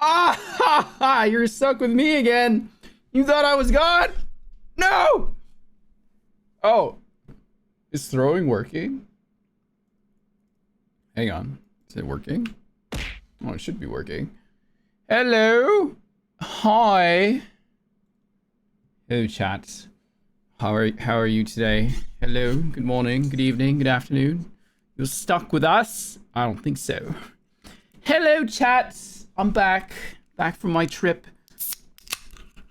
Ah, ha, ha, you're stuck with me again. You thought I was gone? No! Oh, is throwing working? Hang on, is it working? Oh, it should be working. Hello? Hi. Hello, chat. How are you today? Hello, good morning, good evening, good afternoon. You're stuck with us? I don't think so. Hello, chat. I'm back from my trip.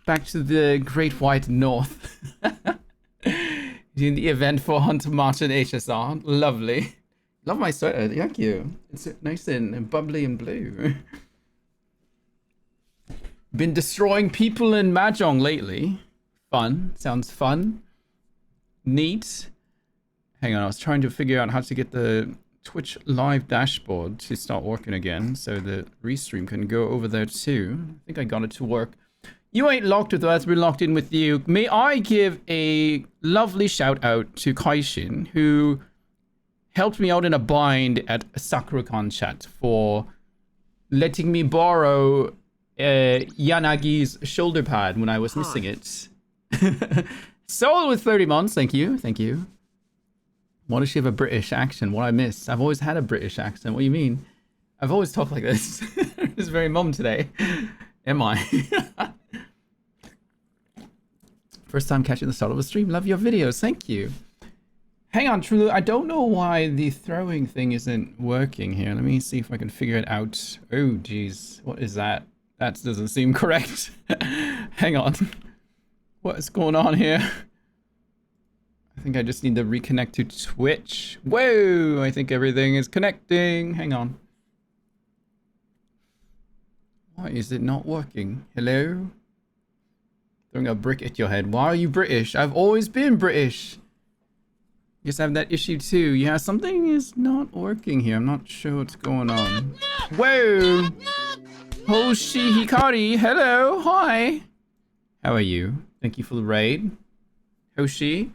Back to the Great White North. Doing the event for Hunter Martin HSR. Lovely. Love my sweater, thank you. It's nice and bubbly and blue. Been destroying people in Mahjong lately. Fun, sounds fun. Neat. Hang on, I was trying to figure out how to get the Twitch live dashboard to start working again so the restream can go over there too. I think I got it to work. You ain't locked with us, we're locked in with you. May I give a lovely shout out to Kaishin, who helped me out in a bind at SakuraCon chat for letting me borrow Yanagi's shoulder pad when I was missing it. Soul with 30 months, thank you, thank you. Why does she have a British accent? What I missed? I've always had a British accent. What do you mean? I've always talked like this. It's very mum today. Am I? First time catching the start of a stream. Love your videos. Thank you. Hang on, Trulu. I don't know why the throwing thing isn't working here. Let me see if I can figure it out. Oh, geez. What is that? That doesn't seem correct. Hang on. What is going on here? I think I just need to reconnect to Twitch. Whoa! I think everything is connecting. Hang on. Why is it not working? Hello? Throwing a brick at your head. Why are you British? I've always been British. You just have that issue too. Yeah, something is not working here. I'm not sure what's going on. Whoa! Hoshi Hikari, hello, hi. How are you? Thank you for the raid. Hoshi.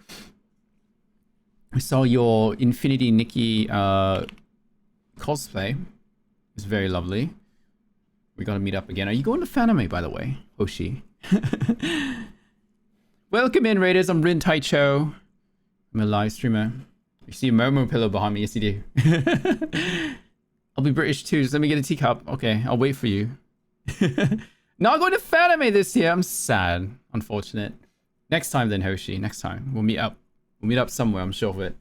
I saw your Infinity Nikki cosplay. It was very lovely. We gotta meet up again. Are you going to Fanime, by the way, Hoshi? Welcome in, Raiders. I'm Rin Taicho. I'm a live streamer. You see a Momo pillow behind me? Yes, you do. I'll be British too. Just let me get a teacup. Okay, I'll wait for you. Not going to Fanime this year. I'm sad. Unfortunate. Next time then, Hoshi. Next time. We'll meet up. We'll meet up somewhere, I'm sure of it.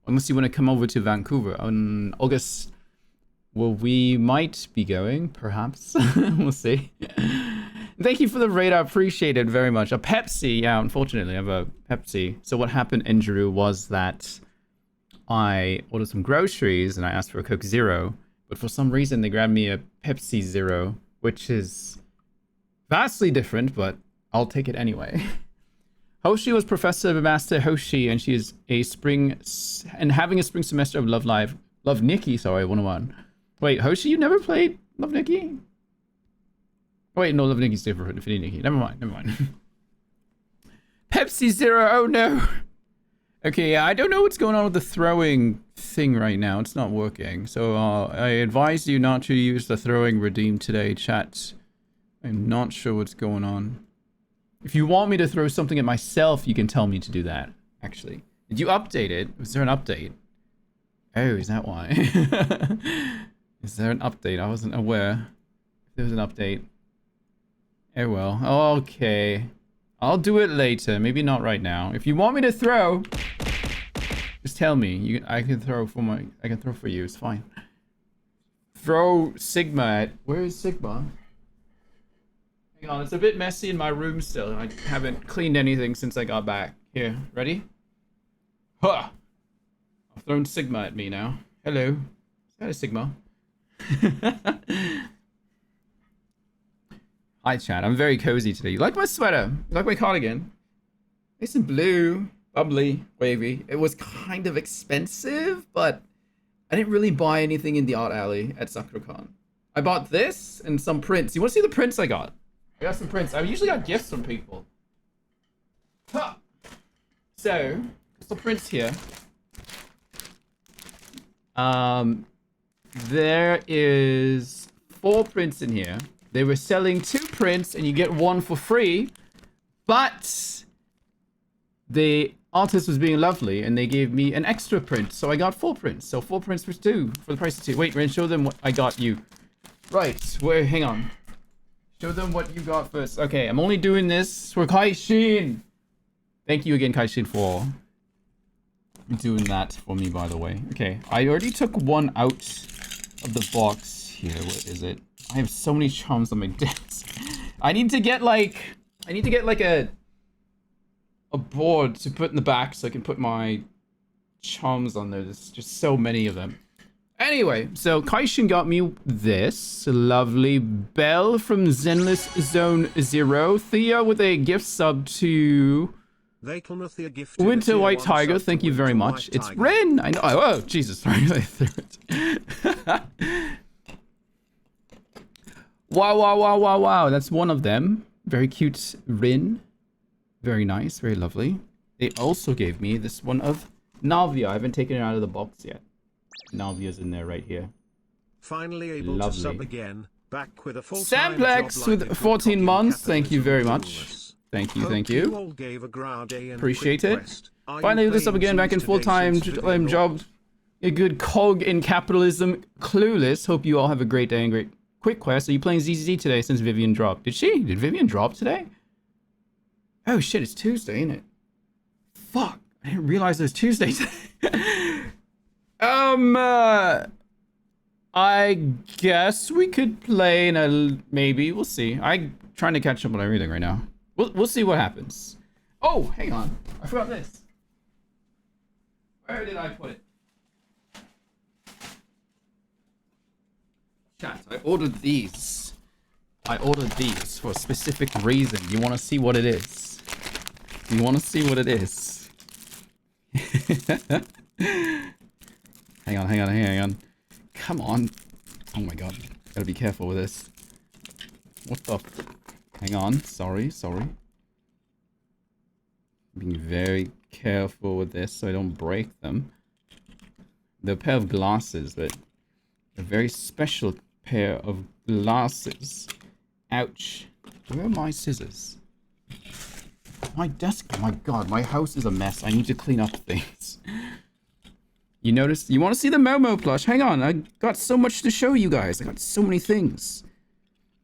Unless you want to come over to Vancouver on August. Well, we might be going, perhaps. We'll see. Thank you for the raid. I appreciate it very much. A Pepsi. Yeah, unfortunately, I have a Pepsi. So what happened, Andrew, was that I ordered some groceries and I asked for a Coke Zero. But for some reason, they grabbed me a Pepsi Zero, which is vastly different, but I'll take it anyway. Hoshi was Professor Master Hoshi, and she is having a spring semester of Love Nikki, sorry, 101. Wait, Hoshi, you never played Love Nikki? Wait, no, Love Nikki's different from Infinity Nikki. Never mind. Pepsi Zero, oh no. Okay, yeah, I don't know what's going on with the throwing thing right now. It's not working. So I advise you not to use the throwing redeem today, chat. I'm not sure what's going on. If you want me to throw something at myself, you can tell me to do that, actually. Did you update it? Was there an update? Oh, is that why? Is there an update? I wasn't aware if there was an update. Oh well, okay. I'll do it later, maybe not right now. If you want me to throw, just tell me. I can throw for you, it's fine. Throw Sigma at, where is Sigma? Hang on, it's a bit messy in my room still. I haven't cleaned anything since I got back. Here, ready? Huh! I've thrown Sigma at me now. Hello. Is that a Sigma? Hi, chat. I'm very cozy today. You like my sweater? You like my cardigan? Nice and blue, bubbly, wavy. It was kind of expensive, but I didn't really buy anything in the art alley at SakuraCon. I bought this and some prints. You want to see the prints I got? I got some prints. I usually got gifts from people. Huh. So, some prints here. There is 4 prints in here. They were selling 2 prints and you get 1 for free. But the artist was being lovely and they gave me an extra print. So I got 4 prints. So 4 prints for 2 for the price of 2. Wait, Ren, show them what I got you. Right, where? Hang on. Show them what you got first. Okay, I'm only doing this for Kaishin. Thank you again, Kaishin, for doing that for me, by the way. Okay, I already took 1 out of the box here. What is it? I have so many charms on my desk. I need to get like a board to put in the back so I can put my charms on there. There's just so many of them. Anyway, so Kaishin got me this lovely bell from Zenless Zone 0. Thea with a gift sub to Winter White Tiger. Thank you very much. It's Rin. I know. Oh, Jesus. Sorry, I threw it. Wow. That's one of them. Very cute Rin. Very nice. Very lovely. They also gave me this one of Navia. I haven't taken it out of the box yet. Navia's in there right here. Finally able to sub again. Back with a full-time Samplex with 14 months. Thank you very much. Thank you. Appreciate it. Finally with the sub again. Back in full-time job. A good cog in capitalism. Clueless. Hope you all have a great day and great quick quest. Are you playing ZZZ today since Vivian dropped? Did she? Did Vivian drop today? Oh shit, it's Tuesday, ain't it? Fuck. I didn't realize it was Tuesday today. I guess we could play in a... Maybe. We'll see. I'm trying to catch up on everything right now. We'll see what happens. Oh, hang on. I forgot this. Where did I put it? Chat, I ordered these. I ordered these for a specific reason. You want to see what it is? You want to see what it is? Hang on. Come on. Oh my god. Gotta be careful with this. What the... Hang on. Sorry. Being very careful with this so I don't break them. They're a pair of glasses, but a very special pair of glasses. Ouch. Where are my scissors? My desk. Oh my god, my house is a mess. I need to clean up things. You notice? You want to see the Momo plush? Hang on, I got so much to show you guys. I got so many things.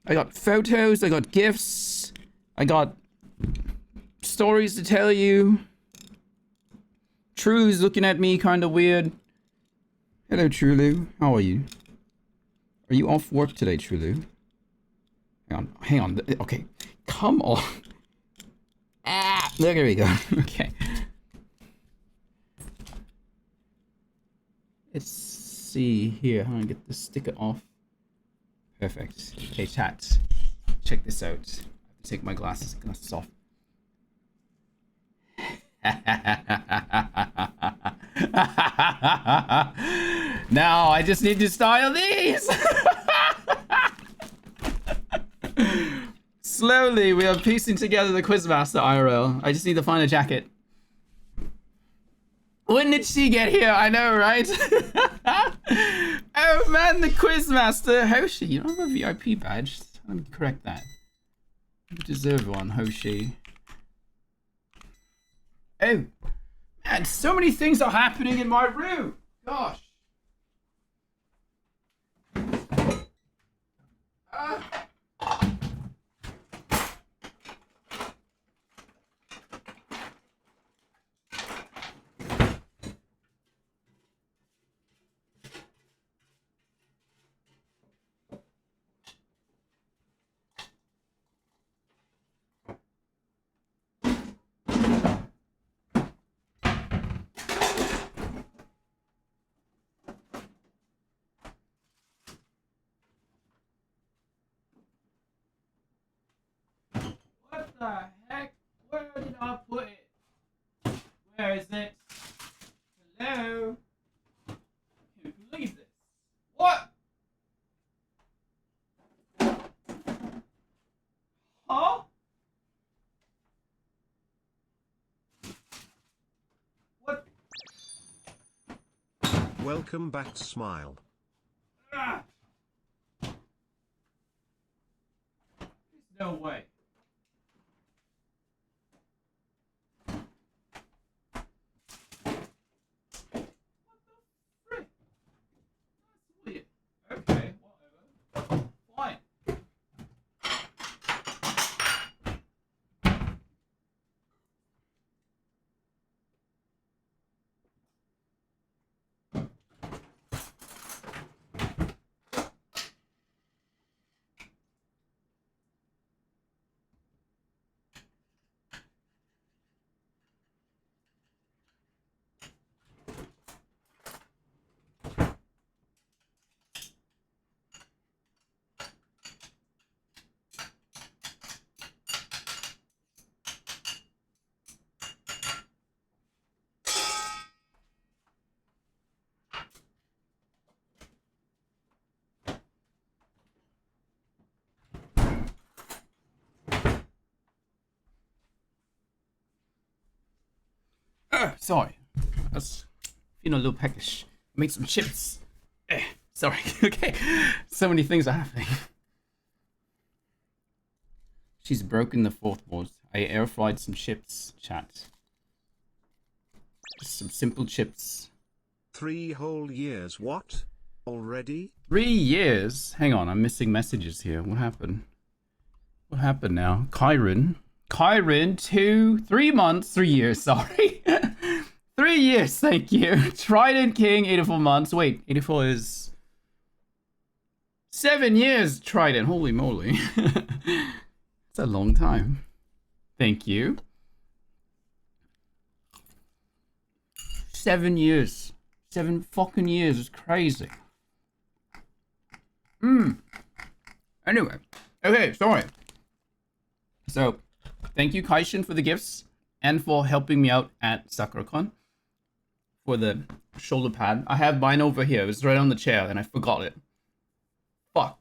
I got photos, I got gifts, I got stories to tell you. True's looking at me kind of weird. Hello, Trulu. How are you? Are you off work today, Trulu? Hang on. Okay, come on. Ah, there we go. Okay. Let's see here. How do I get the sticker off? Perfect. Okay, chat. Check this out. I have to take my glasses off. Now I just need to style these. Slowly we are piecing together the Quizmaster IRL. I just need to find a jacket. When did she get here? I know, right? Oh man, the Quizmaster. Hoshi, you don't have a VIP badge. Let me correct that. You deserve one, Hoshi. Oh, man, so many things are happening in my room. Gosh. What the heck? Where did I put it? Where is it? Hello? I can't believe this. What? Huh? What? Welcome back, Smile. Ah. No way. What the frick? That's weird. Okay, whatever. Fine. Sorry. That's feeling a little peckish. Made some chips. Sorry. Okay. So many things are happening. She's broken the fourth wall. I air fried some chips, chat. Just some simple chips. 3 whole years what? Already? 3 years? Hang on, I'm missing messages here. What happened? What happened now? Kyron, 3 months, 3 years, sorry. 3 years, thank you. Trident King, 84 months. Wait, 84 is 7 years, Trident. Holy moly. It's a long time. Thank you. 7 years. 7 fucking years is crazy. Anyway. Okay, sorry. So, thank you, Kaishin, for the gifts and for helping me out at SakuraCon for the shoulder pad. I have mine over here. It was right on the chair and I forgot it. Fuck.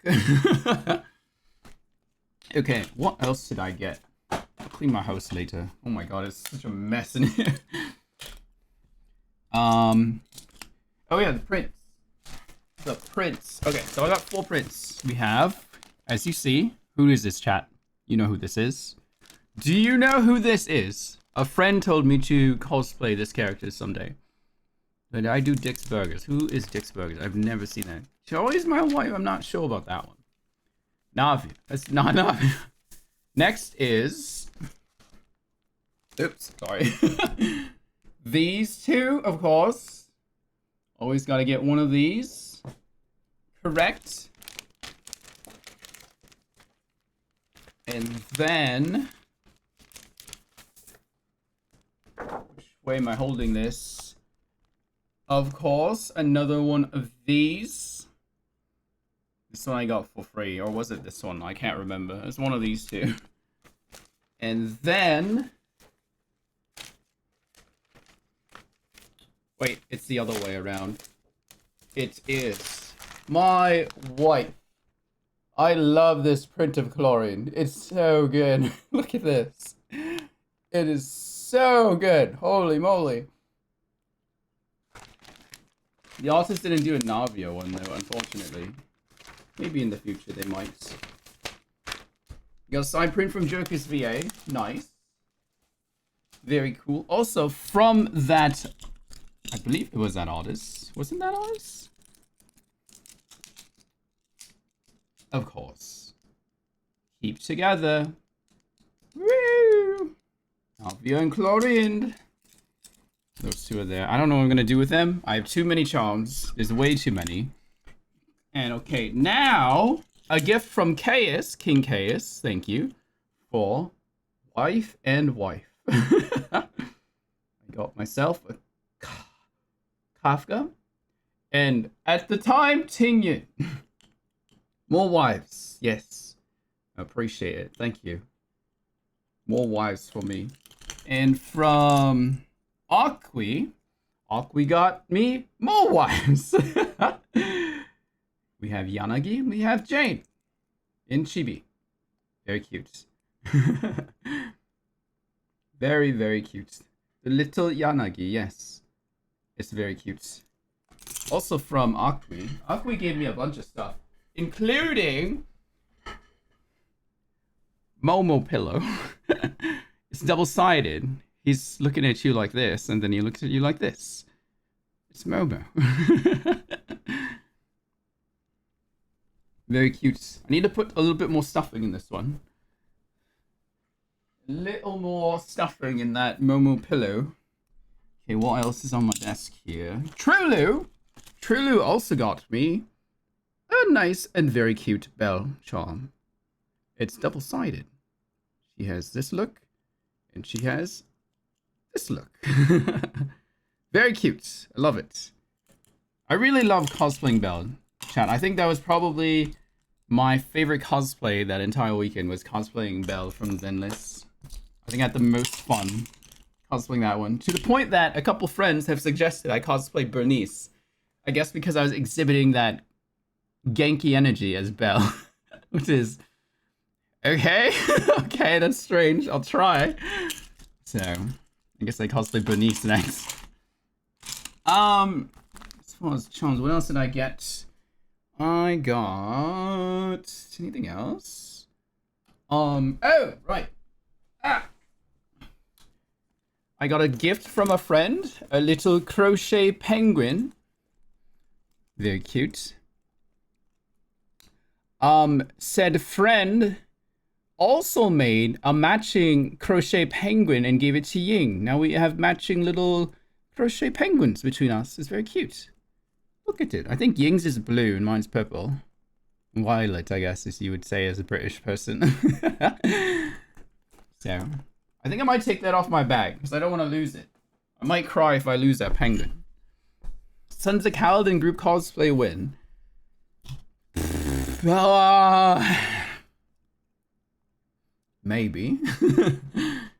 Okay, what else did I get? I'll clean my house later. Oh my god, it's such a mess in here. Oh yeah, the prints. The prints. Okay, so I got 4 prints. We have, as you see, who is this, chat? You know who this is. Do you know who this is? A friend told me to cosplay this character someday. But I do Dick's Burgers. Who is Dick's Burgers? I've never seen that. She always my wife. I'm not sure about that one. Navi. That's not Navi. Next is... Oops, sorry. These two, of course. Always gotta get one of these. Correct. And then... Which way am I holding this? Of course, another one of these. This one I got for free, or was it this one? I can't remember. It's one of these two. And then... Wait, it's the other way around. It is my wife. I love this print of chlorine. It's so good. Look at this. It is so good. Holy moly. The artist didn't do a Navia one though, unfortunately. Maybe in the future they might. You got a side print from Joker's VA. Nice. Very cool. Also from that, I believe it was that artist. Wasn't that artist? Of course. Keep together. Woo! Alvio and Chlorine. Those two are there. I don't know what I'm gonna do with them. I have too many charms. There's way too many. And okay, now a gift from Chaos, King Chaos, thank you, for wife and wife. I got myself a Kafka, and at the time, Tingyan. More wives, yes. I appreciate it, thank you. More wives for me. And from Akwi got me more wives. We have Yanagi, we have Jane. In Chibi. Very cute. Very, very cute. The little Yanagi, yes. It's very cute. Also from Akwi. Akwi gave me a bunch of stuff. Including Momo pillow. It's double-sided. He's looking at you like this, and then he looks at you like this. It's Momo. Very cute. I need to put a little bit more stuffing in this one. A little more stuffing in that Momo pillow. Okay, what else is on my desk here? Trulu! Trulu also got me a nice and very cute bell charm. It's double-sided. She has this look, and she has this look. Very cute. I love it. I really love cosplaying Belle, chat. I think that was probably my favorite cosplay that entire weekend was cosplaying Belle from Zenless. I think I had the most fun cosplaying that one. To the point that a couple friends have suggested I cosplay Bernice. I guess because I was exhibiting that Genki energy as Belle. Which is... okay. Okay, that's strange. I'll try. So, I guess I cosplay Bernice next. As far as charms, what else did I get? I got... anything else? Oh, right. I got a gift from a friend. A little crochet penguin. Very cute. Said friend also made a matching crochet penguin and gave it to Ying. Now we have matching little crochet penguins between us. It's very cute. Look at it. I think Ying's is blue and mine's purple. Violet, I guess, as you would say as a British person. So, I think I might take that off my bag because I don't want to lose it. I might cry if I lose that penguin. Sons of Kaladin group cosplay win. Maybe.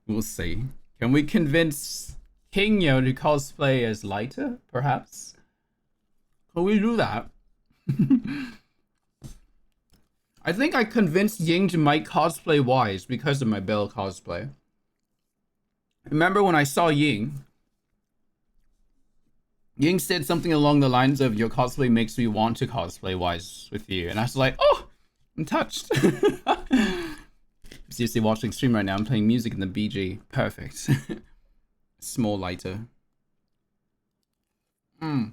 We'll see. Can we convince Kingyo to cosplay as Lighter, perhaps? Can we do that? I think I convinced Ying to make cosplay Wise because of my Belle cosplay. Remember when I saw Ying? Ying said something along the lines of, your cosplay makes me want to cosplay Wise with you. And I was like, oh, I'm touched. Seriously watching stream right now. I'm playing music in the BG. Perfect. Small lighter. I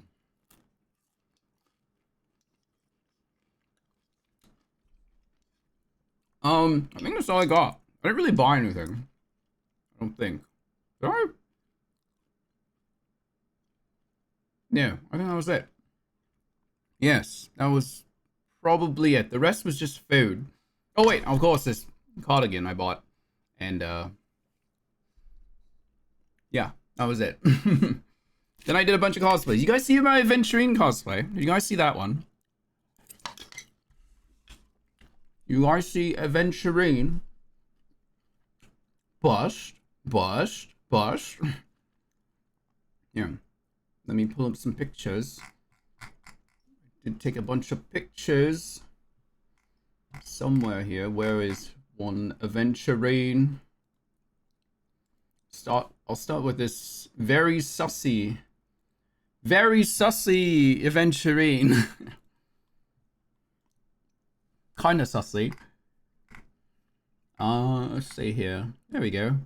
think that's all I got. I didn't really buy anything. I don't think. Did I? No, I think that was it. Yes, that was probably it. The rest was just food. Oh wait, of course, this cardigan I bought. And, yeah, that was it. Then I did a bunch of cosplays. You guys see my Aventurine cosplay? Did you guys see that one? You guys see Aventurine? Bust. Yeah. Let me pull up some pictures. I did take a bunch of pictures. Somewhere here. Where is one Aventurine? I'll start with this very sussy Aventurine. Kinda sussy. Let's see here. There we go.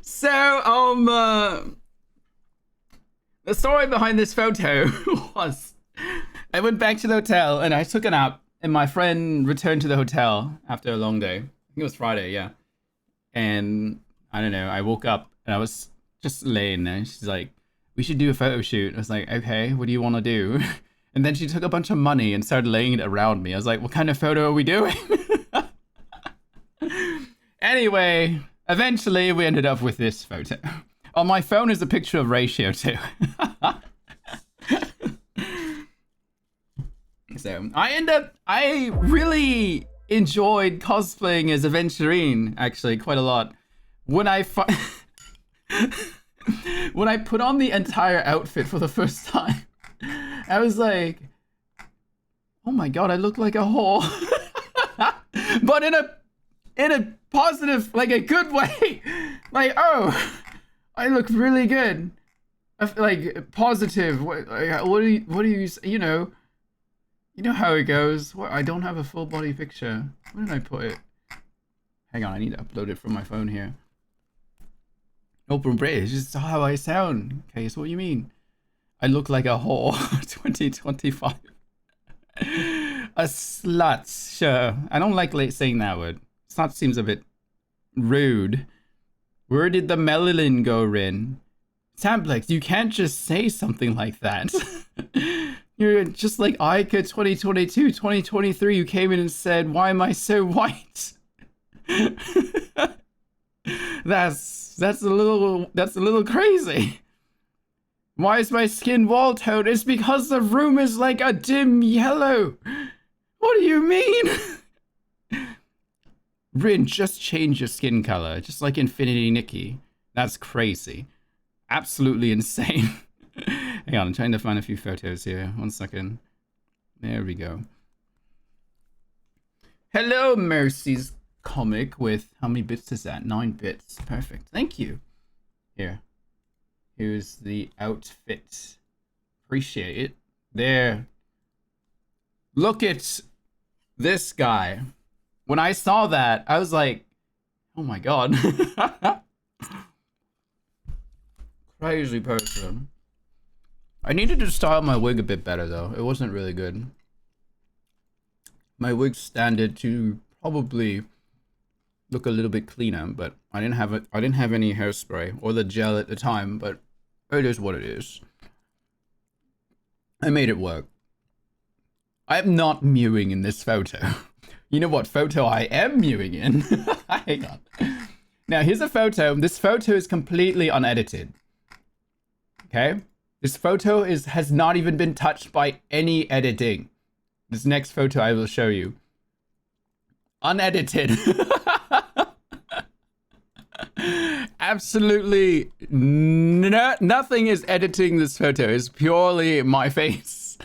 So, the story behind this photo was I went back to the hotel and I took a nap, and my friend returned to the hotel after a long day. I think it was Friday, yeah. And I don't know, I woke up and I was just laying there. She's like, we should do a photo shoot. I was like, okay, what do you want to do? And then she took a bunch of money and started laying it around me. I was like, what kind of photo are we doing? Anyway, eventually we ended up with this photo. On my phone is a picture of Ratio too. So I really enjoyed cosplaying as Aventurine, actually, quite a lot. When I when I put on the entire outfit for the first time, I was like, oh my god, I look like a whore. But in a positive, like a good way. Like, oh, I look really good. Like positive. What do you? You know how it goes. What? I don't have a full body picture. Where did I put it? Hang on, I need to upload it from my phone here. Open British is how I sound. Okay, so what do you mean? I look like a whore. 2025. A slut. Sure. I don't like saying that word. Slut seems a bit rude. Where did the melanin go, Rin? Samplex, you can't just say something like that. You're just like Ica 2022, 2023. You came in and said, "Why am I so white?" That's a little crazy. Why is my skin wall tone? It's because the room is like a dim yellow. What do you mean? Rin, just change your skin color, just like Infinity Nikki. That's crazy. Absolutely insane. Hang on, I'm trying to find a few photos here. 1 second. There we go. Hello, Mercy's comic with, how many bits is that? 9 bits. Perfect. Thank you. Here's the outfit. Appreciate it. There. Look at this guy. When I saw that, I was like, oh my god. Crazy person. I needed to style my wig a bit better though. It wasn't really good. My wig standard to probably look a little bit cleaner, but I didn't have any hairspray or the gel at the time, but it is what it is. I made it work. I am not mewing in this photo. You know what photo I am mewing in? Hang on. Now here's a photo. This photo is completely unedited. Okay? This photo has not even been touched by any editing. This next photo I will show you. Unedited. Absolutely nothing is editing this photo. It's purely my face.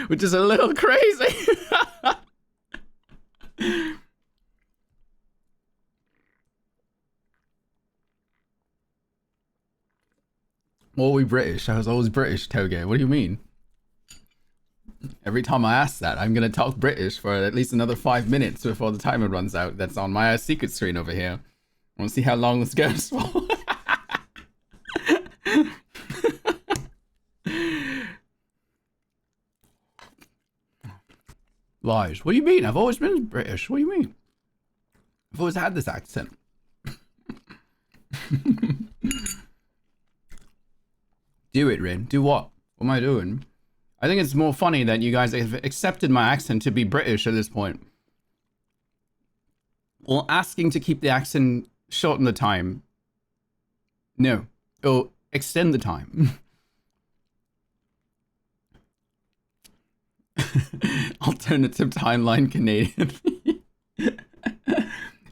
Which is a little crazy. Well, we British. I was always British, Toge. What do you mean? Every time I ask that, I'm gonna talk British for at least another 5 minutes before the timer runs out. That's on my secret screen over here. I want to see how long this goes for. Lies. What do you mean? I've always been British. What do you mean? I've always had this accent. Do it, Rin. Do what? What am I doing? I think it's more funny that you guys have accepted my accent to be British at this point. Or asking to keep the accent, shorten the time. No. Or extend the time. Alternative timeline Canadian.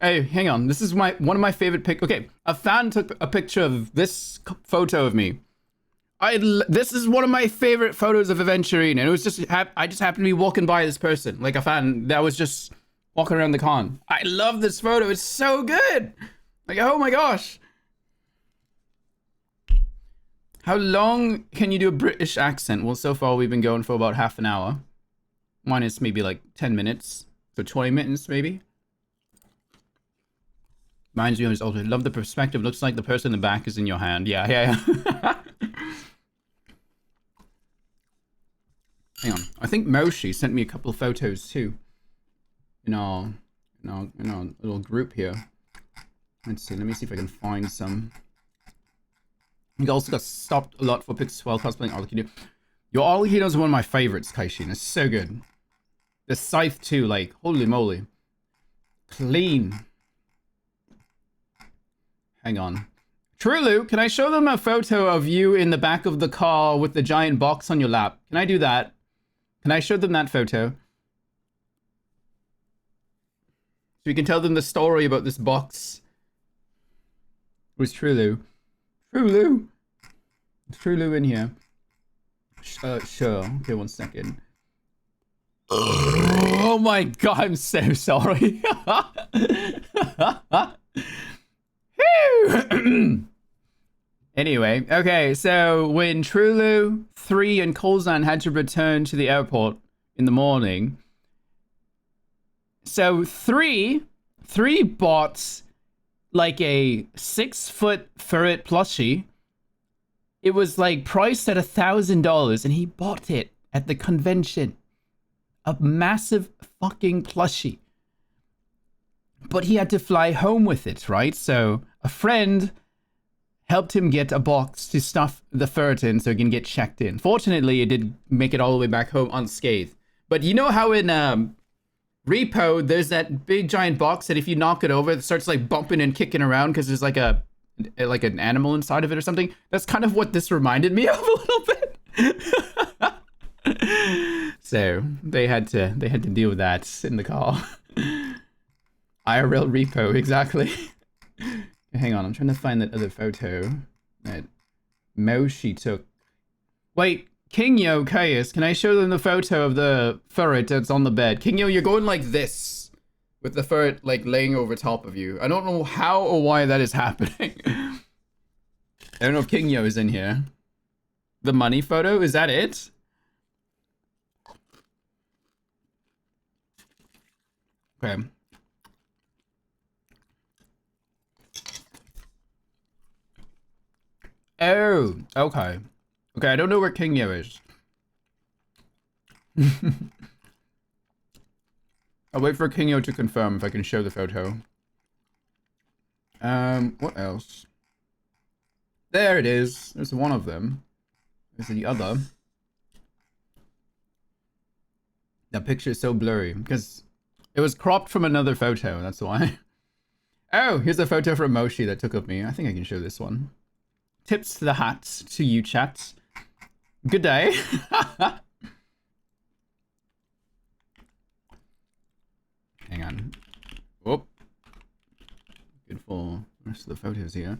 Hey, hang on. This is one of my favorite pic. Okay, a fan took a picture of this photo of me. This is one of my favorite photos of Aventurine, and it was just I just happened to be walking by this person, like a fan that was just walking around the con. I love this photo. It's so good. Like, oh my gosh. How long can you do a British accent? Well, so far we've been going for about half an hour. Minus maybe like 10 minutes. So 20 minutes maybe. Reminds me of his also. Love the perspective. Looks like the person in the back is in your hand. Yeah. Hang on. I think Moshi sent me a couple of photos too. In our little group here. Let's see. Let me see if I can find some. You also got stopped a lot for pics while cosplaying Arlecchino. Your Arlecchino is one of my favorites, Kaishin. It's so good. The scythe too, like, holy moly. Clean. Hang on. Trulu, can I show them a photo of you in the back of the car with the giant box on your lap? Can I do that? Can I show them that photo? So we can tell them the story about this box. Where's Trulu? Trulu? Is Trulu in here? Sure. Okay, 1 second. Oh my god, I'm so sorry. Anyway, okay, so when Trulu, 3, and Colzan had to return to the airport in the morning, so three bought like a 6-foot ferret plushie. It was like priced at $1,000, and he bought it at the convention. A massive fucking plushie. But he had to fly home with it, right? So a friend helped him get a box to stuff the ferret in so he can get checked in. Fortunately, it did make it all the way back home unscathed. But you know how in Repo, there's that big giant box that if you knock it over, it starts like bumping and kicking around because there's like an animal inside of it or something? That's kind of what this reminded me of a little bit. So they had to deal with that in the car. IRL Repo, exactly. Hang on, I'm trying to find that other photo that Moshi took. Wait, Kingyo, Caius, can I show them the photo of the ferret that's on the bed? Kingyo, you're going like this, with the ferret like laying over top of you. I don't know how or why that is happening. I don't know if Kingyo is in here. The money photo, is that it? Okay. Oh, okay. Okay, I don't know where Kingyo is. I'll wait for Kingyo to confirm if I can show the photo. What else? There it is. There's one of them. There's the other. That picture is so blurry because it was cropped from another photo, that's why. Oh, here's a photo from Moshi that took of me. I think I can show this one. Tips to the hat to you, chat. Good day. Hang on. Oh. Good for the rest of the photos here.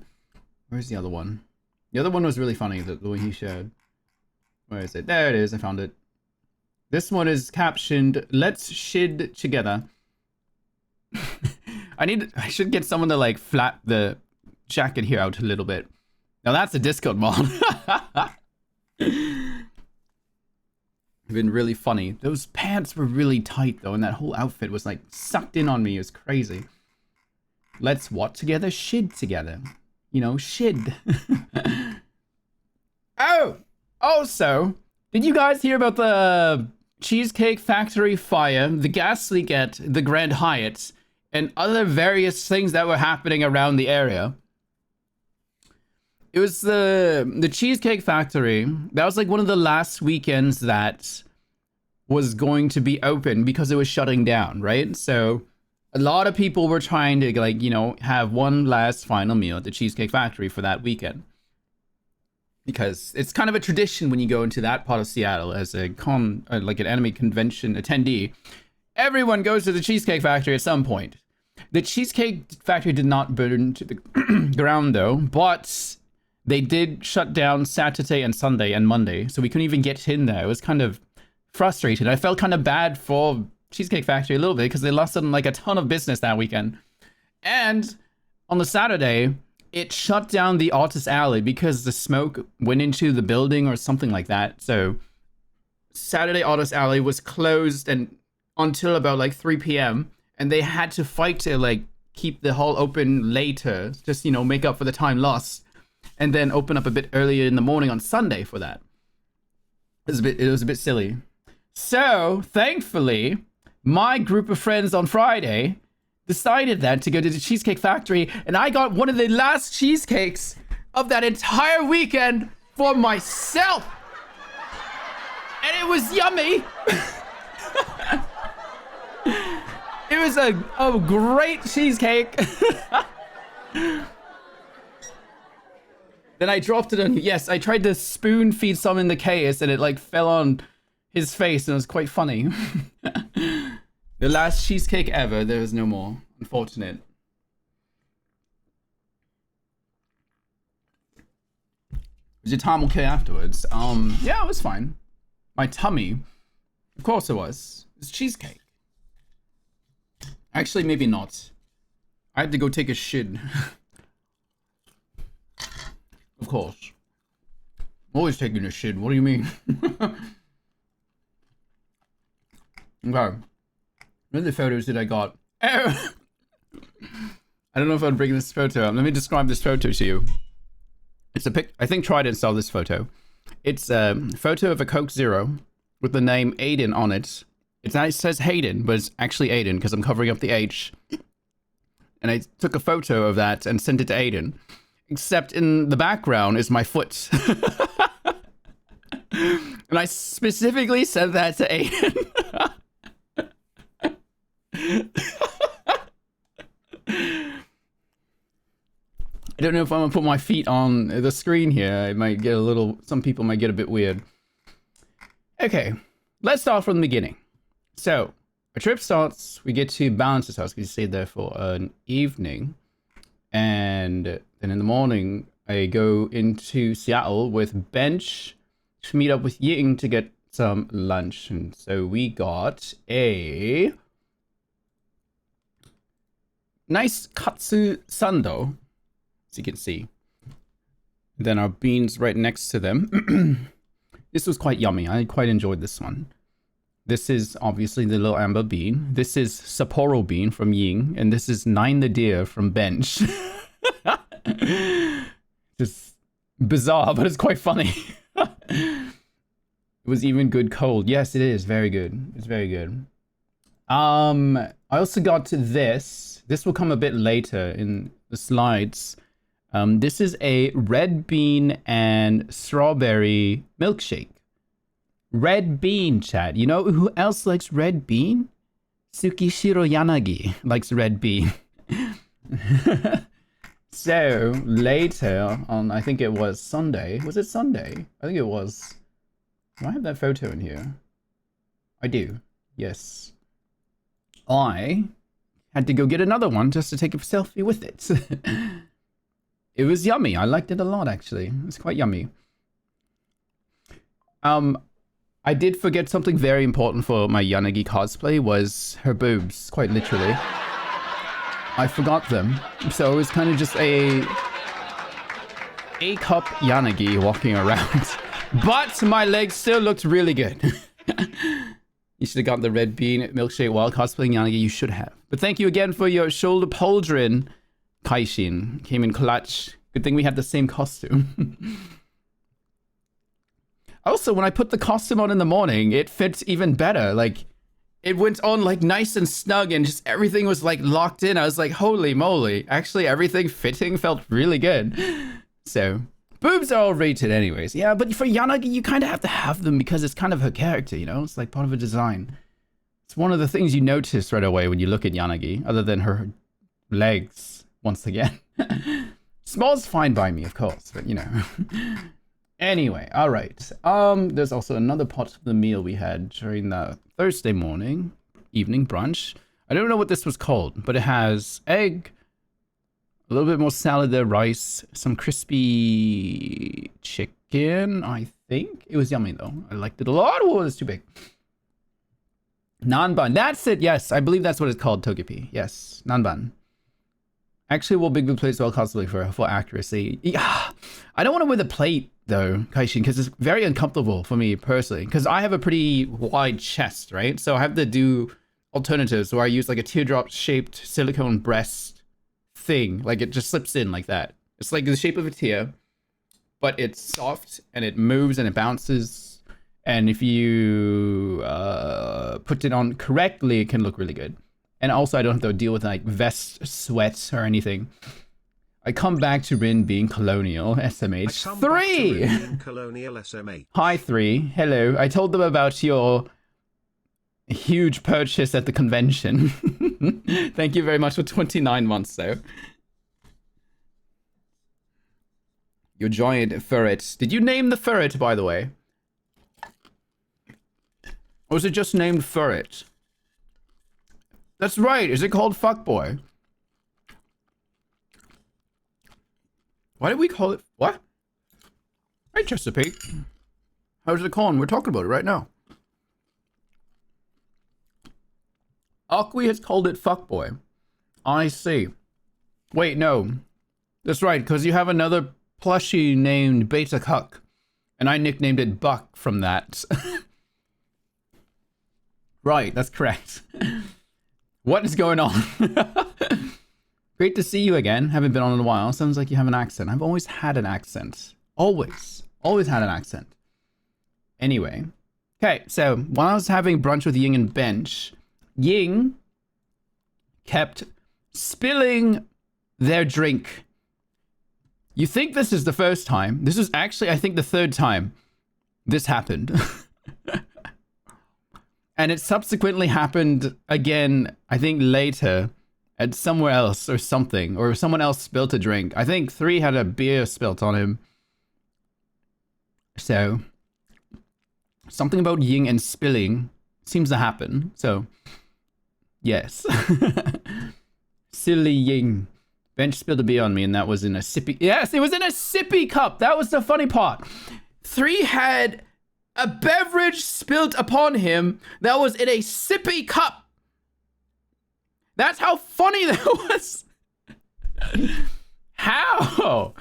Where's the other one? The other one was really funny, the one he shared. Where is it? There it is, I found it. This one is captioned, "Let's shid together." I should get someone to like flap the jacket here out a little bit. Now that's a Discord mod. Been really funny. Those pants were really tight though, and that whole outfit was like sucked in on me. It was crazy. Let's what together? Shid together. You know, shid. Oh! Also, did you guys hear about the Cheesecake Factory fire, the gas leak at the Grand Hyatt, and other various things that were happening around the area? It was the Cheesecake Factory. That was like one of the last weekends that was going to be open because it was shutting down, right? So a lot of people were trying to like, you know, have one last final meal at the Cheesecake Factory for that weekend. Because it's kind of a tradition when you go into that part of Seattle as a like an anime convention attendee. Everyone goes to the Cheesecake Factory at some point. The Cheesecake Factory did not burn to the ground though, but they did shut down Saturday and Sunday and Monday, so we couldn't even get in there. It was kind of frustrating. I felt kind of bad for Cheesecake Factory a little bit because they lost like a ton of business that weekend. And on the Saturday, it shut down the Artist Alley because the smoke went into the building or something like that. So Saturday Artist Alley was closed and until about like 3 p.m. and they had to fight to like keep the hall open later, just, you know, make up for the time lost. And then open up a bit earlier in the morning on Sunday for that. It was a bit silly. So, thankfully, my group of friends on Friday decided then to go to the Cheesecake Factory, and I got one of the last cheesecakes of that entire weekend for myself. And it was yummy. It was a great cheesecake. Then I dropped it on, yes, I tried to spoon feed some in the chaos and it like fell on his face and it was quite funny. The last cheesecake ever, there was no more. Unfortunate. Was your time okay afterwards? Yeah, it was fine. My tummy, of course it was. It's cheesecake. Actually, maybe not. I had to go take a shit. Of course. I'm always taking a shit. What do you mean? Okay. What are the photos that I got? Oh! I don't know if I'd bring this photo up. Let me describe this photo to you. It's a pic. I think Trident saw this photo. It's a photo of a Coke Zero with the name Aiden on it. It says Hayden, but it's actually Aiden because I'm covering up the H. And I took a photo of that and sent it to Aiden. Except in the background is my foot. And I specifically sent that to Aiden. I don't know if I'm gonna put my feet on the screen here. It might get a little, some people might get a bit weird. Okay, let's start from the beginning. So, our trip starts, we get to Balance's house, because he stayed there for an evening. And then in the morning, I go into Seattle with Bench to meet up with Ying to get some lunch. And so we got a nice katsu sando, as you can see. Then our beans right next to them. This was quite yummy. I quite enjoyed this one. This is obviously the little amber bean. This is Sapporo bean from Ying. And this is Nine the Deer from Bench. Just bizarre, but it's quite funny. It was even good cold. Yes, it is. Very good. It's very good. I also got to this. This will come a bit later in the slides. This is a red bean and strawberry milkshake. Red bean, chat. You know who else likes red bean? Tsukishiro Yanagi likes red bean. So, later on, I think it was Sunday. Was it Sunday? I think it was. Do I have that photo in here? I do. Yes. I had to go get another one just to take a selfie with it. It was yummy. I liked it a lot, actually. It was quite yummy. I did forget something very important for my Yanagi cosplay was her boobs, quite literally. I forgot them. So it was kind of just a cup Yanagi walking around. But my legs still looked really good. You should have got the red bean milkshake while cosplaying Yanagi. You should have. But thank you again for your shoulder pauldron, Kaishin. Came in clutch. Good thing we had the same costume. Also, when I put the costume on in the morning, it fits even better. Like, it went on like nice and snug and just everything was like locked in. I was like, holy moly. Actually, everything fitting felt really good. So, boobs are all rated anyways. Yeah, but for Yanagi, you kind of have them because it's kind of her character, you know? It's like part of her design. It's one of the things you notice right away when you look at Yanagi, other than her legs, once again. Small's fine by me, of course, but you know. Anyway, all right. There's also another part of the meal we had during the Thursday morning, evening brunch. I don't know what this was called, but it has egg, a little bit more salad there, rice, some crispy chicken, I think. It was yummy, though. I liked it a lot. Oh, it's too big. Nanban. That's it. Yes, I believe that's what it's called, Togepi. Yes, nanban. Actually, we'll big blue plates well cosplay for accuracy. Yeah, I don't want to wear the plate, though, Kaishin, because it's very uncomfortable for me, personally. Because I have a pretty wide chest, right? So I have to do alternatives where I use like a teardrop-shaped silicone breast thing. Like, it just slips in like that. It's like the shape of a tear, but it's soft, and it moves, and it bounces. And if you put it on correctly, it can look really good. And also, I don't have to deal with like vest sweat or anything. I come back to Rin being colonial SMH 3. Colonial SMH. Hi 3. Hello. I told them about your huge purchase at the convention. Thank you very much for 29 months, though. Your giant ferret. Did you name the ferret, by the way? Or was it just named ferret? That's right. Is it called Fuckboy? Why did we call it... What? Hey, Chesapeake. How's it going? We're talking about it right now. Akwi has called it Fuckboy. I see. Wait, no. That's right, because you have another plushie named Beta Cuck, and I nicknamed it Buck from that. Right, that's correct. What is going on? Great to see you again. Haven't been on in a while. Sounds like you have an accent. I've always had an accent. Always had an accent. Anyway. Okay, so while I was having brunch with Ying and Bench, Ying kept spilling their drink. You think this is the first time. This is actually, I think, the third time this happened. And it subsequently happened again, I think, later at somewhere else or something. Or someone else spilt a drink. I think 3 had a beer spilt on him. So, something about Ying and spilling seems to happen. So, yes. Silly Ying. Bench spilled a beer on me and that was in a sippy... Yes, it was in a sippy cup. That was the funny part. 3 had a beverage spilt upon him that was in a sippy cup. That's how funny that was. How?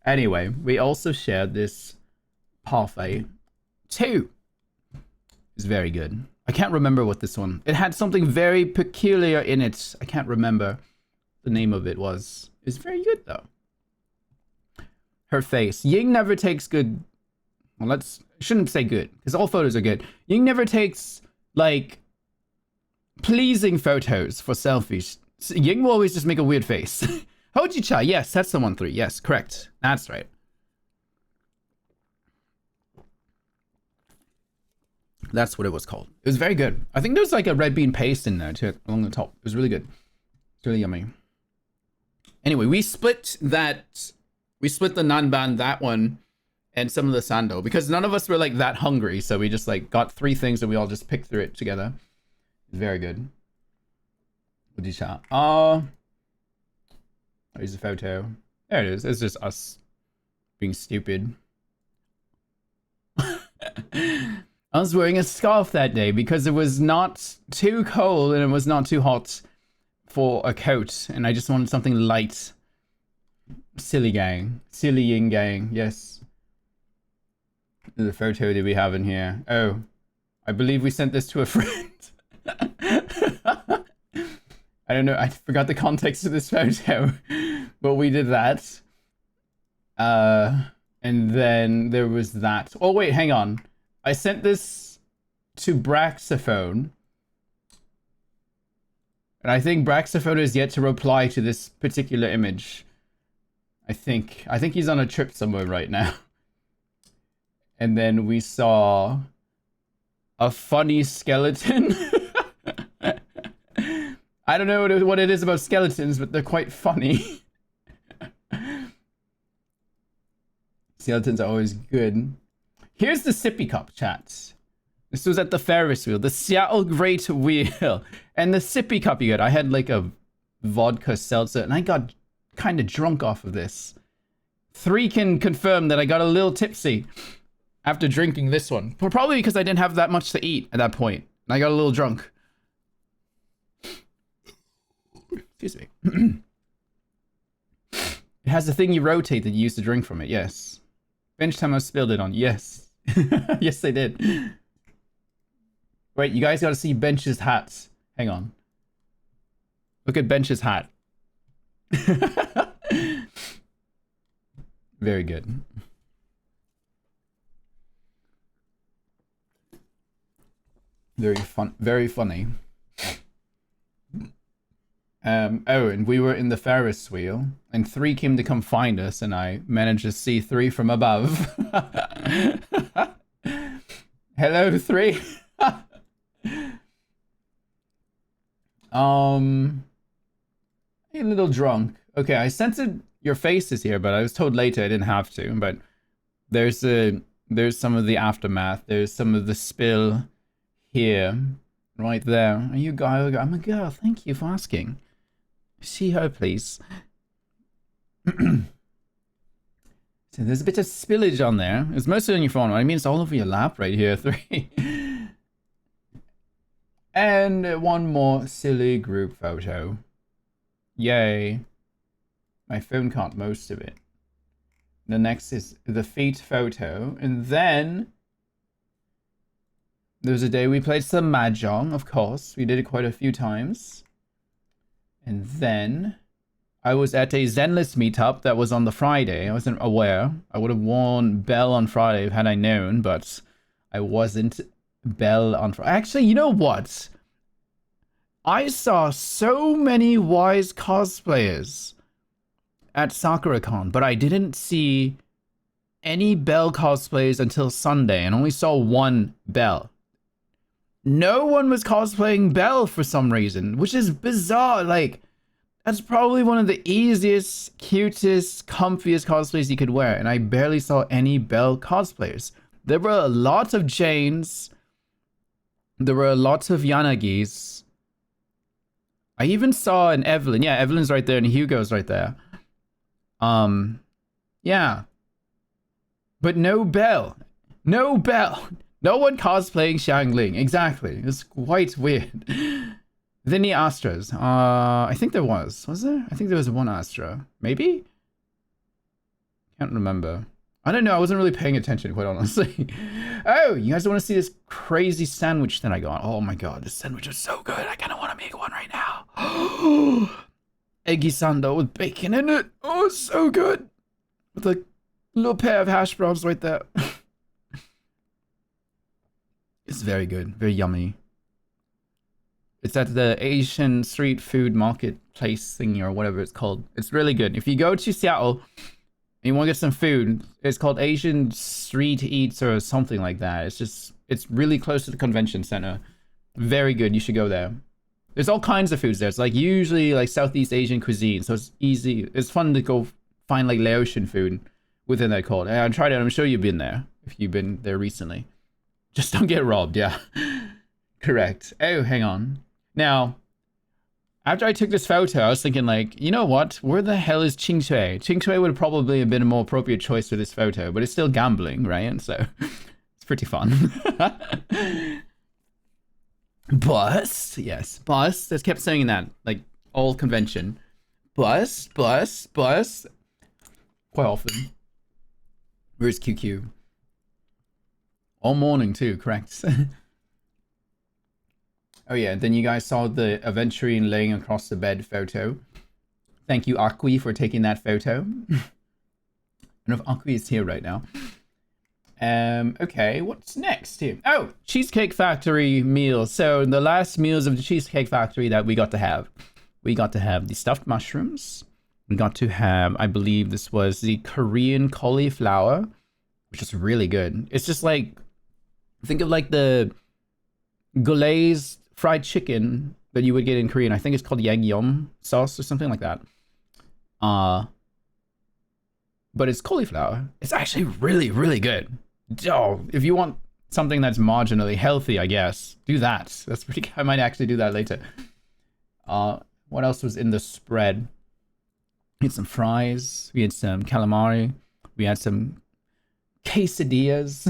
Anyway, we also shared this parfait. 2 is very good. I can't remember what this one... It had something very peculiar in it. I can't remember the name of it was. It's very good though. Her face. Ying never takes good... Well, shouldn't say good, because all photos are good. Ying never takes, like, pleasing photos for selfies. Ying will always just make a weird face. Hoji-cha, yes, that's the 1-3. Yes, correct. That's right. That's what it was called. It was very good. I think there's like a red bean paste in there too, along the top. It was really good. It's really yummy. Anyway, we split the nanban, that one, and some of the sando, because none of us were like that hungry, so we just like got 3 things and we all just picked through it together. Very good. Here's a photo. There it is. It's just us being stupid. I was wearing a scarf that day because it was not too cold and it was not too hot for a coat, and I just wanted something light. Silly gang. Silly Ying gang, yes. The photo that we have in here. Oh, I believe we sent this to a friend. I don't know, I forgot the context of this photo, but we did that. And then there was that. Oh wait, hang on. I sent this to Braxophone. And I think Braxophone is yet to reply to this particular image. I think he's on a trip somewhere right now. And then we saw a funny skeleton. I don't know what it is about skeletons, but they're quite funny. Skeletons are always good. Here's the sippy cup, chat. This was at the Ferris wheel, the Seattle Great Wheel. And the sippy cup you get, I had like a vodka seltzer, and I got kind of drunk off of this. 3 can confirm that I got a little tipsy after drinking this one. Probably because I didn't have that much to eat at that point. And I got a little drunk. Excuse me. It has the thing you rotate that you use to drink from it, yes. Bench time I spilled it on, yes. Yes, I did. Wait, you guys gotta see Bench's hat. Hang on. Look at Bench's hat. Very good. Very funny. Oh, and we were in the Ferris wheel, and 3 came to come find us, and I managed to see 3 from above. Hello, 3. A little drunk. Okay, I censored your faces here, but I was told later I didn't have to. But there's some of the aftermath. There's some of the spill here, right there. Are you a guy? I'm a girl. Thank you for asking. See her, please. So there's a bit of spillage on there. It's mostly on your phone. I mean, it's all over your lap right here. 3. And one more silly group photo. Yay. My phone caught most of it. The next is the feet photo. And then there was a day we played some Mahjong, of course. We did it quite a few times. And then I was at a Zenless meetup that was on the Friday. I wasn't aware. I would have worn Bell on Friday had I known, but I wasn't Bell on Friday. Actually, you know what? I saw so many Wise cosplayers at SakuraCon, but I didn't see any Bell cosplays until Sunday and only saw one Bell. No one was cosplaying Bell for some reason, which is bizarre. Like, that's probably one of the easiest, cutest, comfiest cosplays you could wear, and I barely saw any Bell cosplayers. There were a lot of Janes. There were lots of Yanagis. I even saw an Evelyn. Yeah, Evelyn's right there and Hugo's right there. Yeah. But no Bell. No Bell. No one cosplaying Xiangling. Exactly. It's quite weird. Vinny Astras. I think there was. Was there? I think there was one Astra. Maybe? Can't remember. I don't know. I wasn't really paying attention, quite honestly. Oh, you guys want to see this crazy sandwich that I got? Oh my god, this sandwich is so good. I kind of want to make one right now. Eggy sando with bacon in it. Oh, it's so good. With a little pair of hash browns right there. It's very good. Very yummy. It's at the Asian street food marketplace thingy or whatever it's called. It's really good. If you go to Seattle and you want to get some food, it's called Asian Street Eats or something like that. It's really close to the convention center. Very good. You should go there. There's all kinds of foods there. It's like usually like Southeast Asian cuisine. So it's easy. It's fun to go find like Laotian food within that cult. And I tried it. I'm sure you've been there if you've been there recently. Just don't get robbed. Yeah. Correct. Oh, hang on. Now, after I took this photo, I was thinking like, you know what? Where the hell is Ching Shui? Ching Shui would probably have been a more appropriate choice for this photo, but it's still gambling, right? And so it's pretty fun. Bust, yes, bust. Just kept saying that, like all convention. Bust. Quite often. Where's QQ? All morning too, correct. Oh yeah, then you guys saw the aventurine laying across the bed photo. Thank you, Akwi, for taking that photo. I don't know if Akwi is here right now. Okay, what's next here? Oh, Cheesecake Factory meals. So the last meals of the Cheesecake Factory that we got to have. We got to have the stuffed mushrooms. We got to have, I believe this was the Korean cauliflower, which is really good. It's just like, think of like the glazed fried chicken that you would get in Korean. I think it's called yangyum sauce or something like that. But it's cauliflower. It's actually really, really good. Oh, if you want something that's marginally healthy, I guess, do that. That's pretty. I might actually do that later. What else was in the spread? We had some fries. We had some calamari. We had some quesadillas.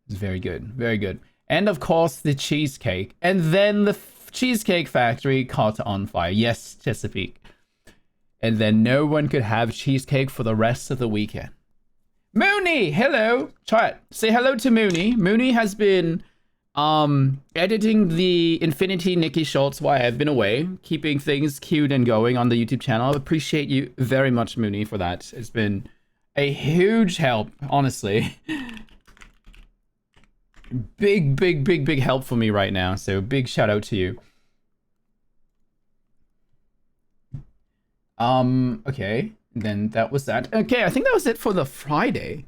It's very good. Very good. And of course, the cheesecake. And then the Cheesecake Factory caught on fire. Yes, Chesapeake. And then no one could have cheesecake for the rest of the weekend. Mooney, hello. Chat. Say hello to Mooney. Mooney has been editing the Infinity Nikki Schultz while I've been away, keeping things cute and going on the YouTube channel. I appreciate you very much, Mooney, for that. It's been a huge help, honestly. Big help for me right now. So big shout out to you. Okay. Then that was that. Okay, I think that was it for the Friday.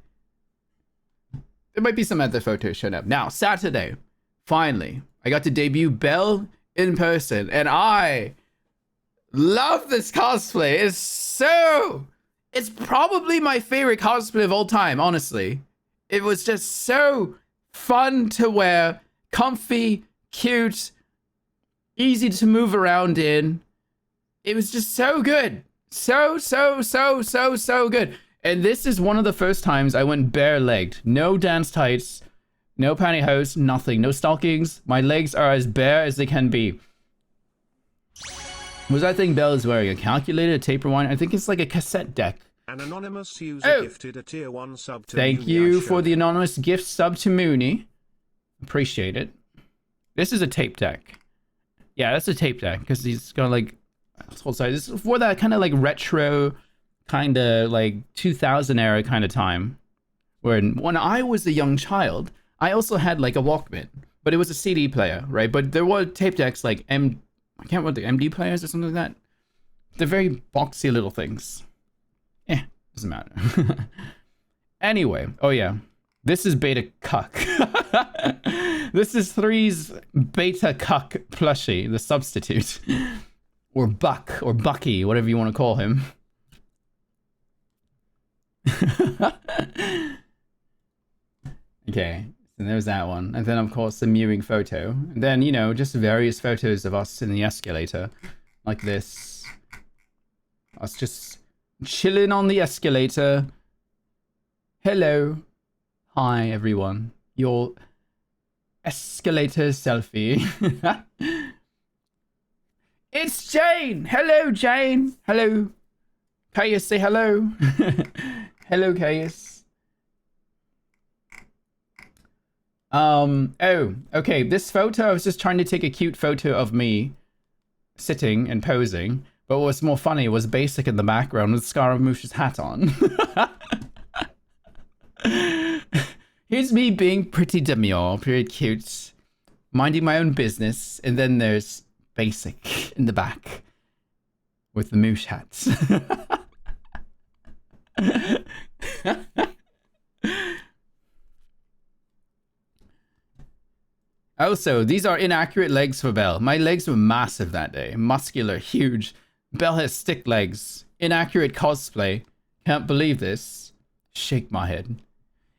There might be some other photos showing up. Now, Saturday, finally, I got to debut Belle in person, and I love this cosplay. It's probably my favorite cosplay of all time, honestly. It was just so fun to wear, comfy, cute, easy to move around in. It was just so good. So good. And this is one of the first times I went bare-legged. No dance tights, no pantyhose, nothing. No stockings. My legs are as bare as they can be. Was that thing Belle is wearing? A calculator, a taper wine? I think it's like a cassette deck. An anonymous user gifted a tier 1 sub to Thank Mooney. you for the anonymous gift sub to Mooney. Appreciate it. This is a tape deck. Yeah, that's a tape deck because he's got like whole side. This is for that kind of like retro, kind of like 2000 era kind of time. When I was a young child, I also had like a Walkman, but it was a CD player, right? But there were tape decks like I can't remember the MD players or something like that. They're very boxy little things. Doesn't matter. Anyway, oh yeah, this is Beta Cuck. This is 3's Beta Cuck plushie, the substitute. Or Buck, or Bucky, whatever you want to call him. Okay, so there's that one. And then, of course, the mewing photo. And then, you know, just various photos of us in the escalator. Like this. Us just chilling on the escalator. Hello. Hi, everyone. Your escalator selfie. It's Jane! Hello, Jane! Hello. Caius, say hello. Hello, Caius. Oh, okay. This photo, I was just trying to take a cute photo of me sitting and posing. But what was more funny was Basic in the background with Scaramouche's hat on. Here's me being pretty demure, pretty cute, minding my own business, and then there's Basic in the back with the moosh hats. Also, these are inaccurate legs for Belle. My legs were massive that day, muscular, huge. Belle has stick legs. Inaccurate cosplay. Can't believe this. Shake my head.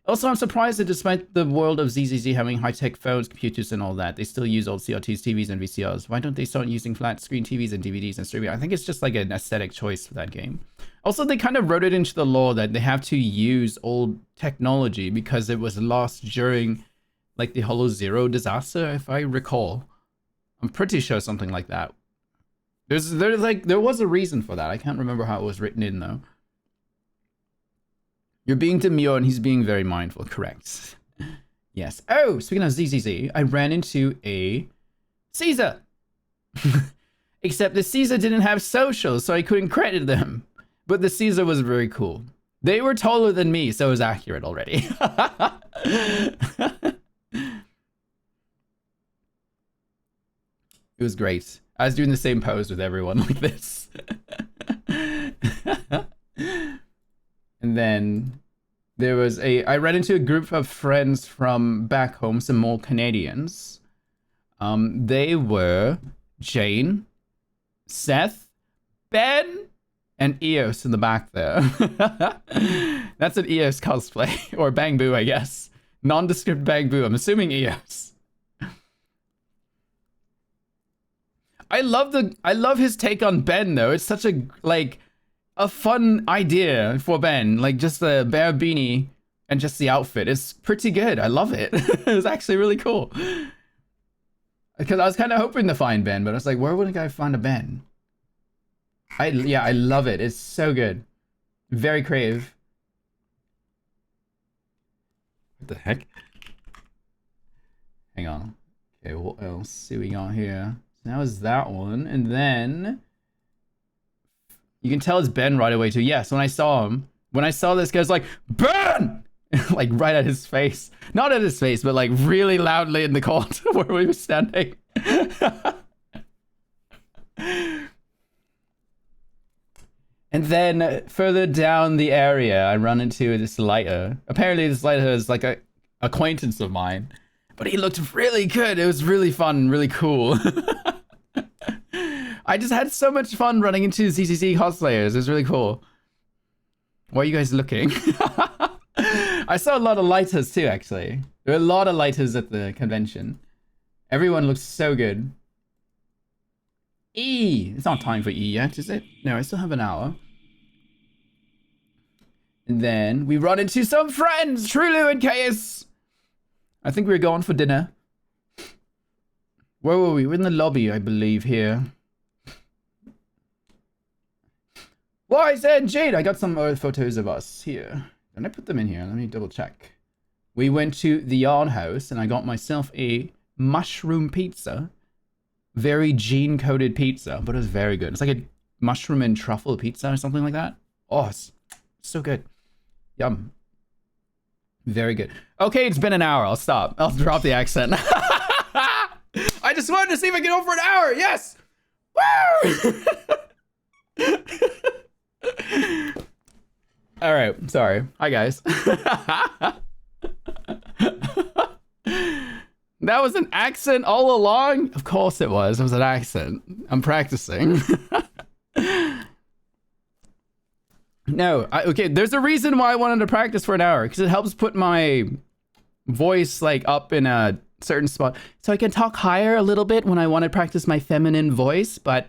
Also, I'm surprised that despite the world of ZZZ having high-tech phones, computers, and all that, they still use old CRTs, TVs, and VCRs. Why don't they start using flat-screen TVs and DVDs and streaming? I think it's just like an aesthetic choice for that game. Also, they kind of wrote it into the law that they have to use old technology because it was lost during, like, the Hollow Zero disaster, if I recall. I'm pretty sure something like that. There was a reason for that. I can't remember how it was written in, though. You're being demure and he's being very mindful. Correct. Yes. Oh, speaking of ZZZ, I ran into a Caesar. Except the Caesar didn't have socials, so I couldn't credit them. But the Caesar was very cool. They were taller than me, so it was accurate already. It was great. I was doing the same pose with everyone like this. And then there was I ran into a group of friends from back home, some more Canadians. They were Jane, Seth, Ben, and Eos in the back there. That's an Eos cosplay, or Bang Boo, I guess. Nondescript Bang Boo, I'm assuming Eos. I love his take on Ben though. It's such a fun idea for Ben. Like just the bear beanie and just the outfit. It's pretty good. I love it. It was actually really cool. Because I was kind of hoping to find Ben, but I was like, where would a guy find a Ben? I love it. It's so good. Very creative. What the heck? Hang on. Okay, what else do we got here? That was that one, and then you can tell it's Ben right away too. Yes, when I saw this guy's like, Ben! Like right at his face. Not at his face, but like really loudly in the court where we were standing. And then further down the area, I run into this lighter. Apparently this lighter is like a acquaintance of mine, but he looked really good. It was really fun, really cool. I just had so much fun running into ZCC cosplayers. It was really cool. Why are you guys looking? I saw a lot of lighters too, actually. There were a lot of lighters at the convention. Everyone looks so good. E! It's not time for E yet, is it? No, I still have an hour. And then we run into some friends! Trulu and Chaos! I think we were going for dinner. Where were we? We're in the lobby, I believe, here. Wise and Jade, I got some other photos of us here. Did I put them in here? Let me double check. We went to the Yard House and I got myself a mushroom pizza. Very gene-coded pizza, but it was very good. It's like a mushroom and truffle pizza or something like that. Oh, it's so good. Yum. Very good. Okay, it's been an hour. I'll stop. I'll drop the accent. I just wanted to see if I could go for an hour. Yes! Woo! All right. Sorry. Hi, guys. That was an accent all along? Of course it was. It was an accent. I'm practicing. No, okay, there's a reason why I wanted to practice for an hour, because it helps put my voice like up in a certain spot. So I can talk higher a little bit when I want to practice my feminine voice, but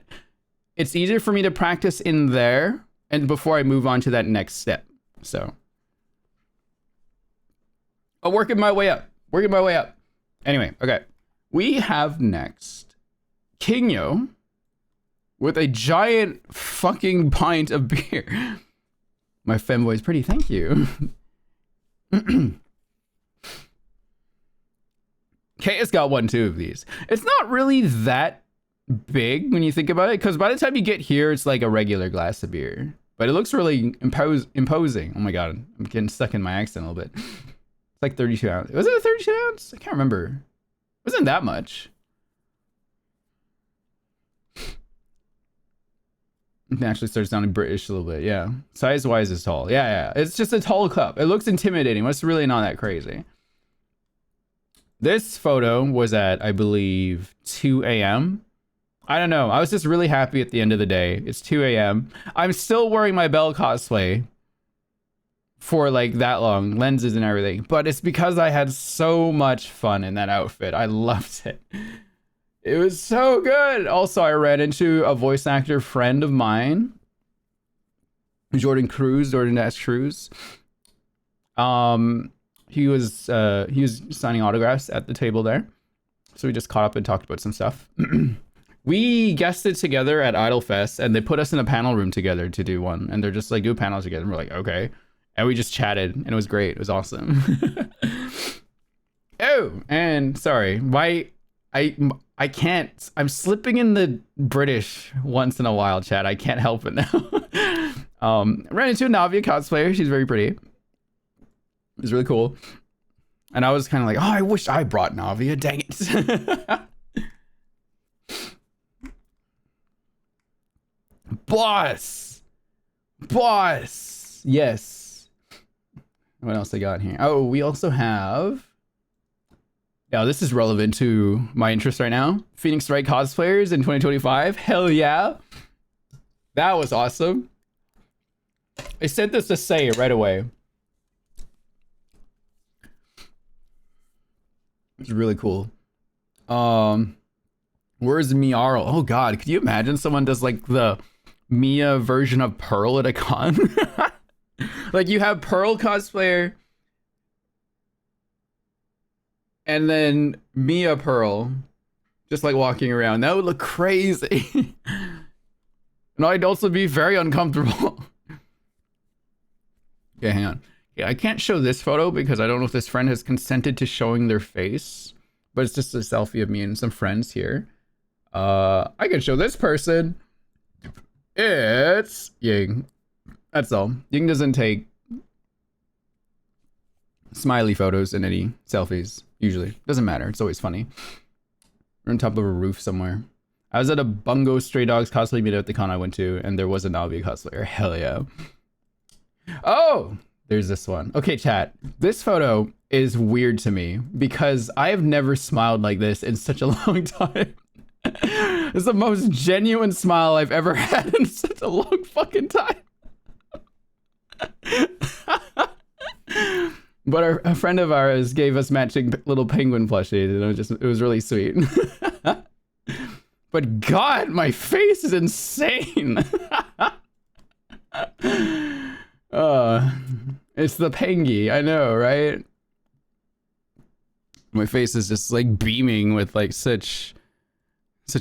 it's easier for me to practice in there and before I move on to that next step. So I'm working my way up. Working my way up. Anyway, okay. We have next Kinyo with a giant fucking pint of beer. My femboy's pretty, thank you. Kay has got 1-2 of these. It's not really that big when you think about it, because by the time you get here, it's like a regular glass of beer. But it looks really imposing. Oh my god, I'm getting stuck in my accent a little bit. It's like 32 ounce. Was it a 32 ounce? I can't remember. It wasn't that much. It actually starts sounding British a little bit, yeah. Size-wise is tall. Yeah. It's just a tall cup. It looks intimidating, but it's really not that crazy. This photo was at, I believe, 2 a.m. I don't know. I was just really happy at the end of the day. It's 2 a.m. I'm still wearing my Belle cosplay for like that long, lenses and everything. But it's because I had so much fun in that outfit. I loved it. It was so good. Also, I ran into a voice actor friend of mine, Jordan Dash Cruz. He was signing autographs at the table there. So we just caught up and talked about some stuff. We guested together at Idolfest and they put us in a panel room together to do one. And they're just like, do a panel together. And we're like, okay. And we just chatted and it was great. It was awesome. Oh, and sorry, I can't. I'm slipping in the British once in a while, chat. I can't help it now. Ran into a Navia cosplayer. She's very pretty. It was really cool. And I was kind of like, oh, I wish I brought Navia. Dang it. Boss. Yes. What else I got here? Oh, we also have... Yeah, this is relevant to my interest right now. Phoenix Wright cosplayers in 2025. Hell yeah. That was awesome. I sent this to Say right away. It's really cool. Where's Miaro? Oh god, could you imagine someone does like the Mia version of Pearl at a con? Like you have Pearl cosplayer and then Mia Pearl just like walking around. That would look crazy. And I'd also be very uncomfortable. Okay, hang on. Yeah, I can't show this photo because I don't know if this friend has consented to showing their face, but it's just a selfie of me and some friends here. I can show this person. It's Ying. That's all. Ying doesn't take smiley photos in any selfies, usually. Doesn't matter. It's always funny. We're on top of a roof somewhere. I was at a Bungo Stray Dogs cosplay meetup at the con I went to, and there was a Navi cosplayer. Hell yeah. Oh! There's this one. Okay, chat. This photo is weird to me because I have never smiled like this in such a long time. It's the most genuine smile I've ever had in such a long fucking time. But a friend of ours gave us matching little penguin plushies, and it was really sweet. But God, my face is insane. It's the pengy, I know, right? My face is just like beaming with like such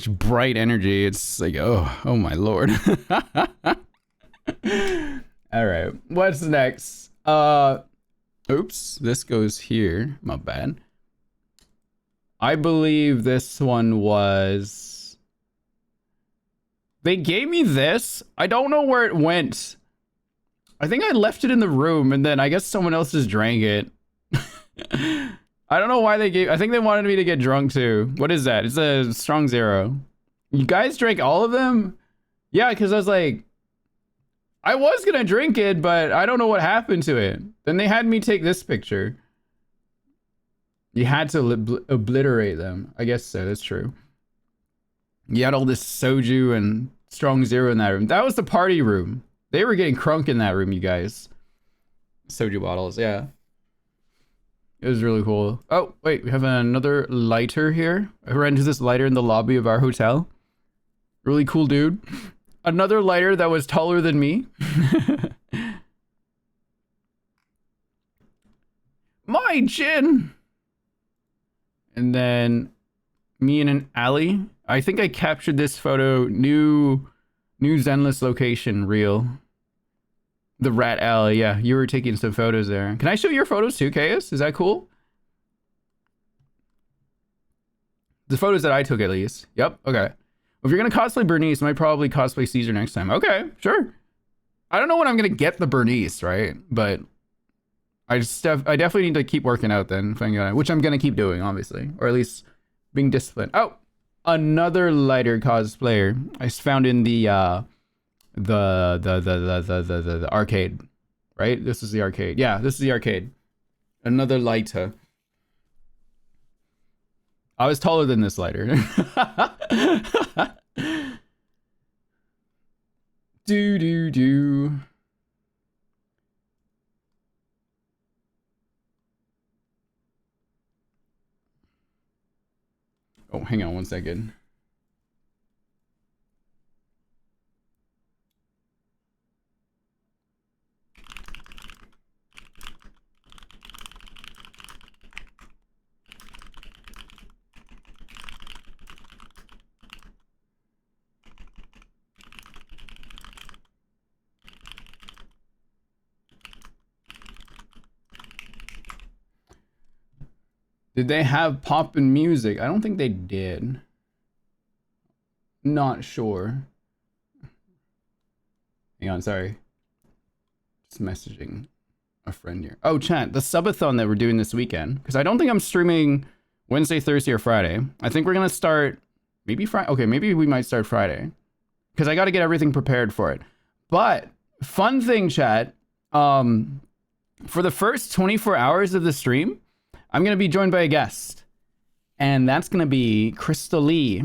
bright energy. It's like, oh my lord. All right, what's next? Oops, this goes here. My bad. I believe this one was... They gave me this. I don't know where it went. I think I left it in the room and then I guess someone else just drank it. I don't know why they gave... I think they wanted me to get drunk too. What is that? It's a strong zero. You guys drank all of them? Yeah, because I was like... I was gonna drink it, but I don't know what happened to it. Then they had me take this picture. You had to obliterate them. I guess so, that's true. You had all this soju and strong zero in that room. That was the party room. They were getting crunk in that room, you guys. Soju bottles, yeah. It was really cool. Oh, wait, we have another lighter here. I ran into this lighter in the lobby of our hotel. Really cool dude. Another lighter that was taller than me. My chin! And then me in an alley. I think I captured this photo. New Zenless location, real. The rat alley, yeah. You were taking some photos there. Can I show your photos too, Chaos? Is that cool? The photos that I took, at least. Yep, okay. If you're gonna cosplay Bernice, I might probably cosplay Caesar next time. Okay, sure. I don't know when I'm gonna get the Bernice, right? But I definitely need to keep working out then, which I'm gonna keep doing, obviously, or at least being disciplined. Oh, another lighter cosplayer I found in the arcade, right? This is the arcade. Yeah, this is the arcade. Another lighter. I was taller than this lighter. do. Oh, hang on one second. Did they have poppin' music? I don't think they did. Not sure. Hang on, sorry. Just messaging a friend here. Oh, chat, the subathon that we're doing this weekend. Because I don't think I'm streaming Wednesday, Thursday, or Friday. I think we're going to start maybe Friday. Okay, maybe we might start Friday. Because I got to get everything prepared for it. But, fun thing, chat. For the first 24 hours of the stream, I'm going to be joined by a guest. And that's going to be Crystal Lee.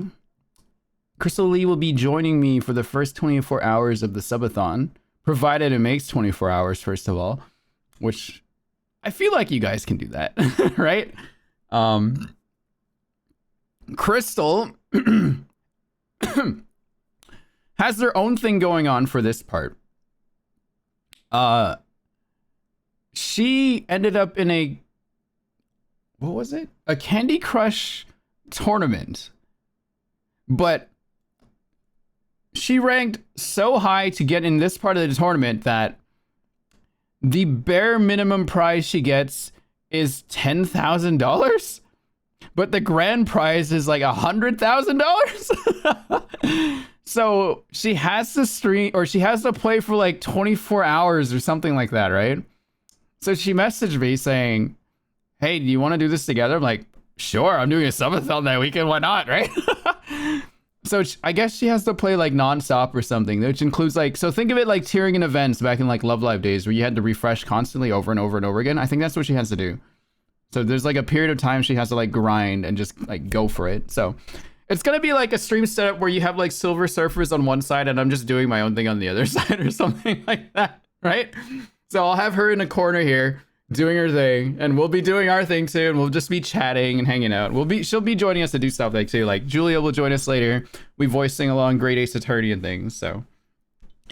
Crystal Lee will be joining me for the first 24 hours of the subathon. Provided it makes 24 hours, first of all. Which, I feel like you guys can do that, right? Crystal has their own thing going on for this part. She ended up in a... What was it? A Candy Crush tournament. But she ranked so high to get in this part of the tournament that the bare minimum prize she gets is $10,000. But the grand prize is like $100,000. So she has to stream, or she has to play for like 24 hours or something like that, right? So she messaged me saying, hey, do you want to do this together? I'm like, sure, I'm doing a subathon that weekend. Why not, right? So I guess she has to play like nonstop or something, which includes like, so think of it like tiering in events back in like Love Live days where you had to refresh constantly over and over and over again. I think that's what she has to do. So there's like a period of time she has to like grind and just like go for it. So it's going to be like a stream setup where you have like Silver Surfers on one side and I'm just doing my own thing on the other side or something like that, right? So I'll have her in a corner here doing her thing, and we'll be doing our thing too, and we'll just be chatting and hanging out. She'll be joining us to do stuff like too. Like Julia will join us later. We voice sing along Great Ace Attorney and things. So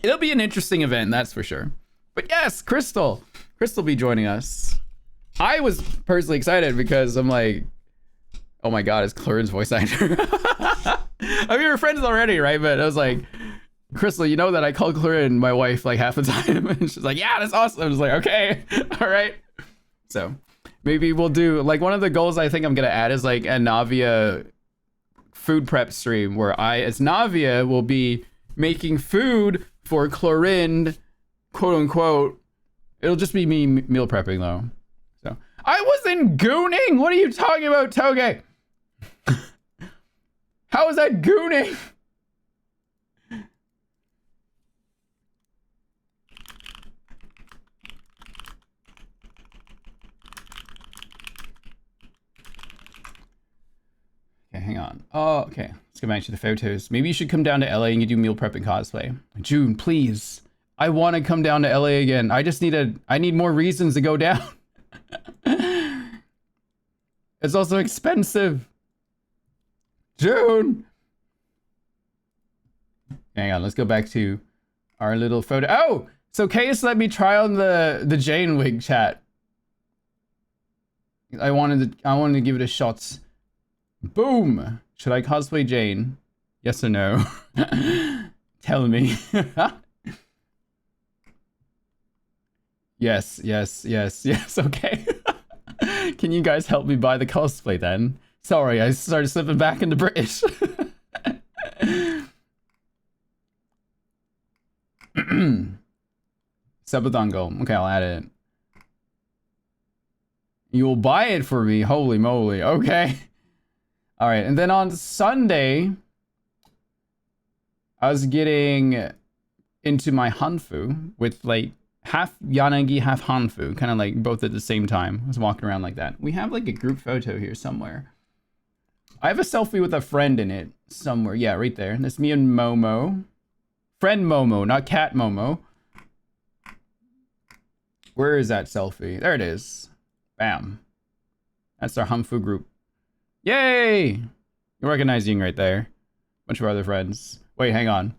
it'll be an interesting event, that's for sure. But yes, Crystal be joining us. I was personally excited because I'm like, oh my god, it's Claren's voice actor. I mean, we're friends already, right? But I was like, Crystal, you know that I call Corinne my wife like half the time. And she's like, yeah, that's awesome. I was like, okay, all right. So maybe we'll do like one of the goals I think I'm gonna add is like a Navia food prep stream where I, as Navia, will be making food for Chlorinde, quote unquote. It'll just be me meal prepping though. So I wasn't gooning. What are you talking about, Toge? How is that gooning? Okay, hang on. Oh, okay. Let's go back to the photos. Maybe you should come down to LA and you do meal prep and cosplay. June, please. I want to come down to LA again. I just need I need more reasons to go down. It's also expensive. June. Hang on, let's go back to our little photo. Oh, so Case let me try on the Jane wig, chat. I wanted to give it a shot. Boom. Should I cosplay Jane? Yes or no? Tell me. Yes. Okay. Can you guys help me buy the cosplay then? Sorry, I started slipping back into British. Subathon goal. Okay, I'll add it. You will buy it for me. Holy moly. Okay. All right. And then on Sunday, I was getting into my Hanfu with like half Yanagi, half Hanfu, kind of like both at the same time. I was walking around like that. We have like a group photo here somewhere. I have a selfie with a friend in it somewhere. Yeah, right there. That's me and Momo. Friend Momo, not cat Momo. Where is that selfie? There it is. Bam. That's our Hanfu group. Yay! You're recognizing right there. Bunch of our other friends. Wait, hang on.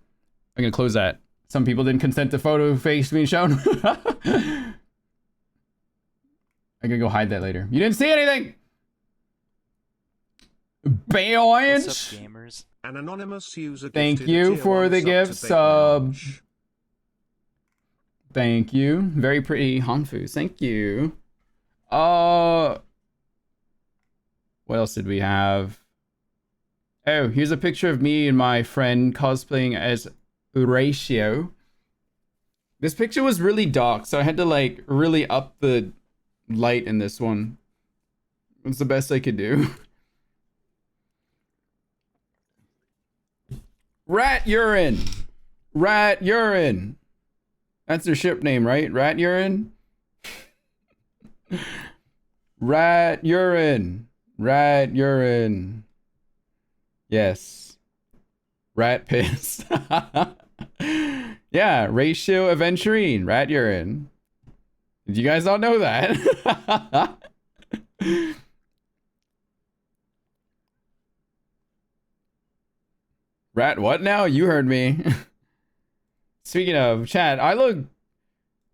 I'm gonna close that. Some people didn't consent to photo face being shown. I'm gonna go hide that later. You didn't see anything! Bayoinch! What's up, gamers? An anonymous user Thank you for the gift sub. Thank you. Very pretty Hanfu. Thank you. What else did we have? Oh, here's a picture of me and my friend cosplaying as Horatio. This picture was really dark, so I had to like really up the light in this one. It's the best I could do. Rat urine. Rat urine. That's their ship name, right? Rat urine. Rat urine. Rat urine. Yes. Rat piss. Yeah, ratio aventurine. Rat urine. Did you guys not know that? Rat what now? You heard me. Speaking of, chat, I look...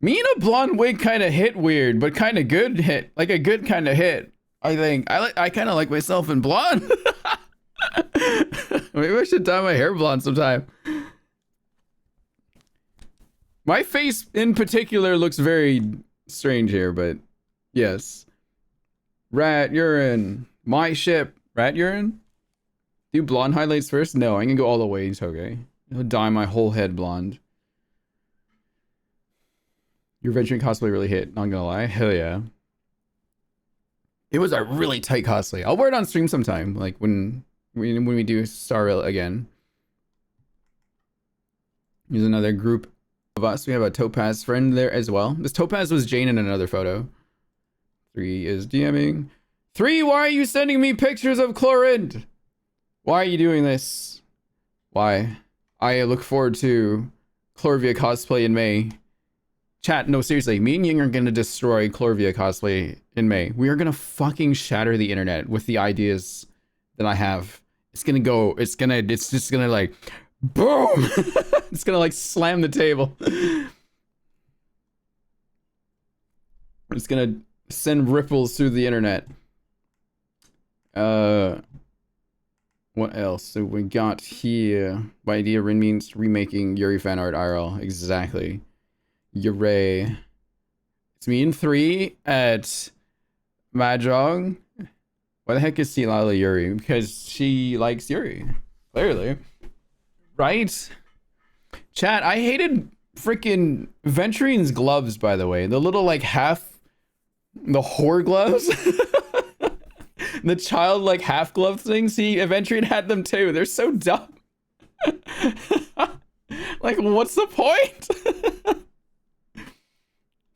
Me in a blonde wig kind of hit weird, but kind of good hit. Like a good kind of hit. I think. I kind of like myself in blonde. Maybe I should dye my hair blonde sometime. My face in particular looks very strange here, but yes. Rat urine. My ship. Rat urine? Do blonde highlights first? No, I'm gonna go all the way, okay. I'll dye my whole head blonde. Your venturing cosplay really hit, not gonna lie. Hell yeah. It was a really tight cosplay. I'll wear it on stream sometime, like when we do Star Rail again. Here's another group of us. We have a Topaz friend there as well. This Topaz was Jane in another photo. 3 is DMing. 3, why are you sending me pictures of Chlorinde? Why are you doing this? Why? I look forward to Chlorvia cosplay in May. Chat, no, seriously, me and Ying are gonna destroy Chlorvia cosplay in May. We are gonna fucking shatter the internet with the ideas that I have. It's just gonna like, boom! It's gonna like slam the table. It's gonna send ripples through the internet. What What else? So we got here. By idea, Rin means remaking Yuri fan art IRL. Exactly. Yuri. It's me in 3 at Mahjong. Why the heck is Lila Yuri? Because she likes Yuri. Clearly. Right? Chat, I hated freaking Venturine's gloves, by the way. The little, like, the whore gloves. The child, like, half glove things. See, Venturine had them too. They're so dumb. Like, what's the point?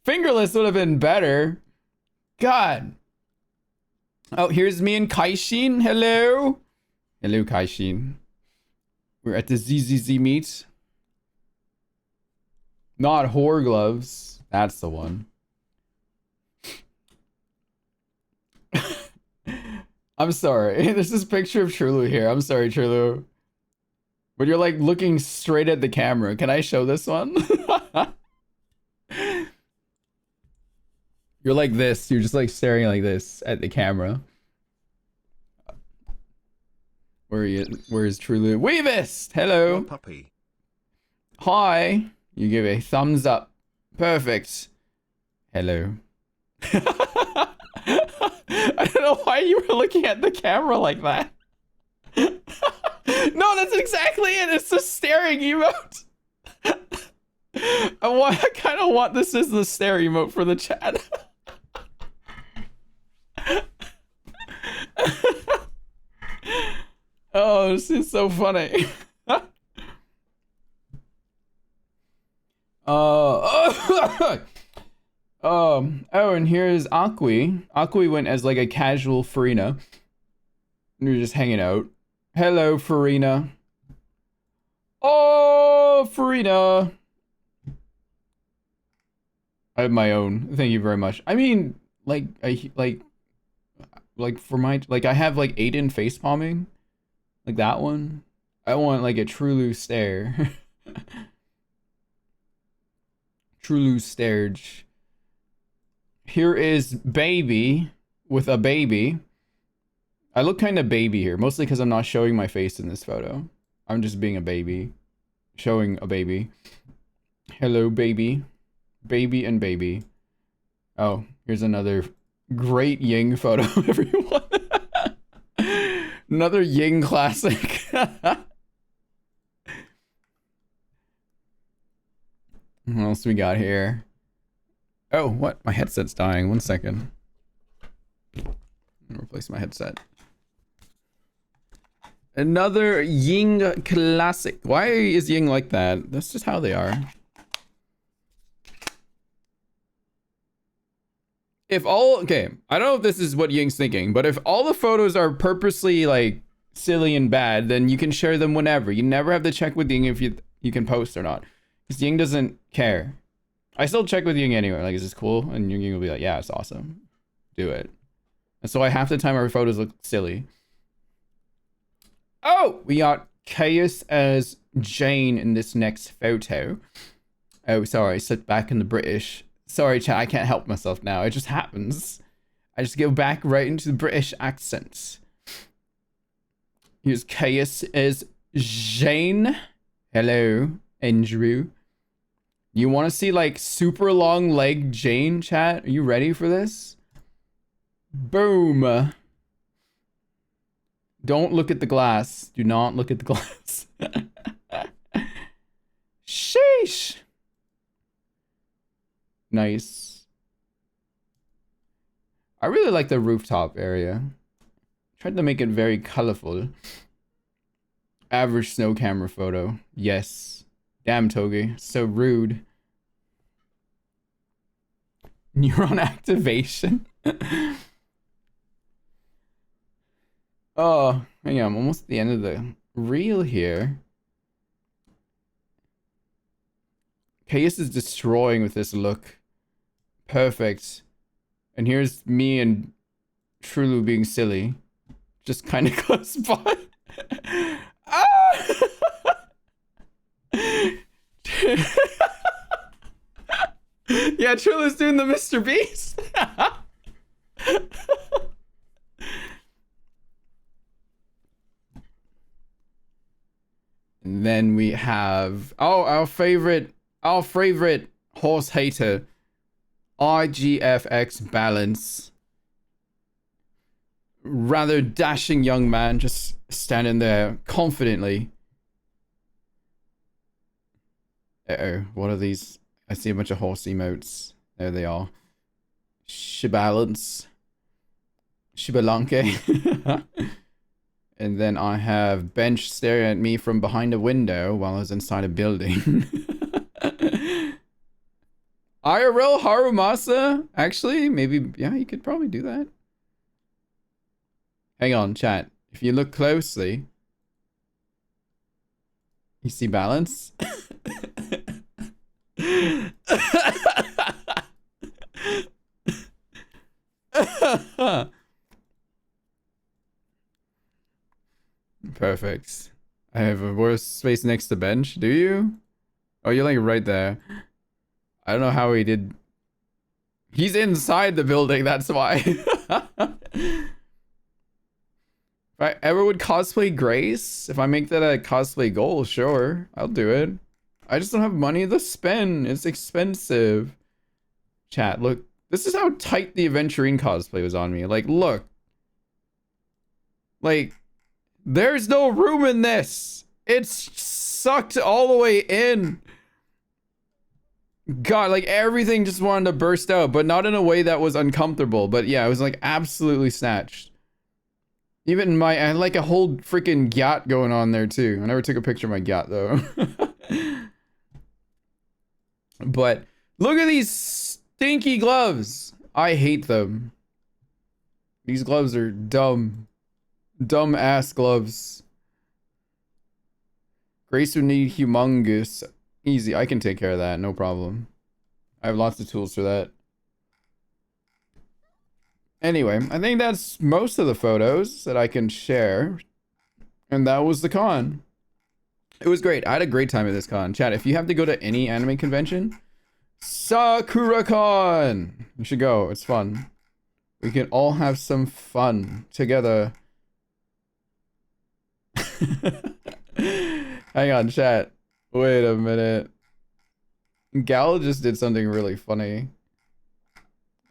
Fingerless would have been better. God. Oh, here's me and Kaishin. Hello. Hello, Kaishin. We're at the ZZZ meet. Not whore gloves. That's the one. I'm sorry. There's this picture of Trulu here. I'm sorry, Trulu. But you're like looking straight at the camera. Can I show this one? You're like this. You're just like staring like this at the camera. Where is Trulu? Weavist! Hello. Puppy. Hi. You give a thumbs up. Perfect. Hello. I don't know why you were looking at the camera like that. No, that's exactly it. It's the staring emote. I kind of want this as the stare emote for the chat. Oh, this is so funny. Oh, and here's Akwi. Akwi went as like a casual Farina. We were just hanging out. Hello, Farina. Oh, Farina. I have my own. Thank you very much. I mean, like, for my, like, I have like Aiden face palming. Like that one. I want like a Trulu stare. Trulu starge. Here is baby with a baby. I look kind of baby here, mostly because I'm not showing my face in this photo. I'm just being a baby. Showing a baby. Hello, baby. Baby and baby. Oh, here's another great Ying photo, everyone. Another Ying classic. What else we got here? Oh, what? My headset's dying. 1 second. I'm gonna replace my headset. Another Ying classic. Why is Ying like that? That's just how they are. Okay, I don't know if this is what Ying's thinking, but if all the photos are purposely like silly and bad, then you can share them whenever. You never have to check with Ying if you can post or not. Because Ying doesn't care. I still check with Ying anyway. Like, is this cool? And Ying will be like, yeah, it's awesome. Do it. And so half the time our photos look silly. Oh, we got Chaos as Jane in this next photo. Oh, sorry, sit back in the British. Sorry, chat, I can't help myself now. It just happens. I just go back right into the British accents. Here's Chaos as Jane. Hello, Andrew. You want to see like super long leg Jane, chat? Are you ready for this? Boom. Don't look at the glass. Do not look at the glass. Sheesh. Nice. I really like the rooftop area. Tried to make it very colorful. Average snow camera photo. Yes. Damn, Togi. So rude. Neuron activation. Oh, hang on. I'm almost at the end of the reel here. Chaos is destroying with this look. Perfect. And here's me and Trulu being silly. Just kind of close by. Ah! Yeah, Trulu's doing the Mr. Beast. And then we have our favorite horse hater, IGFX Balance. Rather dashing young man, just standing there confidently. What are these? I see a bunch of horse emotes. There they are. Shibalance. Shibalanke. And then I have Bench staring at me from behind a window while I was inside a building. IRL Harumasa? Actually, maybe, yeah, you could probably do that. Hang on, chat. If you look closely, you see balance? Perfect. I have a worse space next to bench. Do you? Oh, you're like right there. I don't know how he did. He's inside the building, that's why. If I ever would cosplay Grace, if I make that a cosplay goal, sure, I'll do it. I just don't have money to spend. It's expensive. Chat, look. This is how tight the Aventurine cosplay was on me. Like, look. Like, there's no room in this. It's sucked all the way in. God, like everything just wanted to burst out, but not in a way that was uncomfortable. But yeah, it was like absolutely snatched. Even I had like a whole freaking gyat going on there too. I never took a picture of my gyat though. But look at these stinky gloves. I hate them. These gloves are dumb. Dumb ass gloves. Grace would need humongous. Easy, I can take care of that, no problem. I have lots of tools for that. Anyway, I think that's most of the photos that I can share. And that was the con. It was great. I had a great time at this con. Chat, if you have to go to any anime convention, SakuraCon! You should go, it's fun. We can all have some fun together. Hang on, chat. Wait a minute. Gal just did something really funny.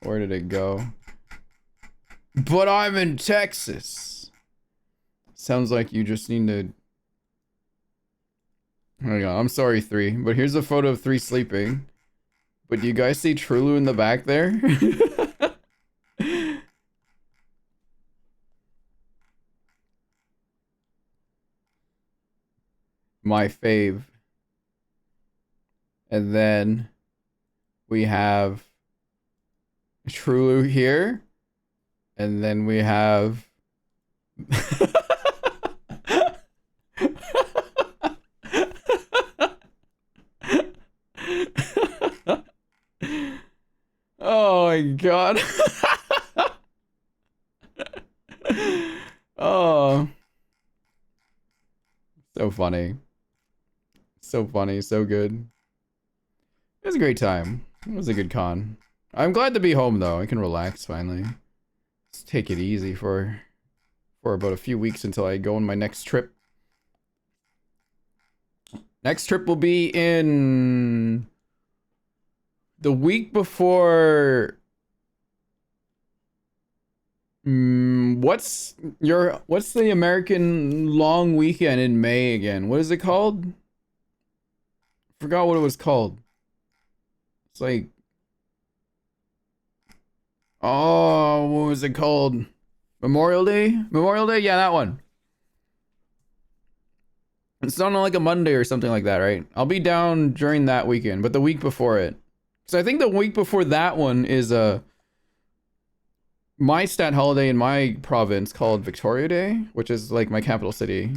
Where did it go? But I'm in Texas. Sounds like you just need to... Hang on, I'm sorry, 3. But here's a photo of 3 sleeping. But do you guys see Trulu in the back there? My fave. And then we have Trulu here. And then we have oh my god. Oh. So funny. So funny, so good. It was a great time. It was a good con. I'm glad to be home though. I can relax finally. Just take it easy for about a few weeks until I go on my next trip. Next trip will be in the week before. What's the American long weekend in May again? What is it called? Forgot what it was called. It's like, oh, what was it called? Memorial Day? Memorial Day? Yeah, that one. It's not on like a Monday or something like that, right? I'll be down during that weekend, but the week before it. So I think the week before that one is my stat holiday in my province called Victoria Day, which is like my capital city.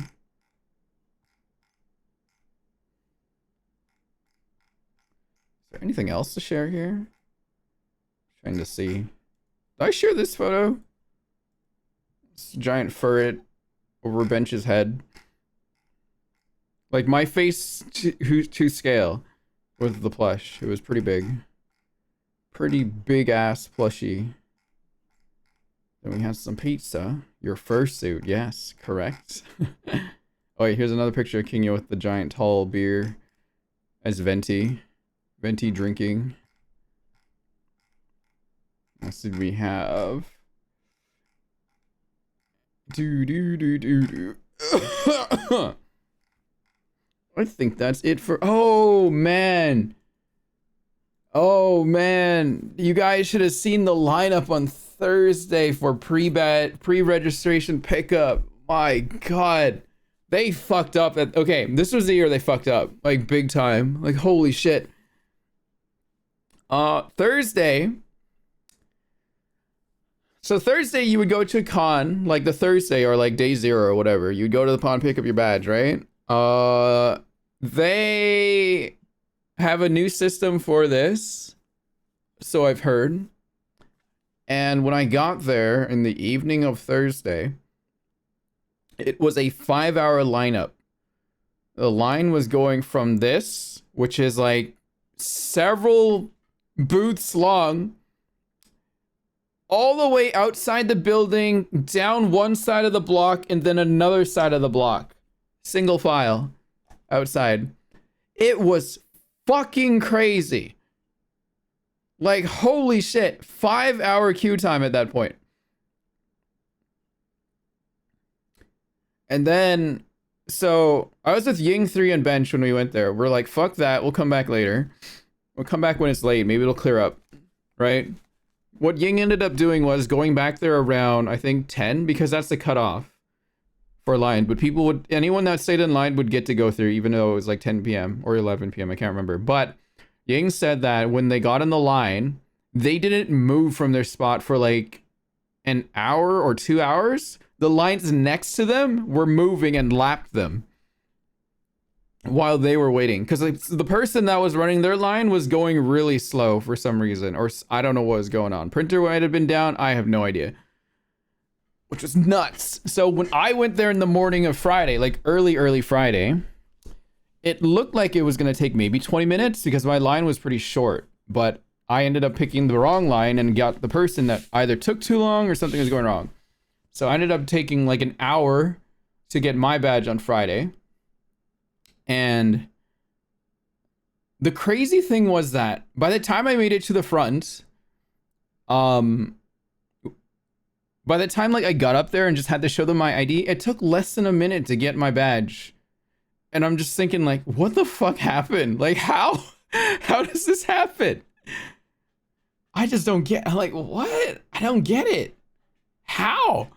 Is there anything else to share here? Trying to see. Did I share this photo? This giant furret over Bench's head. Like my face to scale with the plush. It was pretty big. Pretty big ass plushie. Then we have some pizza. Your fursuit, yes, correct. Oh wait, here's another picture of Kinyo with the giant tall beer as Venti. Venti drinking. What else did we have? Do. I think that's it for. Oh man. Oh man. You guys should have seen the lineup on Thursday for pre-registration pickup. My god. They fucked up at. Okay, this was the year they fucked up. Like big time. Like holy shit. Thursday. So Thursday you would go to a con, like the Thursday or like day 0 or whatever. You'd go to the pawn, pick up your badge, right? They have a new system for this, so I've heard. And when I got there in the evening of Thursday, it was a 5-hour lineup. The line was going from this, which is like several booths long, all the way outside the building, down one side of the block, and then another side of the block. Single file outside. It was fucking crazy. Like, holy shit. 5-hour queue time at that point. And then, so I was with Ying 3 and Bench when we went there. We're like, fuck that. We'll come back later. We'll come back when it's late. Maybe it'll clear up. Right? What Ying ended up doing was going back there around, I think, 10, because that's the cutoff for line. But people would, anyone that stayed in line would get to go through, even though it was like 10 p.m. or 11 p.m. I can't remember. But Ying said that when they got in the line, they didn't move from their spot for like an hour or 2 hours. The lines next to them were moving and lapped them while they were waiting, because the person that was running their line was going really slow for some reason, or I don't know what was going on. Printer might have been down, I have no idea, which was nuts. So when I went there in the morning of Friday, like early Friday, it looked like it was going to take maybe 20 minutes because my line was pretty short, but I ended up picking the wrong line and got the person that either took too long or something was going wrong. So I ended up taking like an hour to get my badge on Friday. And the crazy thing was that by the time I made it to the front, by the time like I got up there and just had to show them my ID, it took less than a minute to get my badge. And I'm just thinking like, what the fuck happened? Like how does this happen? I just don't get, like, what? I don't get it. How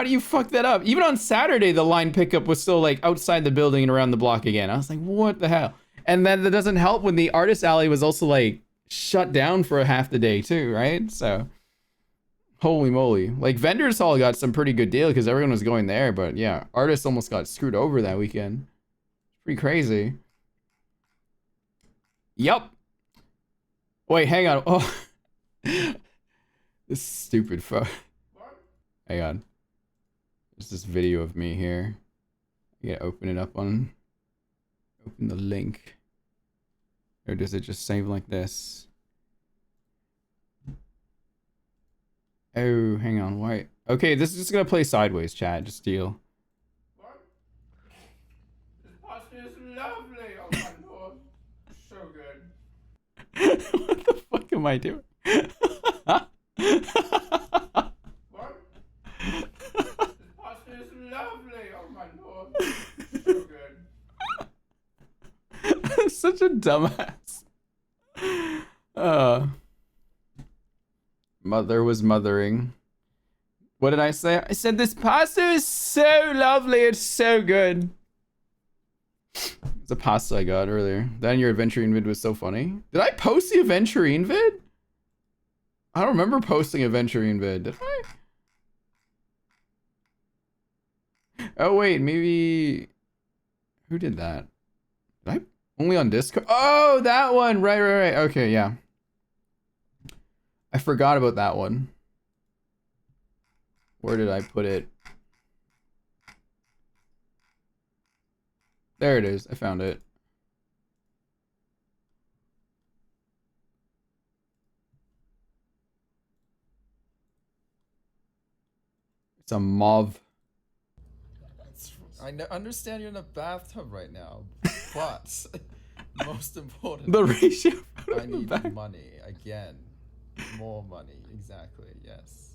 do you fuck that up? Even on Saturday, the line pickup was still like outside the building and around the block again. I was like, what the hell? And then that doesn't help when the artist alley was also like shut down for half the day too, right? So holy moly. Like Vendors Hall got some pretty good deal because everyone was going there, but yeah, artists almost got screwed over that weekend. Pretty crazy. Yup. Wait, hang on. Oh, this stupid phone. Hang on. There's this video of me here. I gotta open it up on. Open the link. Or does it just save like this? Oh, hang on. Why? Okay, this is just gonna play sideways, chat. Just deal. What? This pasta is lovely. Oh my lord. So good. What the fuck am I doing? What? This pasta is lovely. Oh my lord. So good. Such a dumbass. Mother was mothering. What did I say? I said this pasta is so lovely. It's so good. It's a pasta I got earlier. Then your adventuring vid was so funny. Did I post the adventuring vid? I don't remember posting adventuring vid. Did I? Oh wait, maybe. Who did that? Did I? Only on Discord? Oh, that one. Right. Okay, yeah. I forgot about that one. Where did I put it? There it is. I found it. It's a mauve. I understand you're in a bathtub right now, but most important, The ratio. I need money again. More money, exactly. Yes.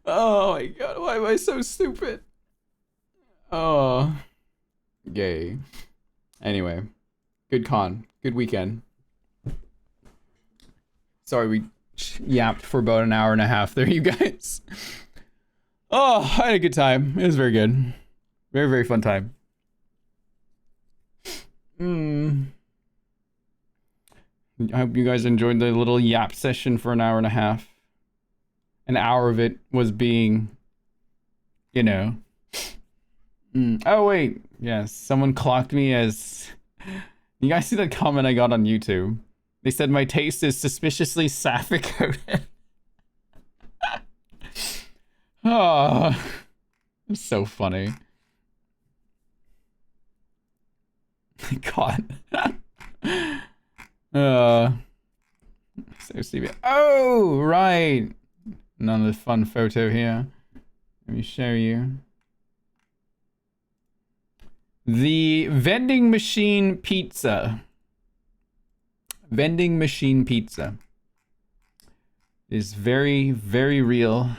Oh my god, why am I so stupid? Oh, gay. Anyway, good con, good weekend. Sorry, we yapped for about an hour and a half there, you guys. Oh, I had a good time. It was very good. Very, very fun time. I hope you guys enjoyed the little yap session for an hour and a half. An hour of it was being, you know. Oh, wait. Yes, someone clocked me as... You guys see that comment I got on YouTube? They said my taste is suspiciously sapphic coated. Oh, it's so funny. God. So stupid. Oh, right. Another fun photo here. Let me show you. The vending machine pizza. Vending machine pizza is very, very real.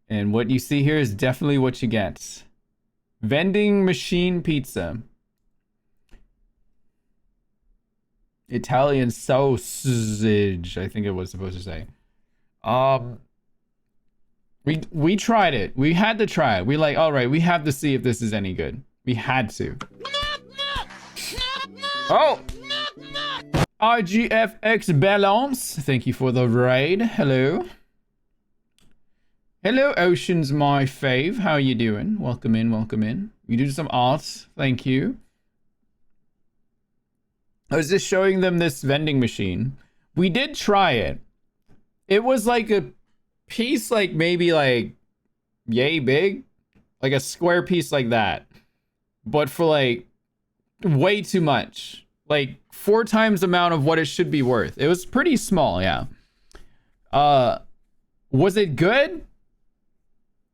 And what you see here is definitely what you get. Vending machine pizza. Italian sausage, I think it was supposed to say. We tried it. We had to try it. We like, all right, we have to see if this is any good. We had to. Oh! RGFX Balance. Thank you for the raid. Hello. Hello, Ocean's my fave. How are you doing? Welcome in, welcome in. You do some art. Thank you. I was just showing them this vending machine. We did try it. It was like a piece, like maybe like yay big. Like a square piece like that. But for like way too much. Like 4 times the amount of what it should be worth. It was pretty small, yeah. Was it good?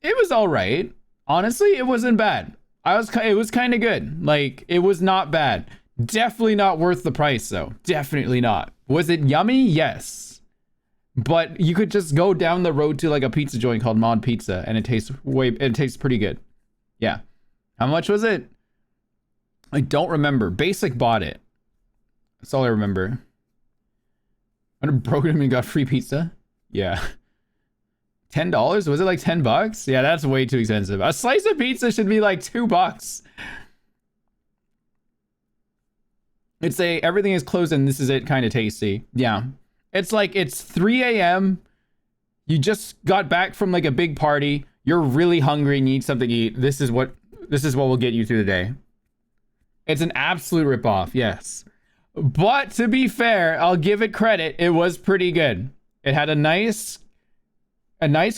It was all right. Honestly, it wasn't bad. It was kind of good. Like, it was not bad. Definitely not worth the price, though. Definitely not. Was it yummy? Yes. But you could just go down the road to like a pizza joint called Mod Pizza, and it tastes pretty good. Yeah. How much was it? I don't remember. Basic bought it. That's all I remember. I broke him and got free pizza. Yeah. $10? Was it like $10? Yeah, that's way too expensive. A slice of pizza should be like $2. It's a everything is closed and this is it kind of tasty. Yeah. It's like it's 3 a.m. You just got back from like a big party. You're really hungry and you need something to eat. This is what will get you through the day. It's an absolute ripoff, yes. But to be fair, I'll give it credit. It was pretty good. It had a nice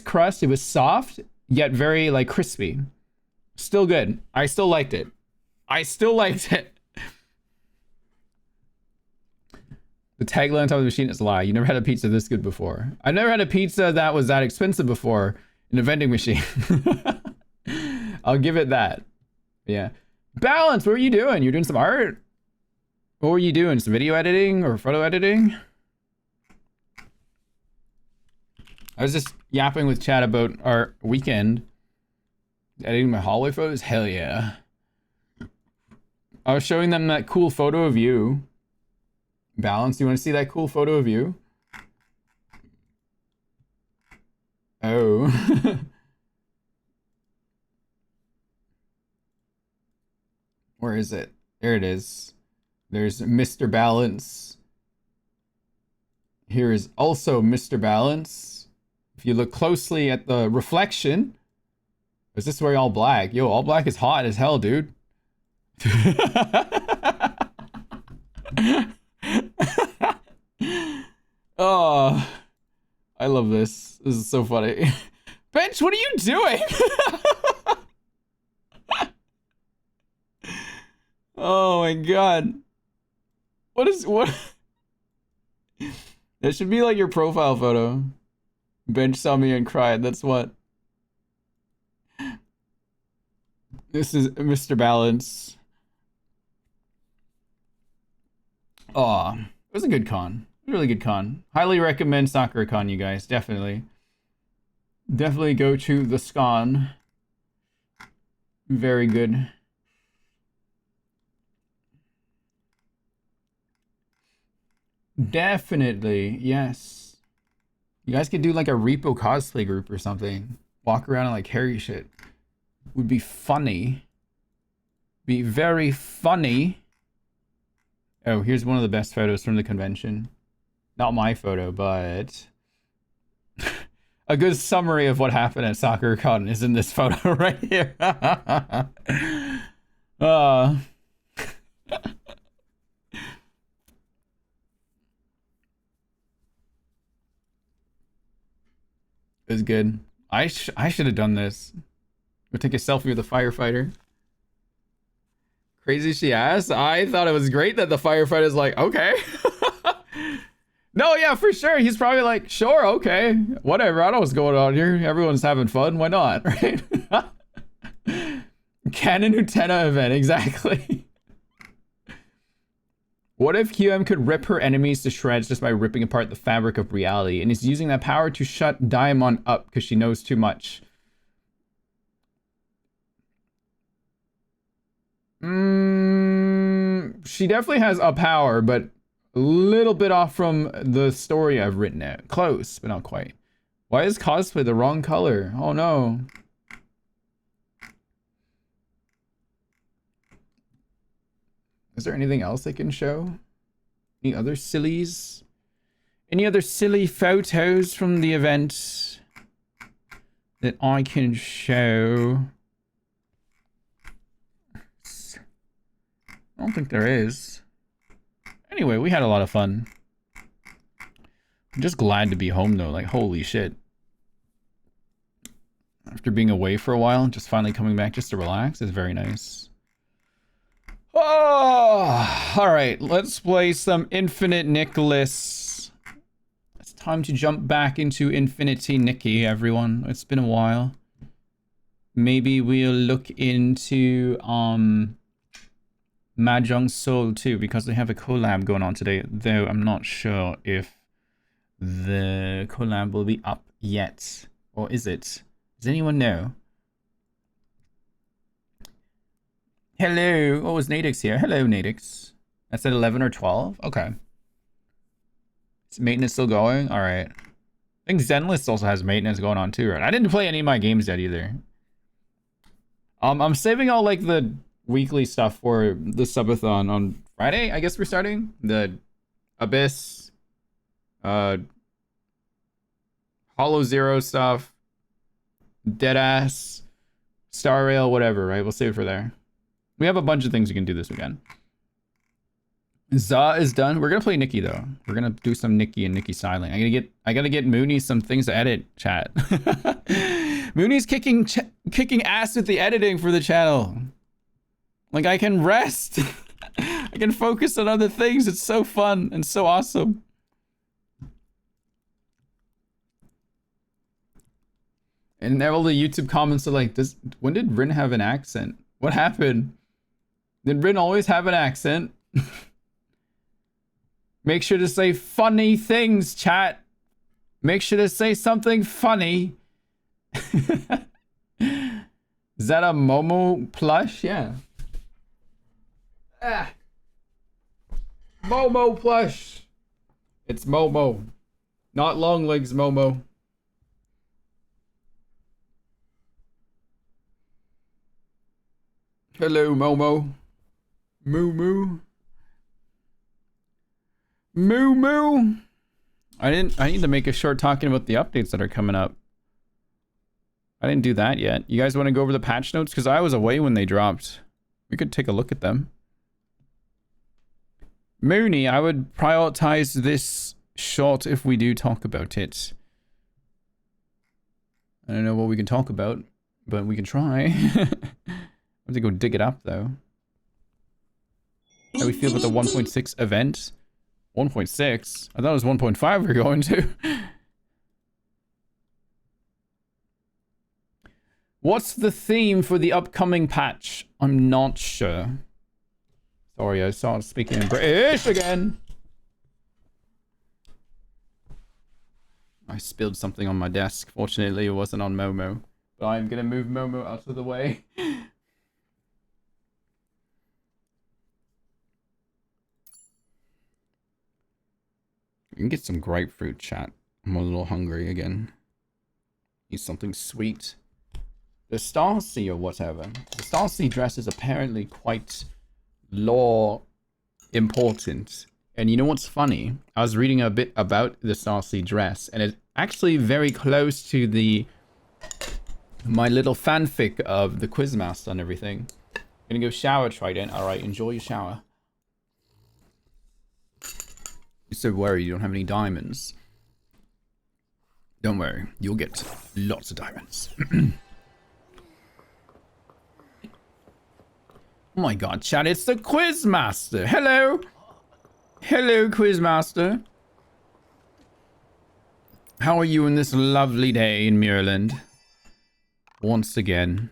crust. It was soft, yet very like crispy. Still good. I still liked it. The tagline on top of the machine is a lie. You never had a pizza this good before. I never had a pizza that was that expensive before in a vending machine. I'll give it that. Yeah. Balance, what were you doing? You're doing some art? What were you doing? Some video editing or photo editing? I was just yapping with chat about our weekend. Editing my hallway photos? Hell yeah. I was showing them that cool photo of you. Balance, do you want to see that cool photo of you? Oh. Where is it? There it is. There's Mr. Balance. Here is also Mr. Balance. If you look closely at the reflection, is this wearing all black? Yo, all black is hot as hell, dude. Oh, I love this. This is so funny. Bench, what are you doing? Oh my god. What? That should be like your profile photo. Bench saw me and cried. That's what. This is Mr. Balance. Aw, it was a good con. Really good con. Highly recommend SakuraCon, you guys. Definitely. Definitely go to the SCON. Very good. Definitely, yes. You guys could do like a repo cosplay group or something. Walk around and like carry shit. Would be funny. Be very funny. Oh, here's one of the best photos from the convention. Not my photo, but a good summary of what happened at SakuraCon is in this photo right here. It was good. I should have done this. We'll take a selfie with a firefighter. Crazy she asked. I thought it was great that the firefighter's like, okay. No, yeah, for sure. He's probably like, sure, okay. Whatever. I know what's going on here. Everyone's having fun. Why not? Right? Canon Utena event. Exactly. What if QM could rip her enemies to shreds just by ripping apart the fabric of reality and is using that power to shut Diamond up because she knows too much? She definitely has a power, but a little bit off from the story I've written it. Close, but not quite. Why is cosplay the wrong color? Oh no. Is there anything else I can show? Any other sillies? Any other silly photos from the event that I can show? I don't think there is. Anyway, we had a lot of fun. I'm just glad to be home though, like holy shit. After being away for a while, just finally coming back just to relax is very nice. Oh, all right, let's play some Infinite Nicholas. It's time to jump back into Infinity Nikki, everyone. It's been a while. Maybe we'll look into Mahjong Soul too, because they have a collab going on today, though I'm not sure if the collab will be up yet. Or is it? Does anyone know? Hello. Oh, was Nadix here? Hello, Nadix. That's at 11 or 12? Okay. Is maintenance still going? Alright. I think Zenlist also has maintenance going on too, right? I didn't play any of my games yet either. I'm saving all like the weekly stuff for the subathon on Friday. I guess we're starting the Abyss, Hollow Zero stuff, Deadass, Star Rail, whatever. Right? We'll save it for there. We have a bunch of things we can do this weekend. Za is done. We're gonna play Nikki though. We're gonna do some Nikki and Nikki Silent. I gotta get Mooney some things to edit. Chat. Mooney's kicking ass with the editing for the channel. Like I can rest. I can focus on other things. It's so fun and so awesome. And all the YouTube comments are like, when did Rin have an accent? What happened? Did Rin always have an accent? Make sure to say funny things, chat. Make sure to say something funny. Is that a Momo plush? Yeah. Ah. Momo plush. It's Momo. Not long legs Momo. Hello, Momo. Moo moo. Moo moo. I need to make a short talking about the updates that are coming up. I didn't do that yet. You guys want to go over the patch notes? Because I was away when they dropped. We could take a look at them. Mooney, I would prioritize this short if we do talk about it. I don't know what we can talk about, but we can try. I have to go dig it up though. How we feel about the 1.6 event? 1.6? I thought it was 1.5 we were going to. What's the theme for the upcoming patch? I'm not sure. Sorry, I started speaking in British again. I spilled something on my desk. Fortunately, it wasn't on Momo. But I'm gonna move Momo out of the way. You can get some grapefruit, chat. I'm a little hungry again. Need something sweet. The Starsea or whatever. The Starsea dress is apparently quite lore important. And you know what's funny? I was reading a bit about the Starsea dress, and it's actually very close to my little fanfic of the Quizmaster and everything. Gonna go shower, Trident. Alright, enjoy your shower. You're so worried you don't have any diamonds. Don't worry, you'll get lots of diamonds. Oh my god, chat, it's the Quizmaster. Hello. Hello, Quizmaster. How are you in this lovely day in Maryland? Once again.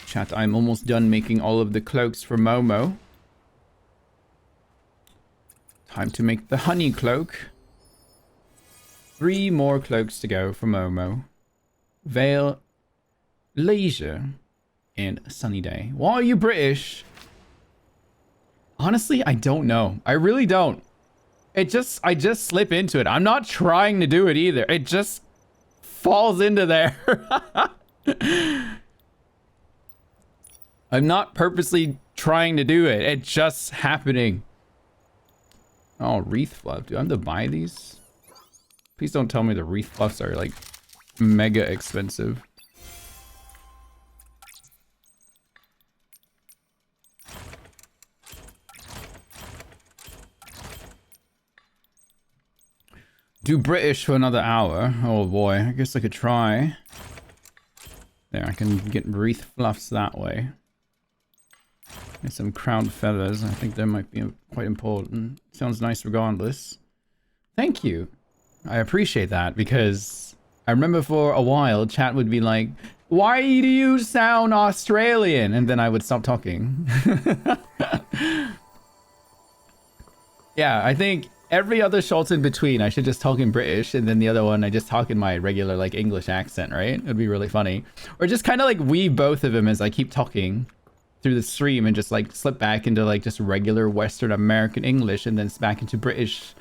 Chat, I'm almost done making all of the cloaks for Momo. Time to make the honey cloak. 3 more cloaks to go for Momo. Veil, Leisure, and Sunny Day. Why are you British? Honestly, I don't know. I really don't. I just slip into it. I'm not trying to do it either. It just falls into there. I'm not purposely trying to do it. It's just happening. Oh, wreath fluff. Do I have to buy these? Please don't tell me the wreath fluffs are like mega expensive. Do British for another hour. Oh boy, I guess I could try. There, I can get wreath fluffs that way. And some crowned feathers. I think that might be quite important. Sounds nice regardless. Thank you. I appreciate that because I remember for a while chat would be like, why do you sound Australian? And then I would stop talking. Yeah, I think every other shot in between I should just talk in British, and then the other one I just talk in my regular like English accent, right? It'd be really funny. Or just kind of like weave both of them as I keep talking through the stream and just like slip back into like just regular Western American English and then back into British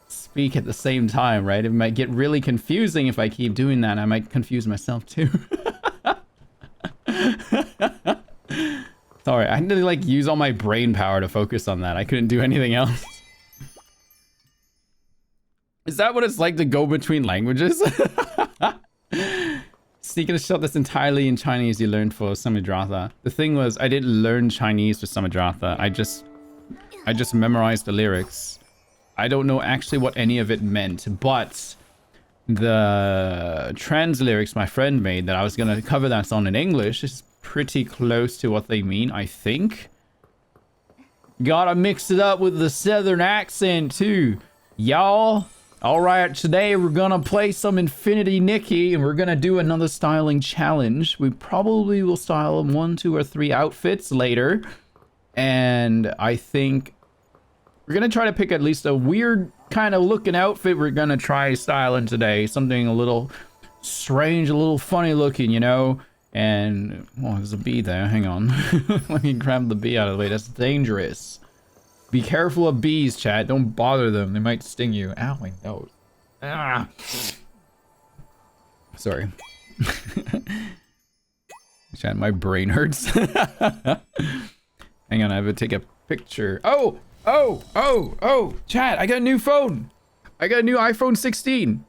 speak at the same time, right? It might get really confusing if I keep doing that. I might confuse myself too. Sorry, I had to like use all my brain power to focus on that. I couldn't do anything else. Is that what it's like to go between languages? Sneaking a shot that's entirely in Chinese you learned for Samudratha. The thing was, I didn't learn Chinese for Samudratha. I just memorized the lyrics. I don't know actually what any of it meant, but the trans lyrics my friend made that I was gonna cover that song in English is pretty close to what they mean, I think. Gotta mix it up with the southern accent too, y'all. All right, today we're gonna play some Infinity Nikki and we're gonna do another styling challenge. We probably will style 1, 2, or 3 outfits later. And I think we're gonna try to pick at least a weird kind of looking outfit we're gonna try styling today. Something a little strange, a little funny looking, you know? And, oh, there's a bee there, hang on. Let me grab the bee out of the way, that's dangerous. Be careful of bees, chat. Don't bother them. They might sting you. Ow, my nose. Ah. Sorry. Chat, my brain hurts. Hang on, I have to take a picture. Oh! Chat, I got a new phone. I got a new iPhone 16.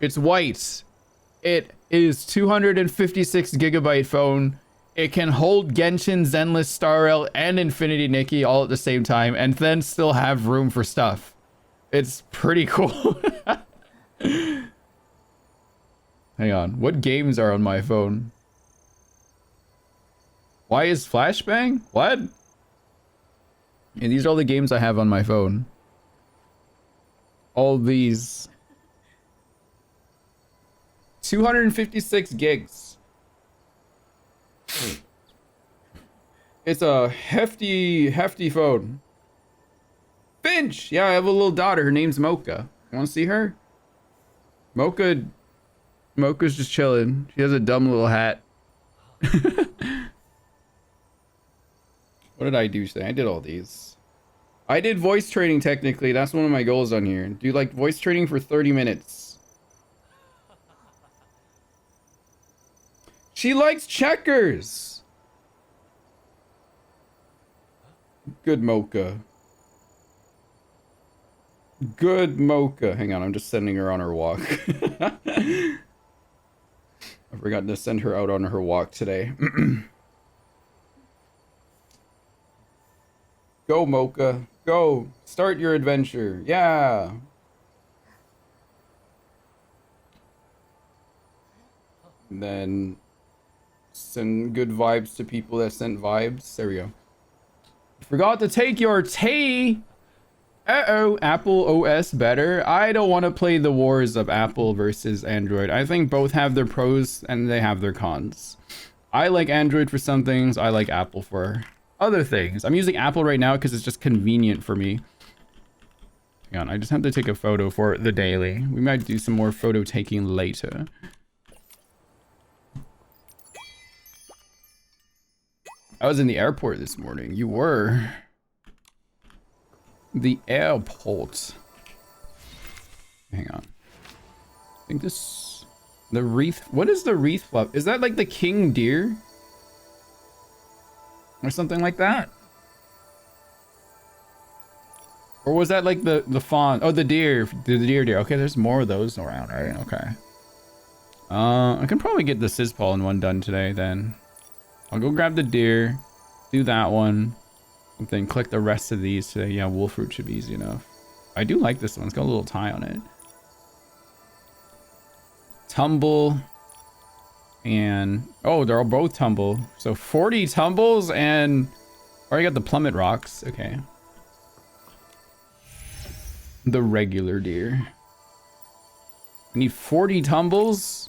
It's white. It is 256 gigabyte phone. It can hold Genshin, Zenless, Star Rail, and Infinity Nikki all at the same time, and then still have room for stuff. It's pretty cool. Hang on, what games are on my phone? Why is Flashbang? What? And these are all the games I have on my phone. All these. 256 gigs. It's a hefty phone. Finch! Yeah, I have a little daughter. Her name's Mocha. You want to see her? Mocha's just chilling. She has a dumb little hat. What did I do today? I did all these. I did voice training technically. That's one of my goals on here. Do like voice training for 30 minutes. She likes checkers. Good Mocha. Good Mocha. Hang on, I'm just sending her on her walk. I forgot to send her out on her walk today. Go, Mocha. Go. Start your adventure. Yeah. And then send good vibes to people that sent vibes. There we go. Forgot to take your tea. Uh-oh, Apple OS better. I don't want to play the wars of Apple versus Android. I think both have their pros and they have their cons. I like Android for some things. I like Apple for other things. I'm using Apple right now because it's just convenient for me. Hang on, I just have to take a photo for the daily. We might do some more photo taking later. I was in the airport this morning. You were. The airport. Hang on. I think this... The wreath... What is the wreath fluff? Is that like the king deer? Or something like that? Or was that like the fawn? Oh, the deer. The deer. Okay, there's more of those around, right? Okay. I can probably get the Sizpal in one done today then. I'll go grab the deer. Do that one. And then click the rest of these today. Yeah, wolfroot should be easy enough. I do like this one. It's got a little tie on it. Tumble. And... Oh, they're all both tumble. So 40 tumbles and... Already got the plummet rocks. Okay. The regular deer. I need 40 tumbles.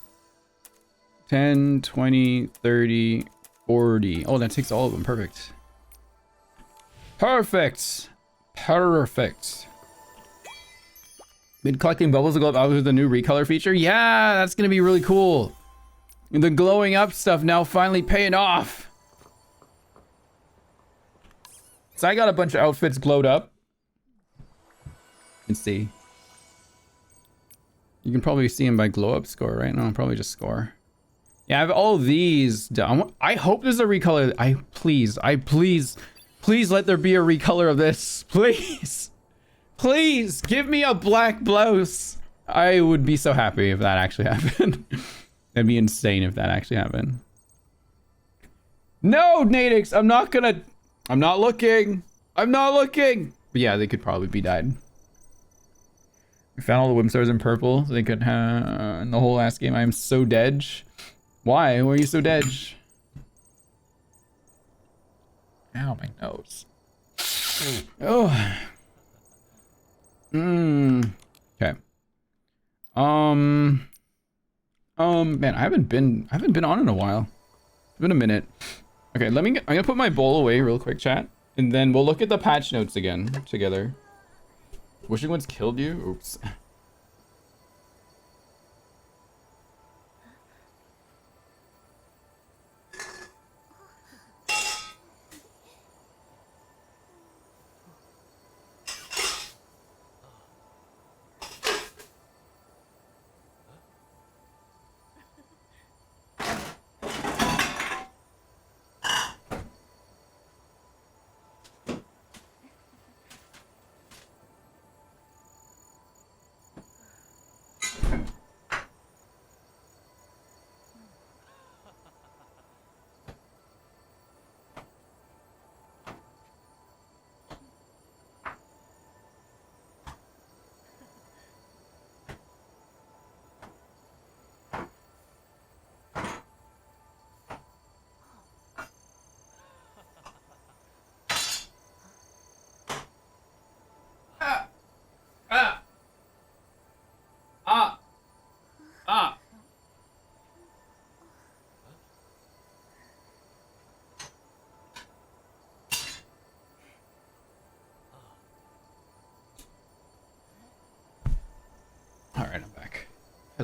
10, 20, 30, 40. Oh, that takes all of them. Perfect. Perfect. Perfect. Been collecting bubbles to glow up with the new recolor feature. Yeah, that's gonna be really cool. The glowing up stuff now finally paying off. So I got a bunch of outfits glowed up. You can see. You can probably see them by glow up score, right? No, probably just score. Yeah, I have all these done. I hope there's a recolor. Please let there be a recolor of this. Please. Please give me a black blouse. I would be so happy if that actually happened. That'd be insane if that actually happened. No, Nadix, I'm not looking. I'm not looking. But yeah, they could probably be dyed. We found all the Whimstars in purple. So they could have in the whole last game. I am so dead. Why? Why are you so dead? Ow, my nose. Oh. Okay. Man, I haven't been on in a while. It's been a minute. Okay, I'm gonna put my bowl away real quick, chat, and then we'll look at the patch notes again together. Wishing One's killed you? Oops.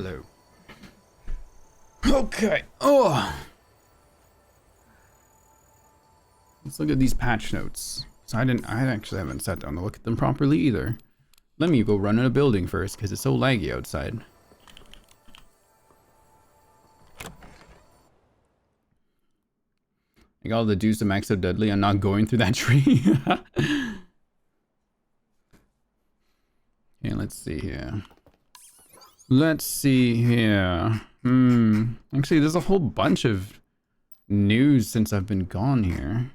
Hello. Okay. Oh. Let's look at these patch notes. So I actually haven't sat down to look at them properly either. Let me go run in a building first because it's so laggy outside. I got all the dudes to max so deadly. I'm not going through that tree. Okay, let's see here. Let's see here. Actually, there's a whole bunch of news since I've been gone here.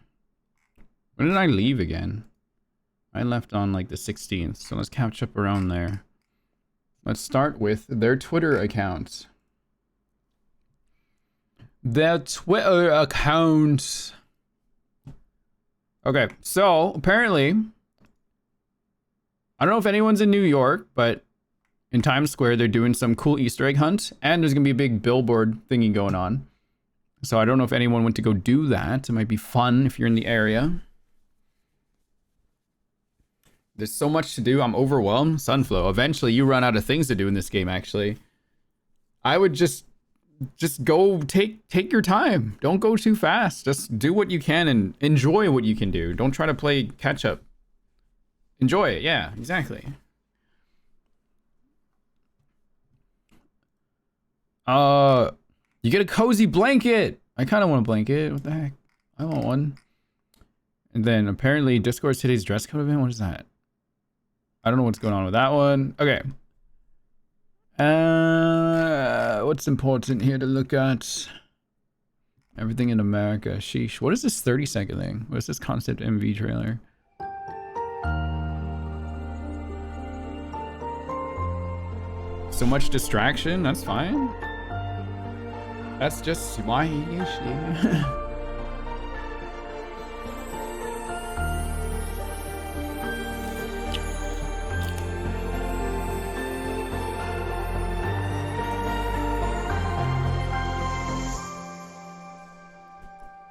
When did I leave again? I left on like the 16th, so let's catch up around there. Let's start with their Twitter account. Their Twitter account. Okay, so apparently, I don't know if anyone's in New York, but in Times Square, they're doing some cool Easter egg hunt, and there's gonna be a big billboard thingy going on. So I don't know if anyone went to go do that. It might be fun if you're in the area. There's so much to do. I'm overwhelmed. Sunflow. Eventually, you run out of things to do in this game, actually. I would just go take your time. Don't go too fast. Just do what you can and enjoy what you can do. Don't try to play catch up. Enjoy it. Yeah, exactly. You get a cozy blanket. I kind of want a blanket. What the heck? I want one. And then apparently Discord's today's dress code event. What is that? I don't know what's going on with that one. Okay. What's important here to look at? Everything in America. Sheesh. What is this 30-second thing? What is this concept MV trailer? So much distraction. That's fine. That's just why usually.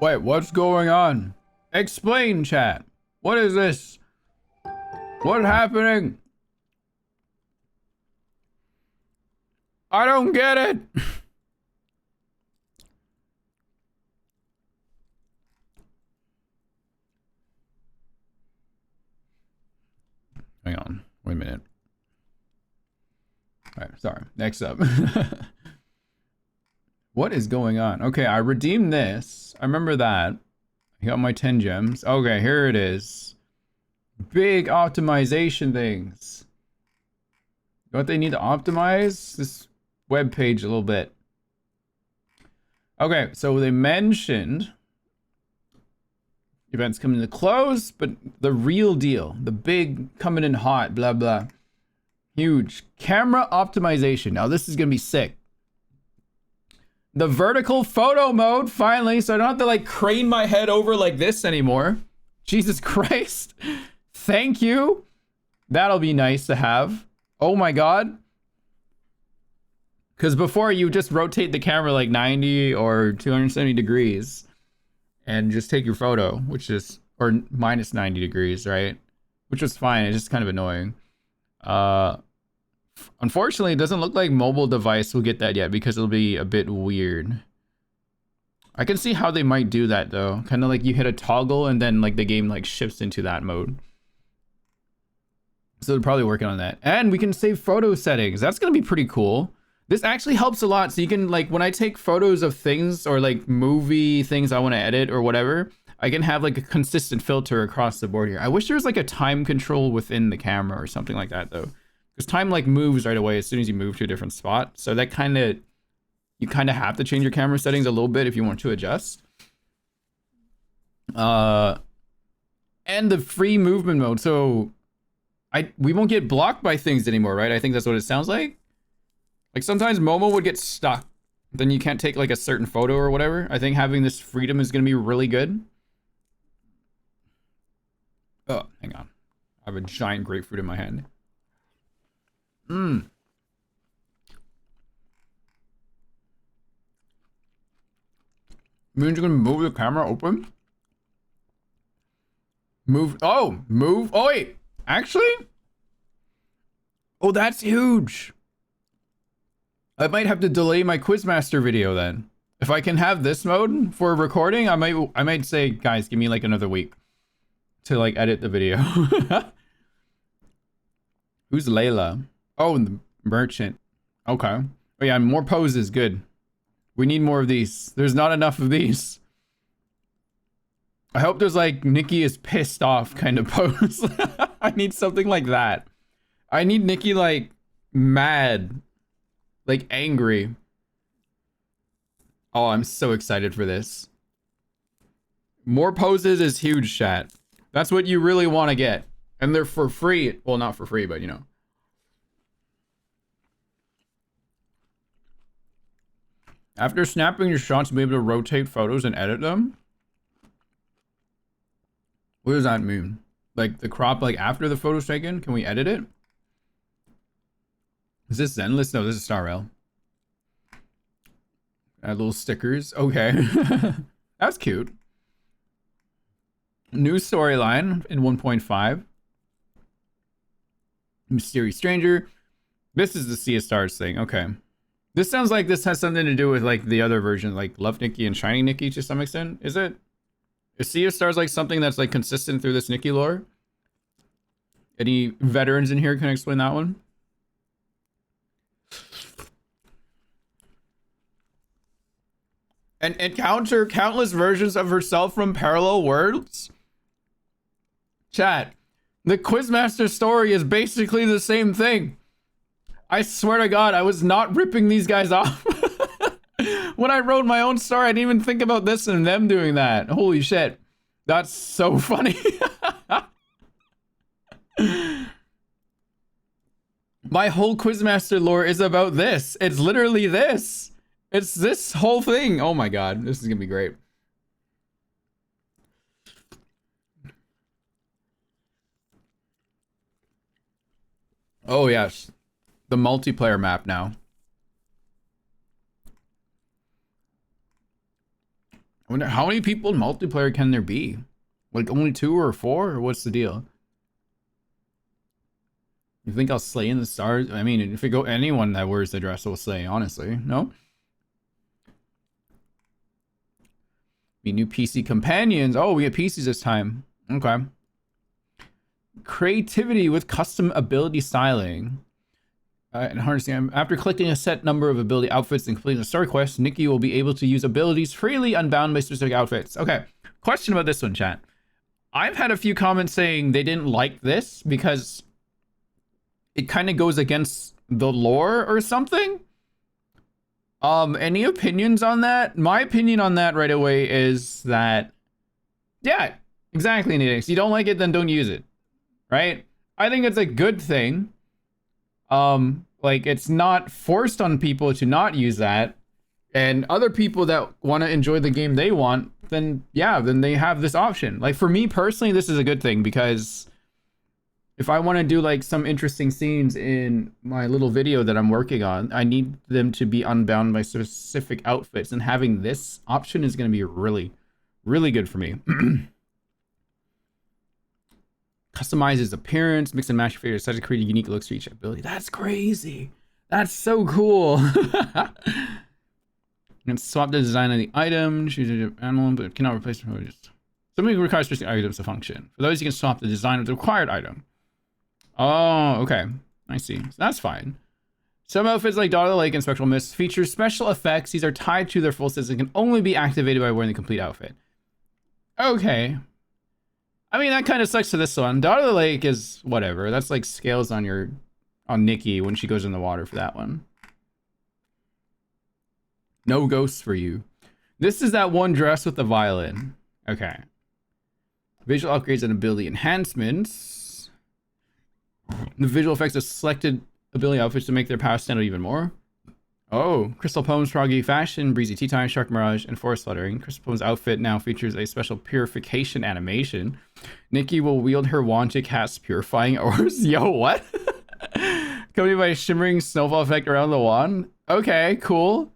Wait, what's going on? Explain, chat. What is this? What's happening? I don't get it. Hang on. Wait a minute. All right, sorry. Next up. What is going on? Okay, I redeemed this. I remember that. I got my 10 gems. Okay, here it is. Big optimization things. What they need to optimize? This web page a little bit. Okay, so they mentioned events coming to close, but the real deal, the big coming in hot, blah, blah. Huge. Camera optimization. Now this is going to be sick. The vertical photo mode, finally, so I don't have to like crane my head over like this anymore. Jesus Christ. Thank you. That'll be nice to have. Oh my God. Because before you just rotate the camera like 90 or 270 degrees and just take your photo, which is, or minus 90 degrees, right? Which was fine. It's just kind of annoying. Unfortunately, it doesn't look like mobile device will get that yet because it'll be a bit weird. I can see how they might do that though. Kind of like you hit a toggle and then like the game like shifts into that mode. So they're probably working on that. And we can save photo settings. That's going to be pretty cool. This actually helps a lot. So you can like, when I take photos of things or like movie things I want to edit or whatever, I can have like a consistent filter across the board here. I wish there was like a time control within the camera or something like that though. Because time like moves right away as soon as you move to a different spot. So that kind of, you kind of have to change your camera settings a little bit if you want to adjust. And the free movement mode. So we won't get blocked by things anymore, right? I think that's what it sounds like. Like sometimes Momo would get stuck. Then you can't take like a certain photo or whatever. I think having this freedom is going to be really good. Oh, hang on. I have a giant grapefruit in my hand. Means you're gonna move the camera open? Move. Oh, move. Oh, wait. Actually? Oh, that's huge. I might have to delay my Quizmaster video then. If I can have this mode for recording, I might say, guys, give me like another week to like edit the video. Who's Layla? Oh, the merchant. Okay. Oh yeah, more poses, good. We need more of these. There's not enough of these. I hope there's like Nikki is pissed off kind of pose. I need something like that. I need Nikki like mad, like angry. Oh, I'm so excited for this. More poses is huge, chat. That's what you really want to get. And they're for free. Well, not for free, but you know. After snapping your shots, you'll be able to rotate photos and edit them. What does that mean? Like the crop, like after the photo's taken, can we edit it? Is this Zenless? No, this is StarRail. Add little stickers. Okay. That's cute. New storyline in 1.5. Mysterious stranger. This is the Sea of Stars thing. Okay. This sounds like this has something to do with like the other version, like Love Nikki and Shining Nikki to some extent. Is it? Is Sea of Stars like something that's like consistent through this Nikki lore? Any veterans in here can explain that one? And encounter countless versions of herself from parallel worlds? Chat, the Quizmaster story is basically the same thing. I swear to God, I was not ripping these guys off. When I wrote my own story, I didn't even think about this and them doing that. Holy shit. That's so funny. My whole Quizmaster lore is about this. It's literally this. It's this whole thing. Oh my God, this is gonna be great. Oh yes, the multiplayer map now. I wonder how many people in multiplayer can there be? Like only 2 or 4, or what's the deal? You think I'll slay in the stars? I mean, if it go anyone that wears the dress will slay, honestly. No? Be new PC companions. Oh, we get PCs this time. Okay. Creativity with custom ability styling. And harnessing. After collecting a set number of ability outfits and completing a story quest, Nikki will be able to use abilities freely, unbound by specific outfits. Okay. Question about this one, chat. I've had a few comments saying they didn't like this because it kind of goes against the lore or something. Any opinions on that? My opinion on that right away is that, yeah, exactly, Nidix. You don't like it, then don't use it, right? I think it's a good thing. Like, it's not forced on people to not use that. And other people that want to enjoy the game they want, then, yeah, then they have this option. Like, for me personally, this is a good thing because if I want to do like some interesting scenes in my little video that I'm working on, I need them to be unbound by specific outfits, and having this option is going to be really, really good for me. Customizes appearance, mix and match your favorites, such to create unique looks for each ability. That's crazy. That's so cool. You can swap the design of the item, choose an animal, but cannot replace it. Something requires specific items to function. For those, you can swap the design of the required item. Oh, okay. I see. So that's fine. Some outfits like Daughter of the Lake and Spectral Mist feature special effects. These are tied to their full sets and can only be activated by wearing the complete outfit. Okay. I mean, that kind of sucks to this one. Daughter of the Lake is whatever. That's like scales on Nikki when she goes in the water for that one. No ghosts for you. This is that one dress with the violin. Okay. Visual upgrades and ability enhancements. The visual effects of selected ability outfits to make their power stand out even more. Oh, Crystal Poem's Froggy Fashion, Breezy Tea Time, Shark Mirage, and Forest Fluttering. Crystal Poem's outfit now features a special purification animation. Nikki will wield her wand to cast purifying orbs. Yo, what? Accompanied by a shimmering snowfall effect around the wand. Okay, cool.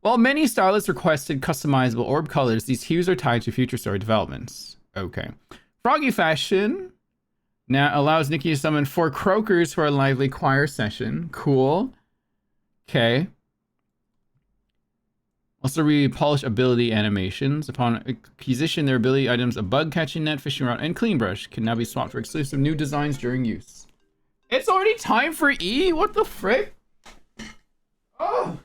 While many stylists requested customizable orb colors, these hues are tied to future story developments. Okay. Froggy Fashion. Now allows Nikki to summon 4 croakers for a lively choir session. Cool. Okay. Also repolish ability animations. Upon acquisition, their ability items, a bug catching net, fishing rod, and clean brush can now be swapped for exclusive new designs during use. It's already time for E? What the frick? Oh!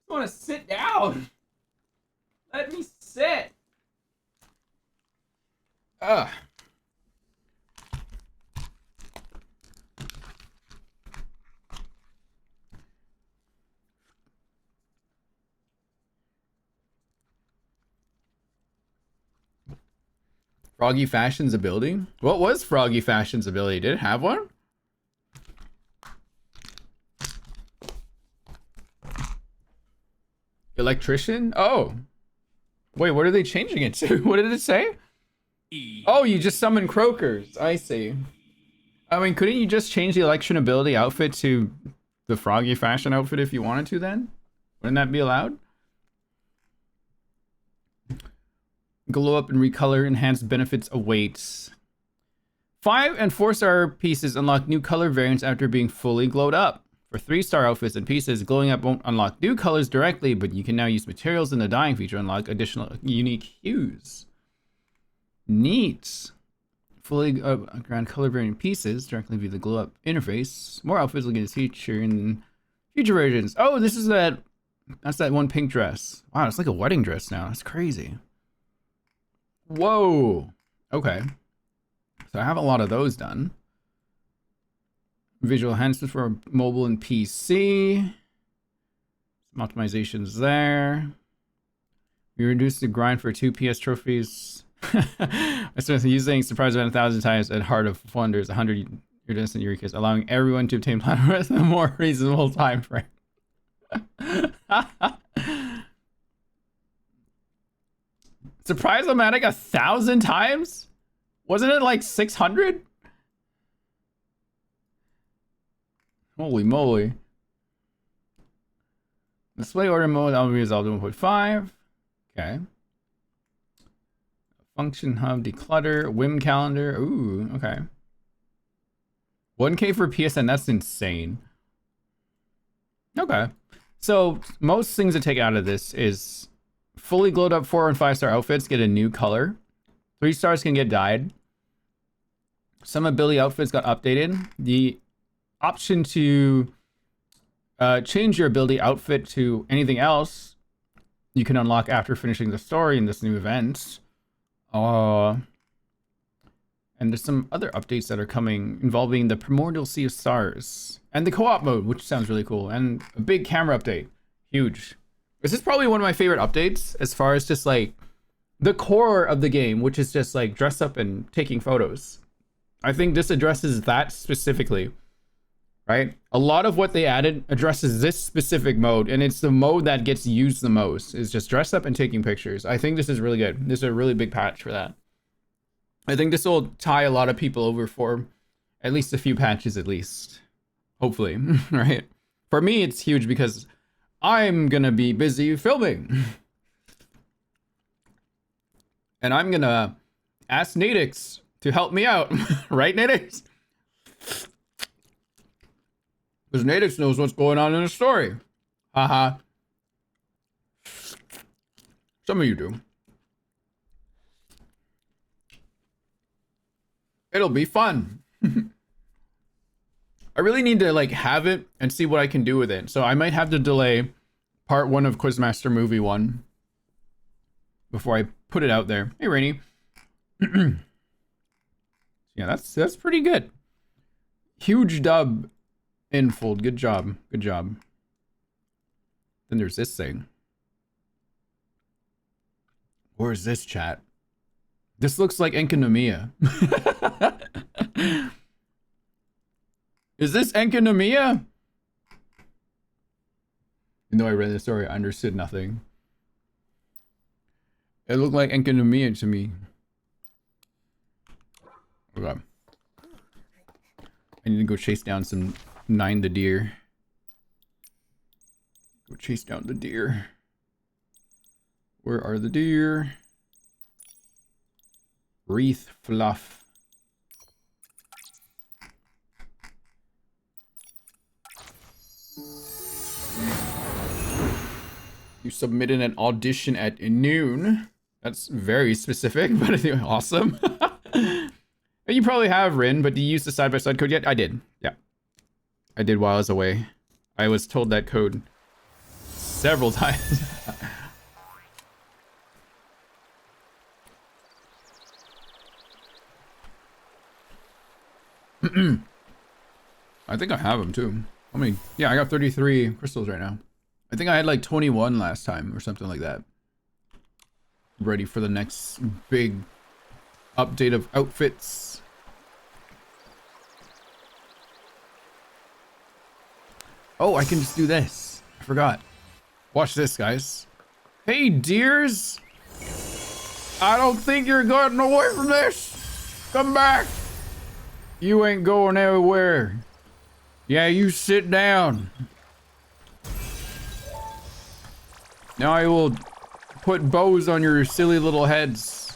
I want to sit down. Let me sit. Ugh. Froggy Fashion's ability? What was Froggy Fashion's ability? Did it have one? Electrician? Oh. Wait, what are they changing it to? What did it say? Oh, you just summon croakers. I see. I mean, couldn't you just change the election ability outfit to the Froggy Fashion outfit if you wanted to then? Wouldn't that be allowed? Glow up and recolor, enhanced benefits awaits. 5 and 4-star pieces unlock new color variants after being fully glowed up. For 3-star outfits and pieces, glowing up won't unlock new colors directly, but you can now use materials in the dyeing feature to unlock additional unique hues. Neat. Fully ground color variant pieces directly via the glow up interface. More outfits will get a feature in future versions. Oh, this is that's that one pink dress. Wow, it's like a wedding dress now. That's crazy. Whoa. Okay. So I have a lot of those done. Visual enhancements for mobile and PC. Some optimizations there. We reduced the grind for 2 PS trophies. I started using Surprise Event 1,000 times at Heart of Wonders, 100 iridescent Eureka's, allowing everyone to obtain platinum in a more reasonable time frame. Surprise-O-Matic 1,000 times? Wasn't it like 600? Holy moly. Display order mode, I'll be resolved to 1.5. Okay. Function hub, declutter, whim calendar. Ooh, okay. 1K for PSN, that's insane. Okay. So most things to take out of this is fully glowed up 4 and 5-star outfits get a new color. 3 stars can get dyed. Some ability outfits got updated. The option to change your ability outfit to anything else you can unlock after finishing the story in this new event. And there's some other updates that are coming involving the Primordial Sea of Stars and the co-op mode, which sounds really cool, and a big camera update. Huge. This is probably one of my favorite updates as far as just like the core of the game, which is just like dress up and taking photos. I think this addresses that specifically, right? A lot of what they added addresses this specific mode, and it's the mode that gets used the most, is just dress up and taking pictures. I think this is really good. This is a really big patch for that. I think this will tie a lot of people over for at least a few patches at least. Hopefully, right? For me, it's huge because I'm gonna be busy filming. And I'm gonna ask Nadix to help me out. Right, Nadix? Because Nadix knows what's going on in the story. Haha. Some of you do. It'll be fun. I really need to like have it and see what I can do with it. So I might have to delay part 1 of Quizmaster Movie 1 before I put it out there. Hey, Rainy. Yeah, that's pretty good. Huge dub, Infold. Good job. Good job. Then there's this thing. Or is this, chat? This looks like Enkanomiya. Is this Enkanomiya? Even though I read the story, I understood nothing. It looked like Enkanomiya to me. Okay. I need to go chase down some Nine the deer. Go chase down the deer. Where are the deer? Wreath fluff. You submitted an audition at noon. That's very specific, but I think awesome. You probably have, Rin, but do you use the side-by-side code yet? I did. Yeah. I did while I was away. I was told that code several times. I think I have them too. I mean, yeah, I got 33 crystals right now. I think I had like 21 last time or something like that. Ready for the next big update of outfits. Oh, I can just do this. I forgot. Watch this, guys. Hey, dears. I don't think you're getting away from this. Come back. You ain't going anywhere. Yeah, you sit down. Now I will put bows on your silly little heads.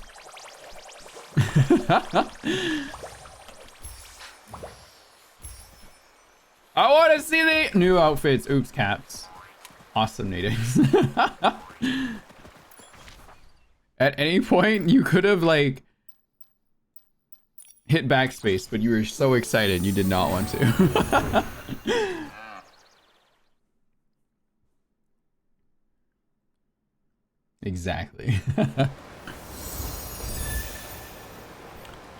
I want to see the new outfits. Oops, cats. Awesome natives. At any point, you could have, like, hit backspace, but you were so excited you did not want to. Exactly.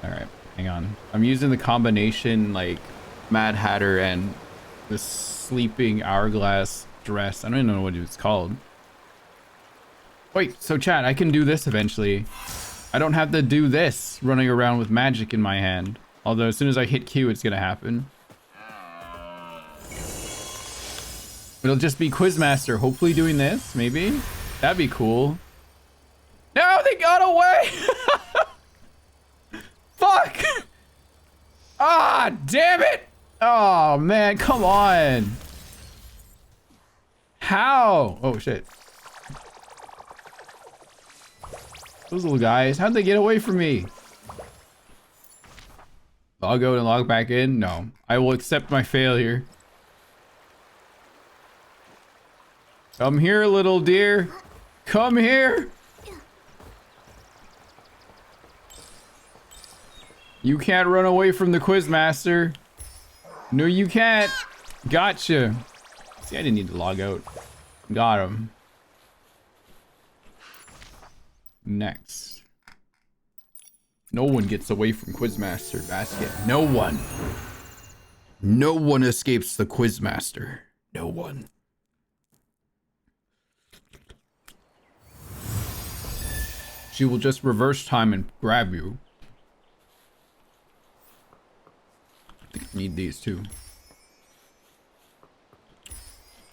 Alright, hang on. I'm using the combination, like, Mad Hatter and the sleeping hourglass dress. I don't even know what it's called. Wait, so chat, I can do this eventually. I don't have to do this running around with magic in my hand. Although as soon as I hit Q, it's gonna happen. It'll just be Quizmaster, hopefully doing this, maybe? That'd be cool. No, they got away! Fuck! Ah, damn it! Oh, man, come on. How? Oh, shit. Those little guys, how'd they get away from me? Log out and log back in? No. I will accept my failure. Come here, little dear. Come here. You can't run away from the Quizmaster. No, you can't. Gotcha. See, I didn't need to log out. Got him. Next. No one gets away from Quizmaster basket. No one. No one escapes the Quizmaster. No one. She will just reverse time and grab you. I think I need these too.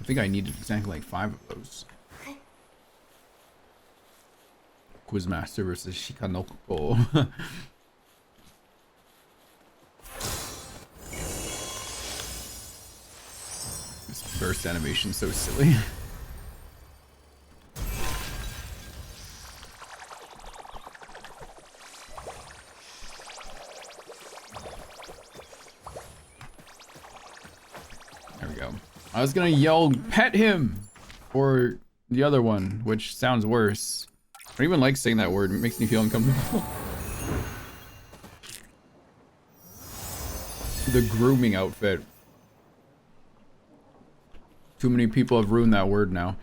I think I needed exactly like 5 of those. Quizmaster versus Shikanoko. This burst animation is so silly. There we go. I was gonna yell, pet him! Or the other one, which sounds worse. I don't even like saying that word, it makes me feel uncomfortable. The grooming outfit. Too many people have ruined that word now.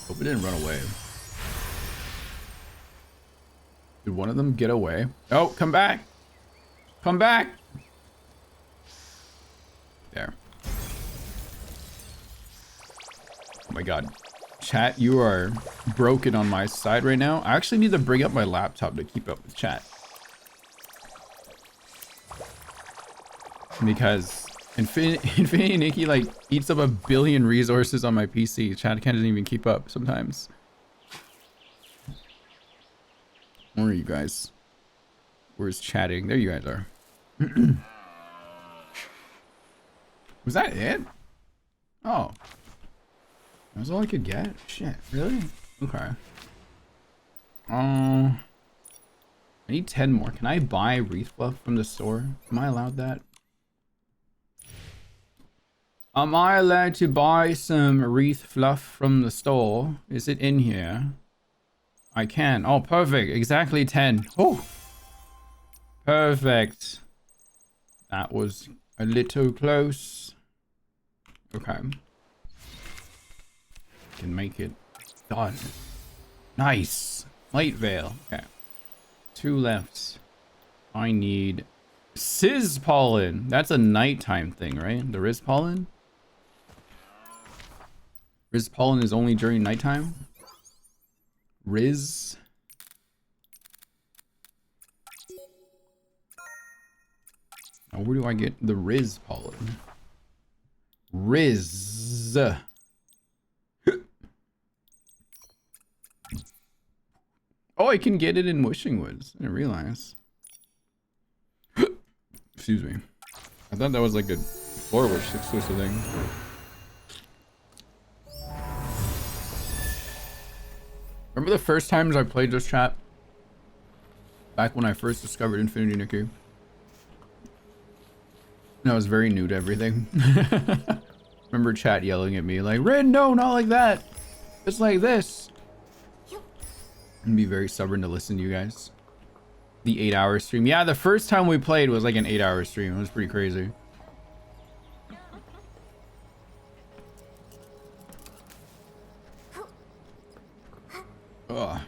Hope it didn't run away. Did one of them get away? Oh, come back! Come back! There. Oh my god. Chat, you are broken on my side right now. I actually need to bring up my laptop to keep up with chat. Because Infinity Nikki like eats up 1 billion resources on my PC. Chat can't even keep up sometimes. Where are you guys? Where's chatting? There you guys are. Was that it? Oh. That's all I could get? Shit, really? Okay. I need 10 more. Can I buy wreath fluff from the store? Am I allowed that? Am I allowed to buy some wreath fluff from the store? Is it in here? I can. Oh, perfect. Exactly 10. Oh, perfect. That was a little close. Okay. Can make it. Done. Nice. Light veil. Okay. 2 left. I need Sizz pollen. That's a nighttime thing, right? The Riz pollen? Riz pollen is only during nighttime? Riz. Now where do I get the Riz pollen? Riz. Oh, I can get it in Wishing Woods. I didn't realize. Excuse me. I thought that was like a Floor Wish exclusive thing. Remember the first times I played this chat? Back when I first discovered Infinity Nikki. And I was very new to everything. Remember chat yelling at me like, Rin, no, not like that. It's like this. And be very stubborn to listen to you guys. The 8-hour stream. Yeah, the first time we played was like an 8-hour stream. It was pretty crazy. Ugh.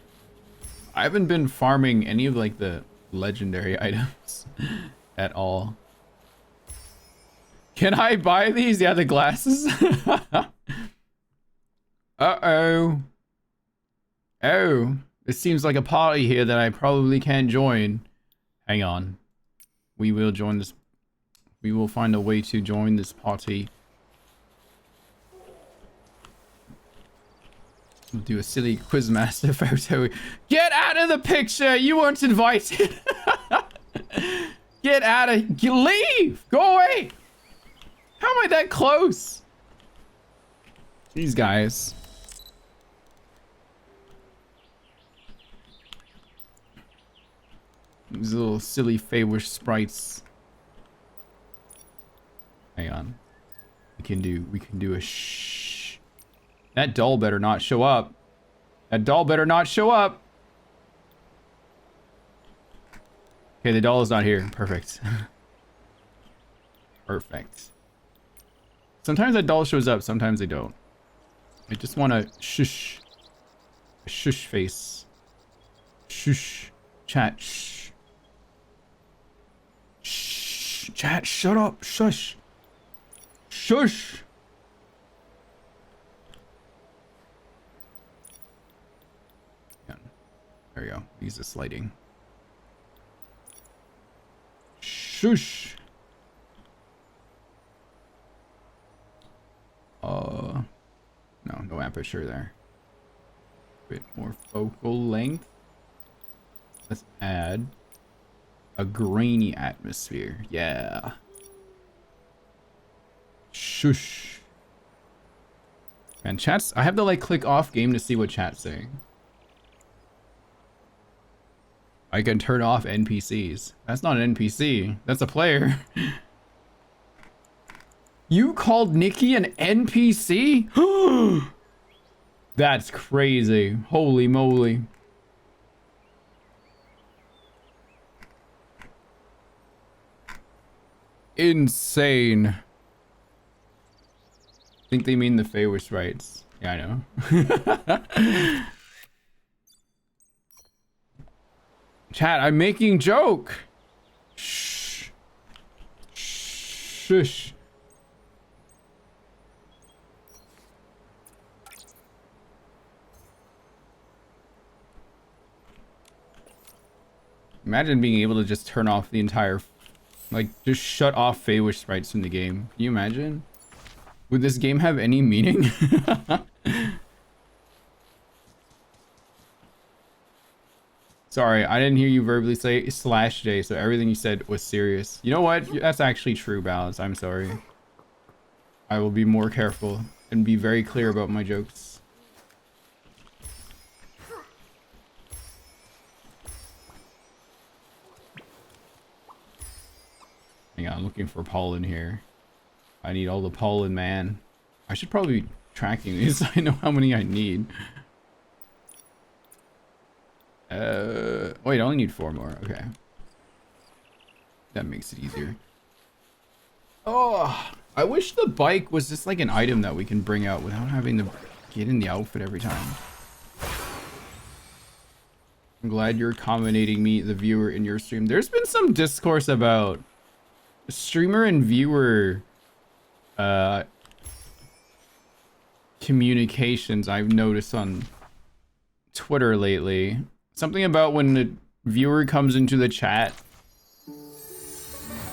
I haven't been farming any of like the legendary items at all. Can I buy these? Yeah, the glasses. Uh-oh. Oh. It seems like a party here that I probably can't join. Hang on. We will join this. We will find a way to join this party. We'll do a silly Quizmaster photo. Get out of the picture! You weren't invited! Get out of... Leave! Go away! How am I that close? These guys. These little silly Feywish sprites. Hang on. We can do a shh. That doll better not show up. That doll better not show up. Okay, the doll is not here. Perfect. Perfect. Sometimes that doll shows up, sometimes they don't. I just want to shush. A shush face. Shush. Chat. Shh. Shh. Chat, shut up. Shush. Shush. Yeah. There we go. Use this lighting. Shush. No aperture there. Bit more focal length. Let's add a grainy atmosphere. Yeah. Shush. Man, chat's... I have to like click off game to see what chat's saying. I can turn off NPCs. That's not an NPC. That's a player. You called Nikki an NPC? That's crazy. Holy moly. Insane. I think they mean the Feywish rights. Yeah, I know. Chat, I'm making joke. Shh. Shush. Imagine being able to just turn off the entire, like, just shut off Feywish sprites from the game. Can you imagine? Would this game have any meaning? Sorry, I didn't hear you verbally say /J, so everything you said was serious. You know what? That's actually true, Balance. I'm sorry. I will be more careful. and be very clear about my jokes. Hang on, I'm looking for pollen here. I need all the pollen, man. I should probably be tracking these so I know how many I need. Wait, I only need 4 more. Okay. That makes it easier. Oh, I wish the bike was just like an item that we can bring out without having to get in the outfit every time. I'm glad you're accommodating me, the viewer, in your stream. There's been some discourse about streamer and viewer communications I've noticed on Twitter lately. Something about when the viewer comes into the chat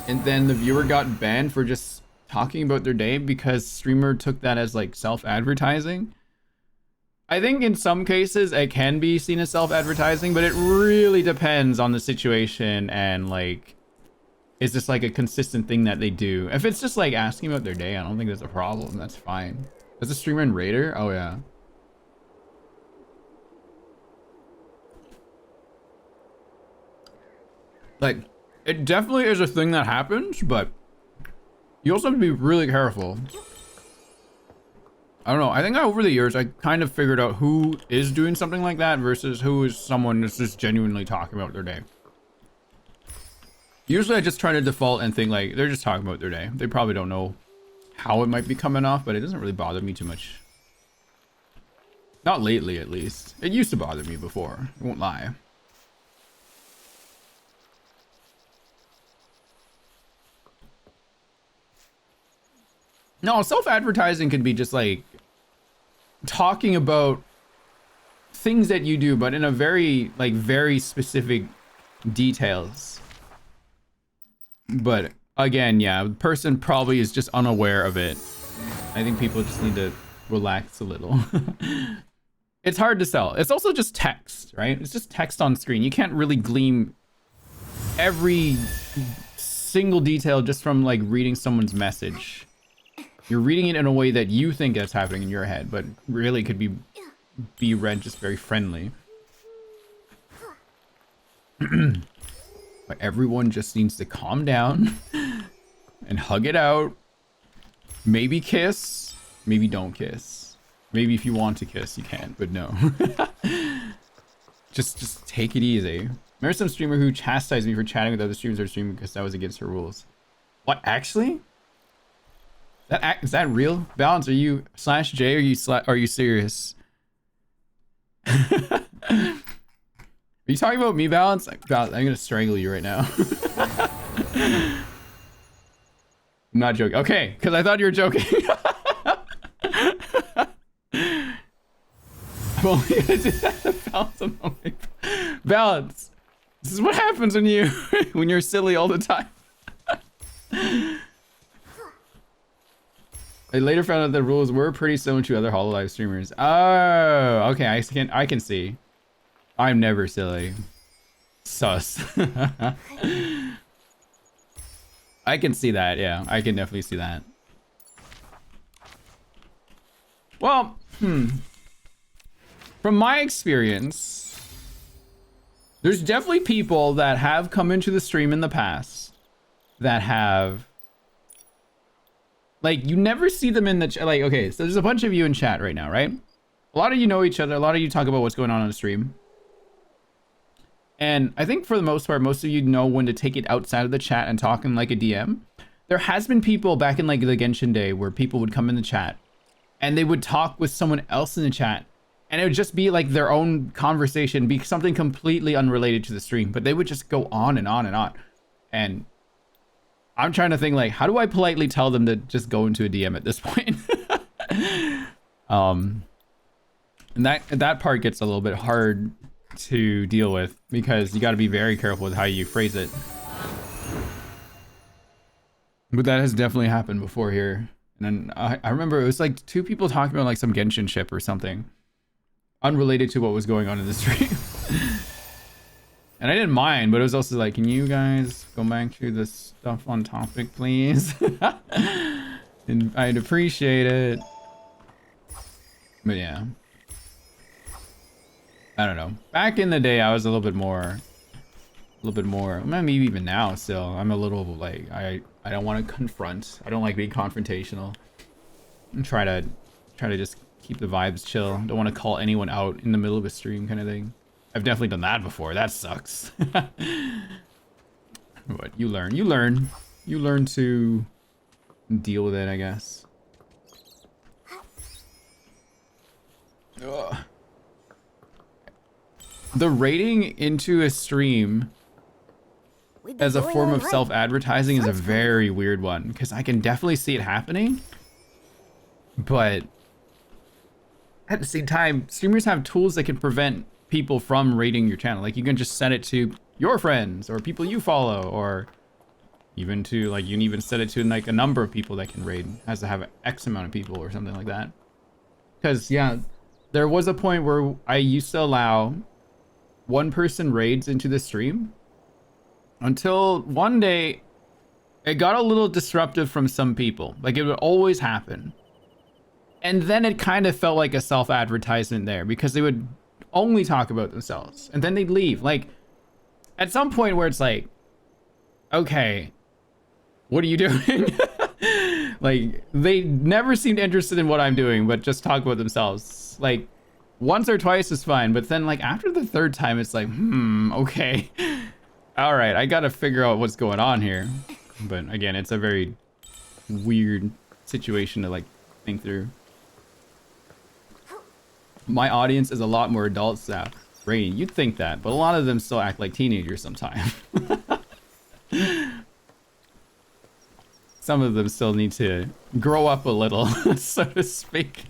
and then the viewer got banned for just talking about their day because streamer took that as like self-advertising. I think in some cases it can be seen as self-advertising, but it really depends on the situation and like, is this like a consistent thing that they do? If it's just like asking about their day, I don't think there's a problem. That's fine. Is a streamer in Raider? Oh yeah. Like, it definitely is a thing that happens, but you also have to be really careful. I don't know. I think over the years, I kind of figured out who is doing something like that versus who is someone that's just genuinely talking about their day. Usually I just try to default and think like, they're just talking about their day. They probably don't know how it might be coming off, but it doesn't really bother me too much. Not lately, at least. It used to bother me before. I won't lie. No, self-advertising could be just like talking about things that you do, but in a very specific details. But again, yeah, the person probably is just unaware of it. I think people just need to relax a little. It's hard to sell. It's also just text, right? It's just text on screen. You can't really glean every single detail just from like reading someone's message. You're reading it in a way that you think that's happening in your head, but really could be read just very friendly. But everyone just needs to calm down and hug it out. Maybe kiss, maybe don't kiss. Maybe if you want to kiss, you can, but no. just take it easy. Remember some streamer who chastised me for chatting with other streamers or streaming because that was against her rules. What, actually? Is that real? Balance, are you /J? Are you serious? Are you talking about me, Balance? Balance, I'm gonna strangle you right now. I'm not joking. Okay, because I thought you were joking. I'm only gonna do that to Balance. Balance. This is what happens when you're silly all the time. I later found out the rules were pretty similar to other HoloLive streamers. Oh, okay. I can see. I'm never silly. Sus. I can see that. Yeah, I can definitely see that. Well, from my experience, there's definitely people that have come into the stream in the past that have, like, you never see them in the chat. Like, okay, so there's a bunch of you in chat right now, right? A lot of you know each other. A lot of you talk about what's going on the stream. And I think for the most part, most of you know when to take it outside of the chat and talk in like a DM. There has been people back in like the Genshin day where people would come in the chat and they would talk with someone else in the chat. And it would just be like their own conversation, be something completely unrelated to the stream. But they would just go on and on and on. And I'm trying to think, like, how do I politely tell them to just go into a DM at this point? And that part gets a little bit hard to deal with because you got to be very careful with how you phrase it. But that has definitely happened before here. And then I remember it was like 2 people talking about like some Genshin ship or something unrelated to what was going on in the stream. And I didn't mind, but it was also like, can you guys go back to the stuff on topic, please? And I'd appreciate it. But yeah. I don't know. Back in the day, I was a little bit more, maybe even now still. I'm a little like, I don't want to confront. I don't like being confrontational. And try to just keep the vibes chill. Don't want to call anyone out in the middle of a stream kind of thing. I've definitely done that before. That sucks. But you learn to deal with it, I guess. Ugh. The rating into a stream as a form of self-advertising is a very weird one, because I can definitely see it happening, but at the same time, streamers have tools that can prevent people from rating your channel. Like, you can just set it to your friends or people you follow, or even to, like, you can even set it to like a number of people that can rate. It has to have X amount of people or something like that. Because yeah, there was a point where I used to allow one person raids into the stream, until one day it got a little disruptive from some people. Like, it would always happen. And then it kind of felt like a self-advertisement there, because they would only talk about themselves and then they'd leave. Like, at some point where it's like, okay, what are you doing? Like, they never seemed interested in what I'm doing, but just talk about themselves. Like, once or twice is fine, but then like after the third time, it's like, okay. All right, I gotta figure out what's going on here. But again, it's a very weird situation to like think through. My audience is a lot more adults now. Rainy, you'd think that, but a lot of them still act like teenagers sometimes. Some of them still need to grow up a little, so to speak.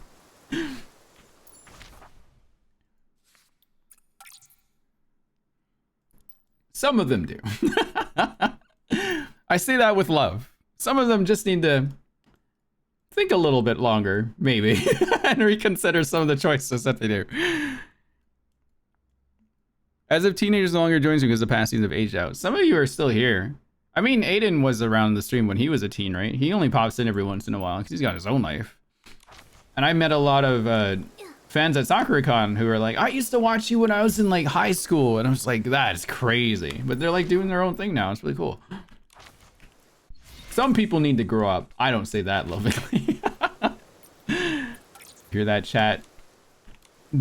Some of them do. I say that with love. Some of them just need to think a little bit longer, maybe, and reconsider some of the choices that they do. As if teenagers no longer joins because the past years have aged out. Some of you are still here. I mean, Aiden was around the stream when he was a teen, right? He only pops in every once in a while because he's got his own life. And I met a lot of fans at SakuraCon who are like, I used to watch you when I was in like high school. And I was like, that's crazy. But they're like doing their own thing now. It's really cool. Some people need to grow up. I don't say that lovingly. Hear that, chat?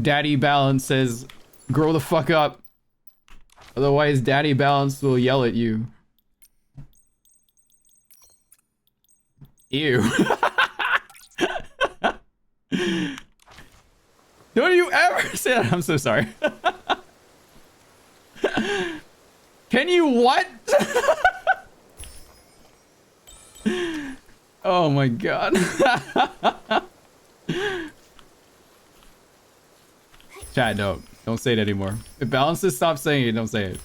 Daddy Balance says, grow the fuck up. Otherwise, Daddy Balance will yell at you. Ew. Don't you ever say that. I'm so sorry. Can you what? Oh my god. Chat, don't say it anymore. If Balances stop saying it, don't say it.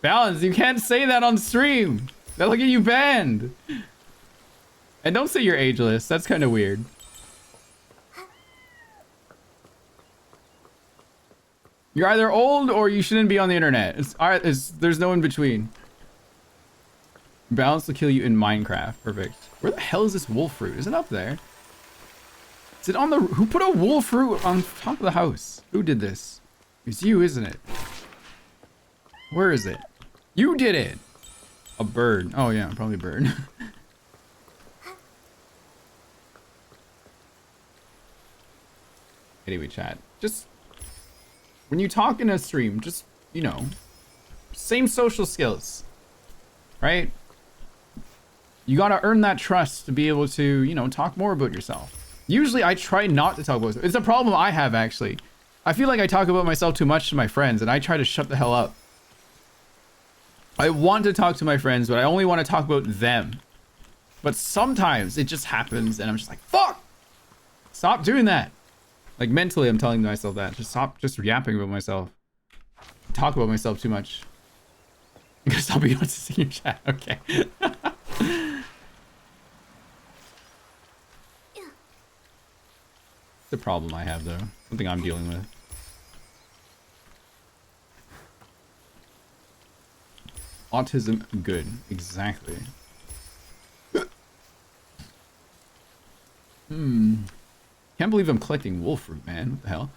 Balance, you can't say that on stream. They'll get you banned. And don't say you're ageless. That's kind of weird. You're either old or you shouldn't be on the internet. There's no in between. Balance will kill you in Minecraft. Perfect. Where the hell is this wolf fruit? Is it up there? Is it on the... Who put a wolf fruit on top of the house? Who did this? It's you, isn't it? Where is it? You did it! A bird. Oh yeah, probably a bird. Anyway, chat. Just... When you talk in a stream, just, you know... Same social skills. Right? You gotta earn that trust to be able to, you know, talk more about yourself. Usually I try not to talk about myself. It's a problem I have, actually. I feel like I talk about myself too much to my friends, and I try to shut the hell up. I want to talk to my friends, but I only want to talk about them. But sometimes it just happens, and I'm just like, fuck! Stop doing that. Like, mentally, I'm telling myself that. Just stop just yapping about myself. Talk about myself too much. Because I'll be able to see your chat. Okay. The problem I have, though. Something I'm dealing with. Autism, good. Exactly. Can't believe I'm collecting wolf fruit, man. What the hell?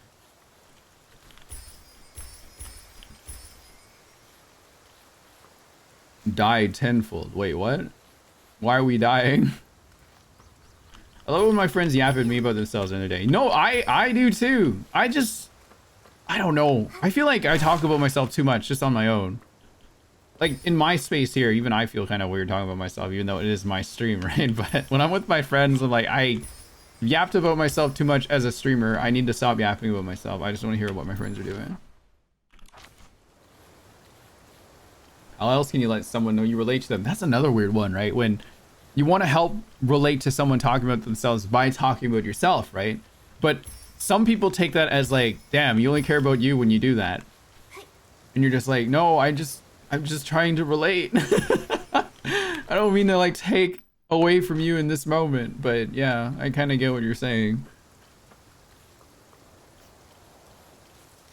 Died tenfold. Wait, what? Why are we dying? I love when my friends yap at me about themselves the other day. No, I do too. I don't know. I feel like I talk about myself too much just on my own. Like in my space here, even I feel kind of weird talking about myself, even though it is my stream, right? But when I'm with my friends, I'm like, I yapped about myself too much as a streamer. I need to stop yapping about myself. I just want to hear what my friends are doing. How else can you let someone know you relate to them? That's another weird one, right? When you want to help relate to someone talking about themselves by talking about yourself, right? But some people take that as like, damn, you only care about you when you do that. And you're just like, no, I'm just trying to relate. I don't mean to like take away from you in this moment, but yeah, I kind of get what you're saying.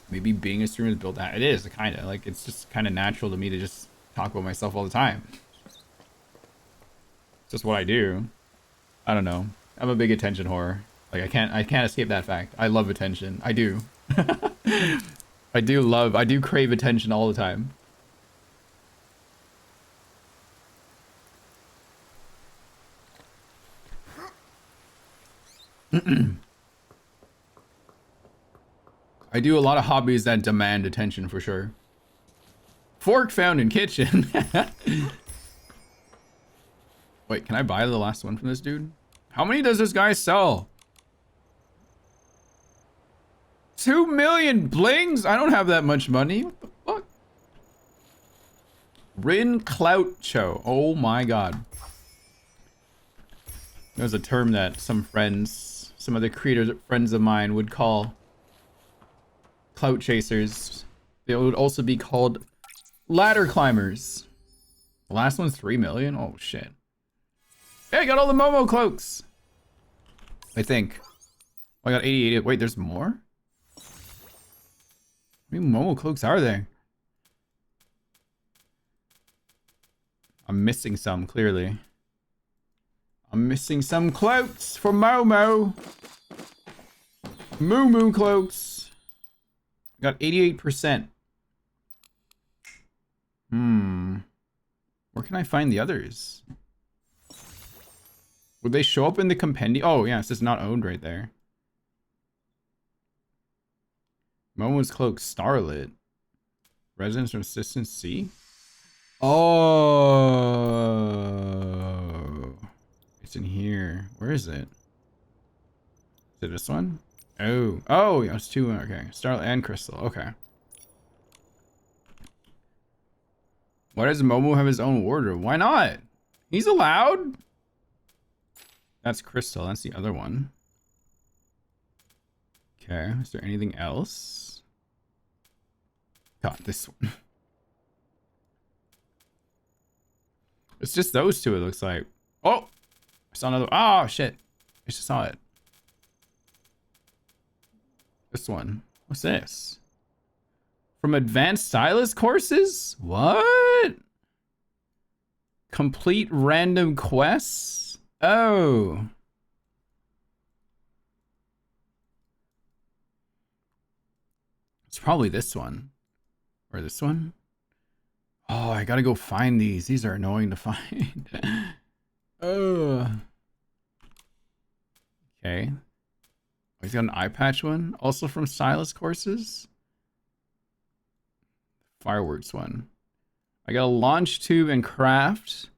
Maybe being a streamer is built that. It is kind of like, it's just kind of natural to me to just talk about myself all the time. It's just what I do. I don't know. I'm a big attention whore. Like I can't escape that fact. I love attention. I do. I do crave attention all the time. I do a lot of hobbies that demand attention for sure. Fork found in kitchen. Wait, can I buy the last one from this dude? How many does this guy sell? 2 million blings? I don't have that much money. What the fuck? Rin Clout Cho. Oh my god. There's a term that some other creators, friends of mine would call clout chasers. They would also be called ladder climbers. The last one's 3 million? Oh shit. Hey, I got all the Momo cloaks. I think. Oh, I got 88. Wait, there's more? How many Momo cloaks are there? I'm missing some, clearly. I'm missing some cloaks for Momo. Moo cloaks. I got 88%. Where can I find the others? Would they show up in the compendium? Oh, yeah, it says not owned right there. Momo's cloak starlit. Residence from Assistant C? Oh. It's in here. Where is it? Is it this one? Oh. Oh, yeah, it's two. Okay. Starlit and Crystal. Okay. Why does Momo have his own wardrobe? Why not? He's allowed. That's Crystal. That's the other one. Okay. Is there anything else? God, this one. It's just those two, it looks like. Oh! I saw another. Oh, shit. I just saw it. This one. What's this? From advanced stylist courses? What? Complete random quests? Oh. It's probably this one. Or this one? Oh, I gotta go find these. These are annoying to find. Oh. Okay. Oh, he's got an eye patch one. Also from stylist courses. Fireworks one. I got a launch tube and craft.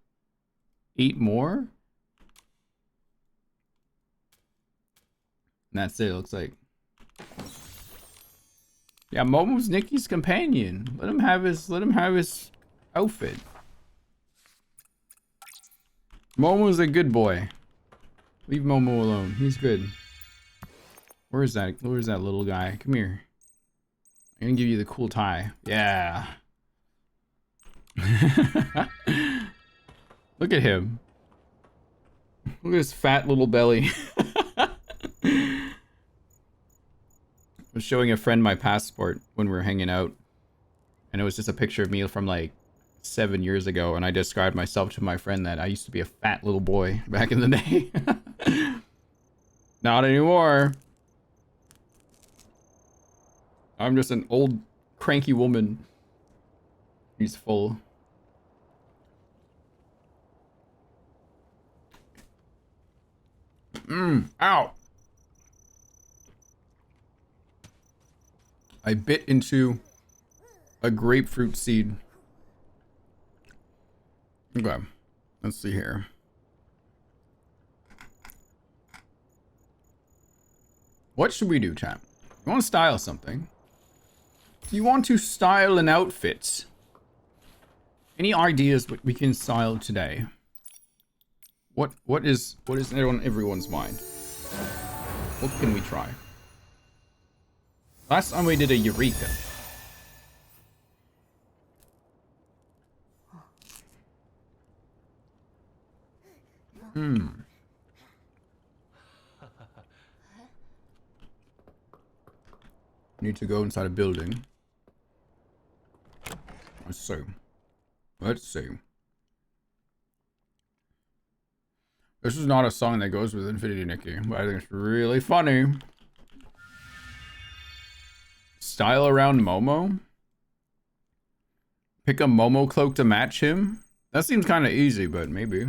8 more. And that's it, looks like. Yeah, Momo's Nikki's companion. Let him have his outfit. Momo's a good boy. Leave Momo alone. He's good. Where is that? Where's that little guy? Come here. I'm gonna give you the cool tie. Yeah. Look at him. Look at his fat little belly. I was showing a friend my passport when we were hanging out. And it was just a picture of me from like 7 years ago. And I described myself to my friend that I used to be a fat little boy back in the day. Not anymore. I'm just an old cranky woman. He's full. Ow. I bit into a grapefruit seed. Okay. Let's see here. What should we do, chat? You want to style something? Do you want to style an outfit? Any ideas what we can style today? What is everyone's mind? What can we try? Last time we did a Eureka. Need to go inside a building. Let's see. Let's see. This is not a song that goes with Infinity Nikki, but I think it's really funny. Style around Momo? Pick a Momo cloak to match him? That seems kind of easy, but maybe.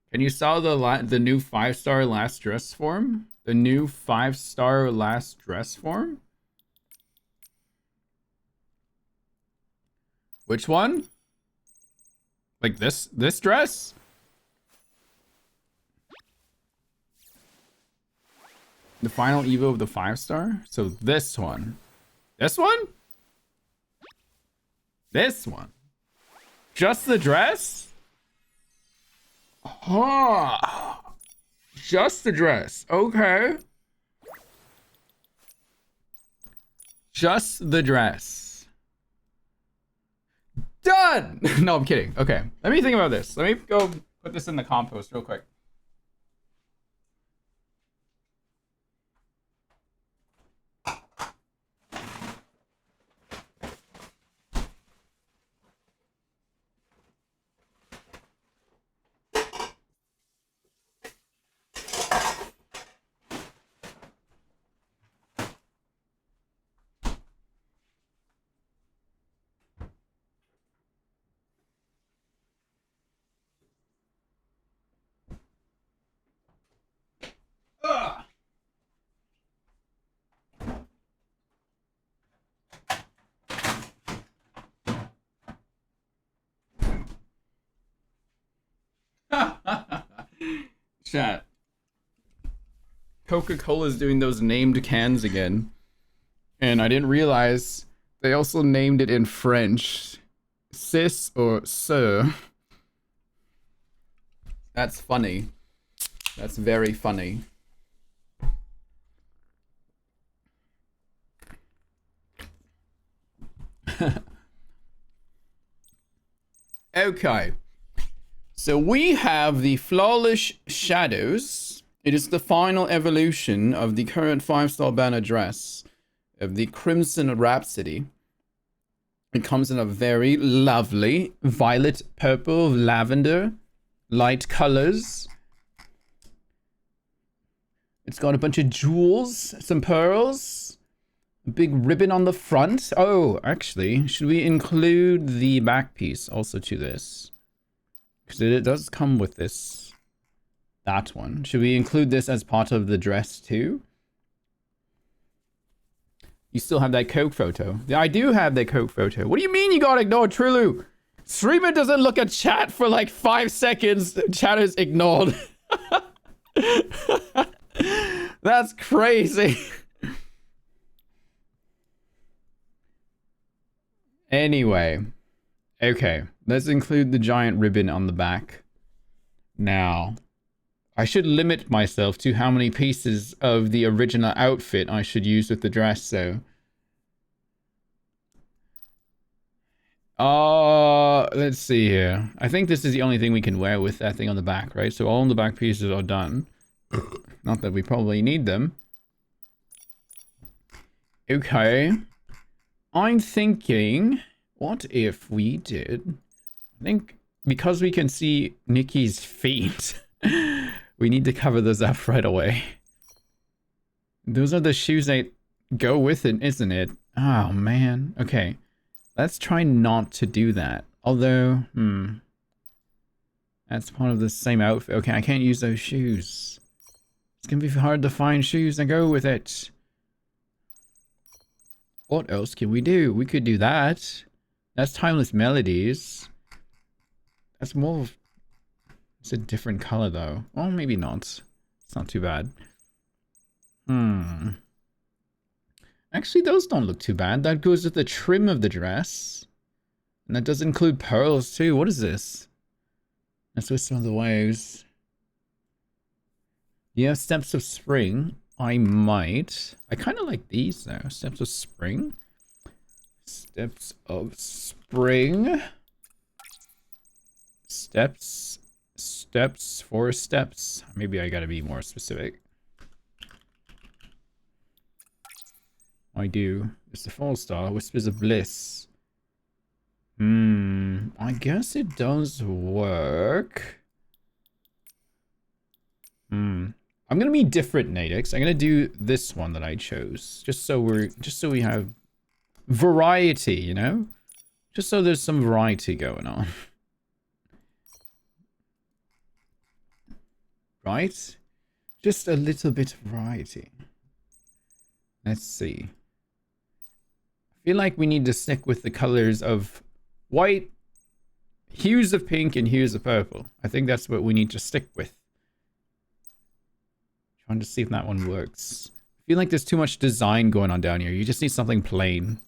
Can you style the new 5-star last dress form? The new 5-star last dress form? Which one? Like this dress? The final Evo of the 5-star? So this one. This one? This one. Just the dress? Huh. Just the dress. Okay. Just the dress. Done! No, I'm kidding. Okay. Let me think about this. Let me go put this in the compost real quick. Chat. Coca-Cola's doing those named cans again. And I didn't realize they also named it in French. Sis or sir. That's funny. That's very funny. Okay. So we have the Flawless Shadows. It is the final evolution of the current 5-star banner dress of the Crimson Rhapsody. It comes in a very lovely violet, purple, lavender, light colors. It's got a bunch of jewels, some pearls, a big ribbon on the front. Oh, actually, should we include the back piece also to this? Because it does come with this, that one. Should we include this as part of the dress too? You still have that Coke photo. Yeah, I do have that Coke photo. What do you mean you got ignored, Trilu? Streamer doesn't look at chat for like 5 seconds. Chat is ignored. That's crazy. Anyway. Okay, let's include the giant ribbon on the back. Now, I should limit myself to how many pieces of the original outfit I should use with the dress, so. Let's see here. I think this is the only thing we can wear with that thing on the back, right? So all the back pieces are done. Not that we probably need them. Okay. I'm thinking, what if we did? I think because we can see Nikki's feet, we need to cover those up right away. Those are the shoes that go with it, isn't it? Oh, man. Okay. Let's try not to do that. Although, that's part of the same outfit. Okay, I can't use those shoes. It's gonna be hard to find shoes that go with it. What else can we do? We could do that. That's Timeless Melodies. That's more of... It's a different color though. Oh, maybe not. It's not too bad. Actually, those don't look too bad. That goes with the trim of the dress. And that does include pearls too. What is this? That's with some of the waves. Yeah, Steps of Spring. I might. I kind of like these though. Steps of Spring. Steps of Spring. Steps. Steps. 4 steps. Maybe I gotta be more specific. I do. It's the Fall Star. Whispers of Bliss. I guess it does work. I'm gonna be different, Nadix. I'm gonna do this one that I chose. Just so we have variety, you know? Just so there's some variety going on. Right? Just a little bit of variety. Let's see. I feel like we need to stick with the colors of white, hues of pink, and hues of purple. I think that's what we need to stick with. Trying to see if that one works. I feel like there's too much design going on down here. You just need something plain.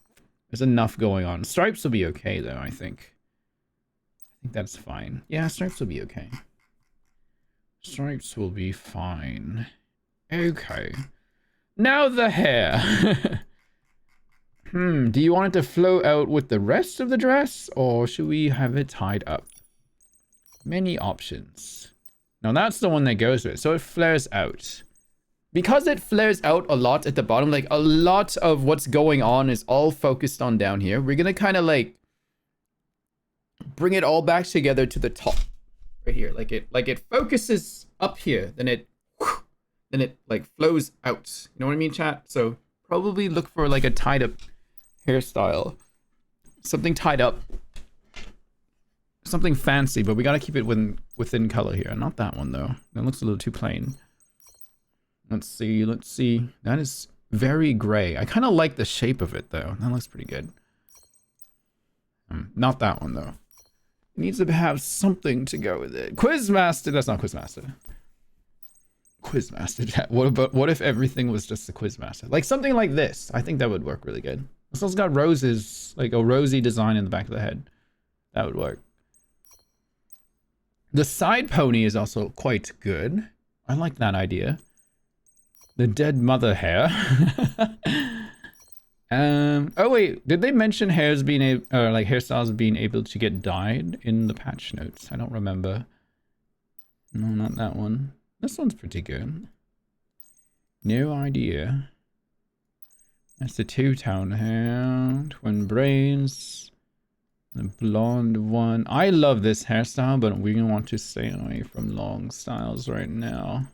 There's enough going on. Stripes will be okay, though, I think. I think that's fine. Yeah, stripes will be okay. Stripes will be fine. Okay. Now the hair. Do you want it to flow out with the rest of the dress, or should we have it tied up? Many options. Now that's the one that goes with it, so it flares out. Because it flares out a lot at the bottom, like a lot of what's going on is all focused on down here. We're gonna kind of like bring it all back together to the top, right here. Like it focuses up here, then it like flows out. You know what I mean, chat? So probably look for like a tied up hairstyle, something tied up, something fancy, but we gotta keep it within color here. Not that one though. That looks a little too plain. Let's see. That is very gray. I kind of like the shape of it though. That looks pretty good. Not that one though. It needs to have something to go with it. Quizmaster. That's not Quizmaster. Quizmaster chat. What if everything was just the Quizmaster? Like something like this. I think that would work really good. It's also got roses, like a rosy design in the back of the head. That would work. The side pony is also quite good. I like that idea. The dead mother hair. Oh wait, did they mention hairs being like hairstyles being able to get dyed in the patch notes? I don't remember. No, not that one. This one's pretty good. No idea. That's the two-tone hair. Twin braids. The blonde one. I love this hairstyle, but we want to stay away from long styles right now.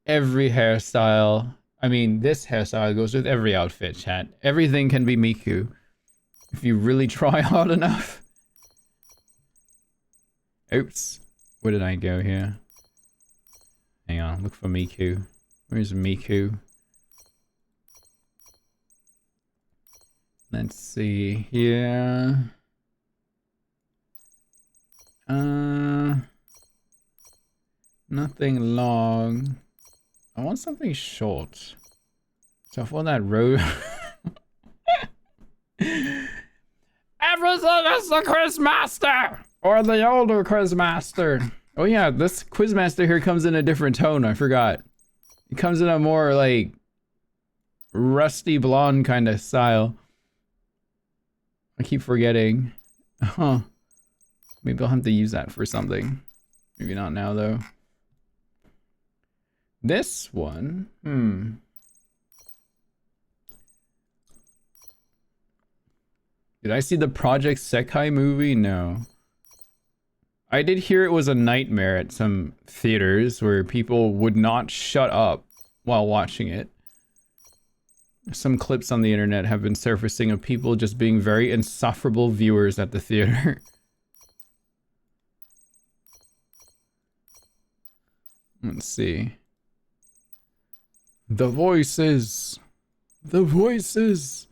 Every hairstyle. I mean, this hairstyle goes with every outfit, chat. Everything can be Miku. If you really try hard enough. Oops. Where did I go here? Hang on, look for Miku. Where's Miku? Let's see here. Nothing long. I want something short. So for that road. Everything is the Quizmaster! Or the older Quizmaster. Oh yeah, this Quizmaster here comes in a different tone, I forgot. It comes in a more like rusty blonde kind of style. I keep forgetting. Huh. Maybe I'll have to use that for something. Maybe not now though. This one, Did I see the Project Sekai movie? No. I did hear it was a nightmare at some theaters where people would not shut up while watching it. Some clips on the internet have been surfacing of people just being very insufferable viewers at the theater. Let's see. The voices. The voices.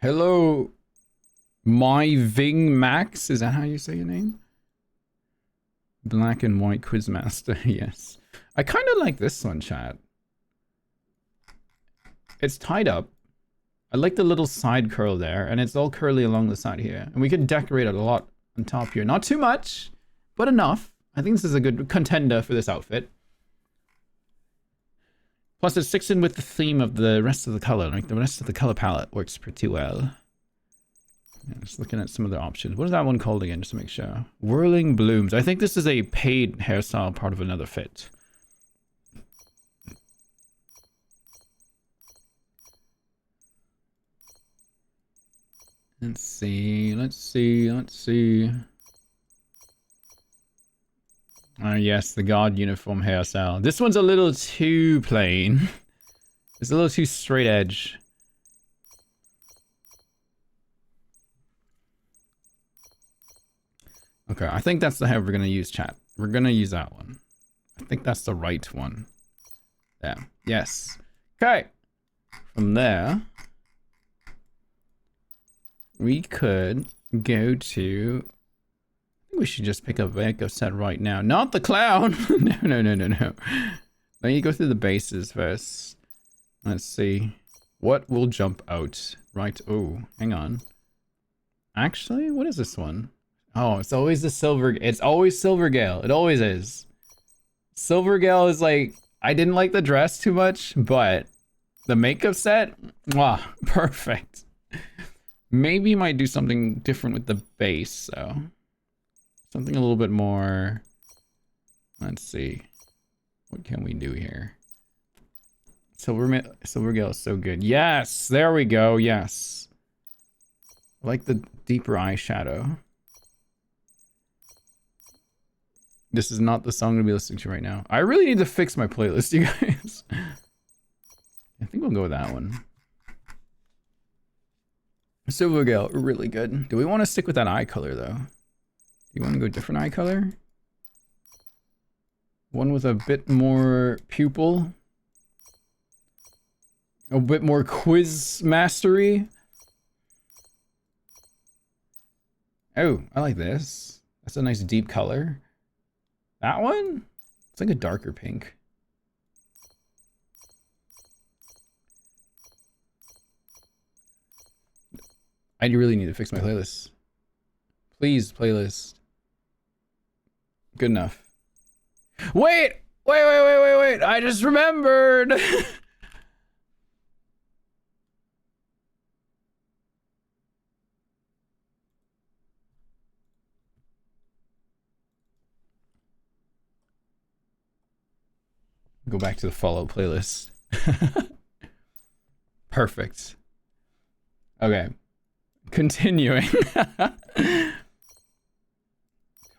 Hello, my Ving Max. Is that how you say your name? Black and white quizmaster. Yes. I kind of like this one, chat. It's tied up. I like the little side curl there, and it's all curly along the side here. And we can decorate it a lot on top here. Not too much, but enough. I think this is a good contender for this outfit. Plus, it sticks in with the theme of the rest of the color. Like, the rest of the color palette works pretty well. Yeah, just looking at some of the options. What is that one called again, just to make sure? Whirling Blooms. I think this is a paid hairstyle, part of another fit. Let's see, let's see, let's see. Yes, the guard uniform hairstyle. This one's a little too plain. It's a little too straight edge. Okay, I think that's the hair we're gonna use, chat. We're gonna use that one. I think that's the right one. There. Yes. Okay. From there, we could go to... We should just pick up a makeup set right now. Not the clown! No, no, no, no, no. Let me go through the bases first. Let's see. What will jump out? Right. Oh, hang on. Actually, what is this one? Oh, it's always the silver... It's always Silvergale. It always is. Silvergale is like... I didn't like the dress too much, but... The makeup set? Mwah, perfect. Maybe might do something different with the base, so... Something a little bit more... Let's see. What can we do here? Silvergale is so good. Yes! There we go, yes. I like the deeper eyeshadow. This is not the song to be listening to right now. I really need to fix my playlist, you guys. I think we'll go with that one. Silvergale, really good. Do we want to stick with that eye color, though? Do you want to go different eye color? One with a bit more pupil? A bit more quiz mastery? Oh, I like this. That's a nice deep color. That one? It's like a darker pink. I really need to fix my playlist. Please, playlist. Good enough. Wait! Wait! I just remembered! Go back to the follow playlist. Perfect. Okay. Continuing.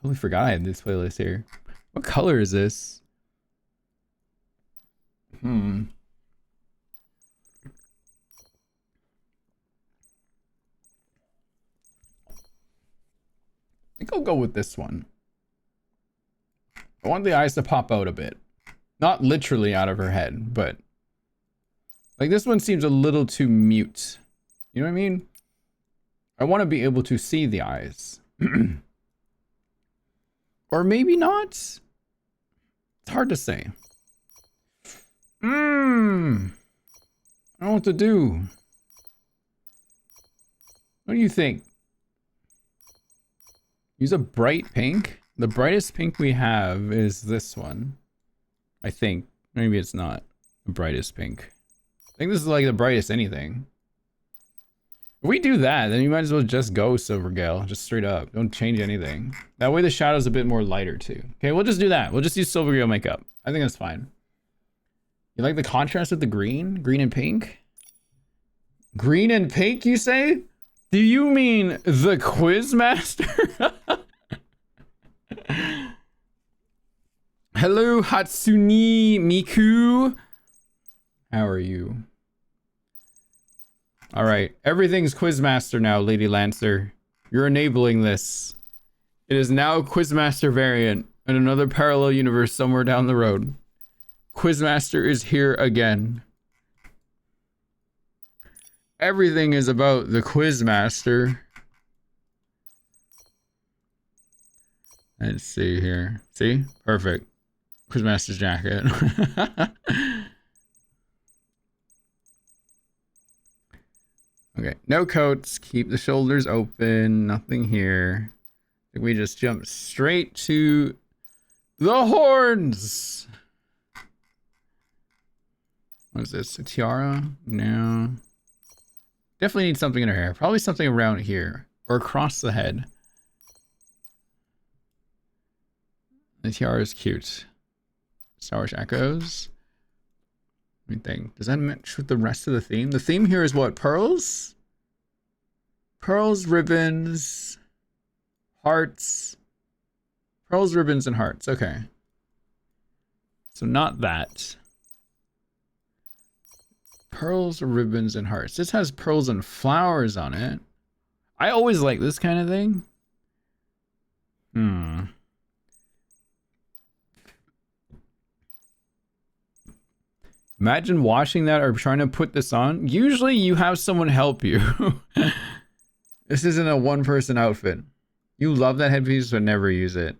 Totally forgot I had this playlist here. What color is this? I think I'll go with this one. I want the eyes to pop out a bit. Not literally out of her head, but... Like, this one seems a little too mute. You know what I mean? I want to be able to see the eyes. Or maybe not? It's hard to say. I don't know what to do. What do you think? Use a bright pink? The brightest pink we have is this one. I think. Maybe it's not the brightest pink. I think this is like the brightest anything. If we do that, then you might as well just go Silvergale. Just straight up. Don't change anything. That way the shadow's a bit more lighter too. Okay, we'll just do that. We'll just use Silvergale makeup. I think that's fine. You like the contrast with the green? Green and pink? Green and pink, you say? Do you mean the Quizmaster? Hello, Hatsune Miku. How are you? Alright, everything's Quizmaster now, Lady Lancer. You're enabling this. It is now Quizmaster variant in another parallel universe somewhere down the road. Quizmaster is here again. Everything is about the Quizmaster. Let's see here. See? Perfect. Quizmaster's jacket. Okay, no coats. Keep the shoulders open. Nothing here. I think we just jump straight to the horns. What is this? A tiara? No. Definitely need something in her hair. Probably something around here or across the head. The tiara is cute. Star Wars echoes. Let me think. Does that match with the rest of the theme? The theme here is what? Pearls? Pearls, ribbons, hearts. Pearls, ribbons, and hearts. Okay. So not that. Pearls, ribbons, and hearts. This has pearls and flowers on it. I always like this kind of thing. Imagine washing that or trying to put this on. Usually you have someone help you. This isn't a one-person outfit. You love that headpiece, but never use it.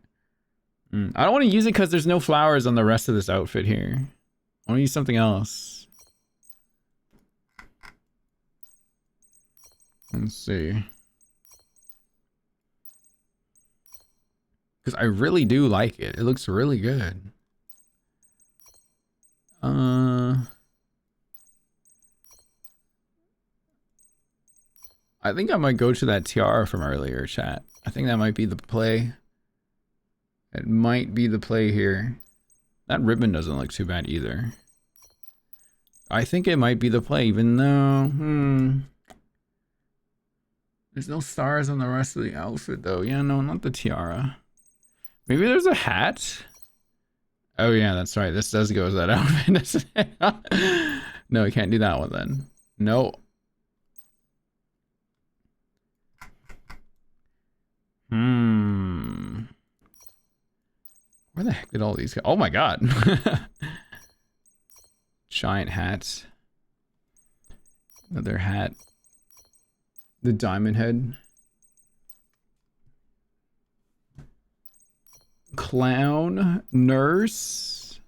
I don't want to use it because there's no flowers on the rest of this outfit here. I want to use something else. Let's see. Because I really do like it. It looks really good. I think I might go to that tiara from earlier, chat. I think that might be the play. It might be the play here. That ribbon doesn't look too bad either. I think it might be the play, even though, there's no stars on the rest of the outfit though. Yeah, no, not the tiara. Maybe there's a hat? Oh yeah, that's right. This does go with that outfit, doesn't it? No, we can't do that one then. No. Where the heck did all these go? Oh my god. Giant hat. Another hat. The diamond head. Clown. Nurse.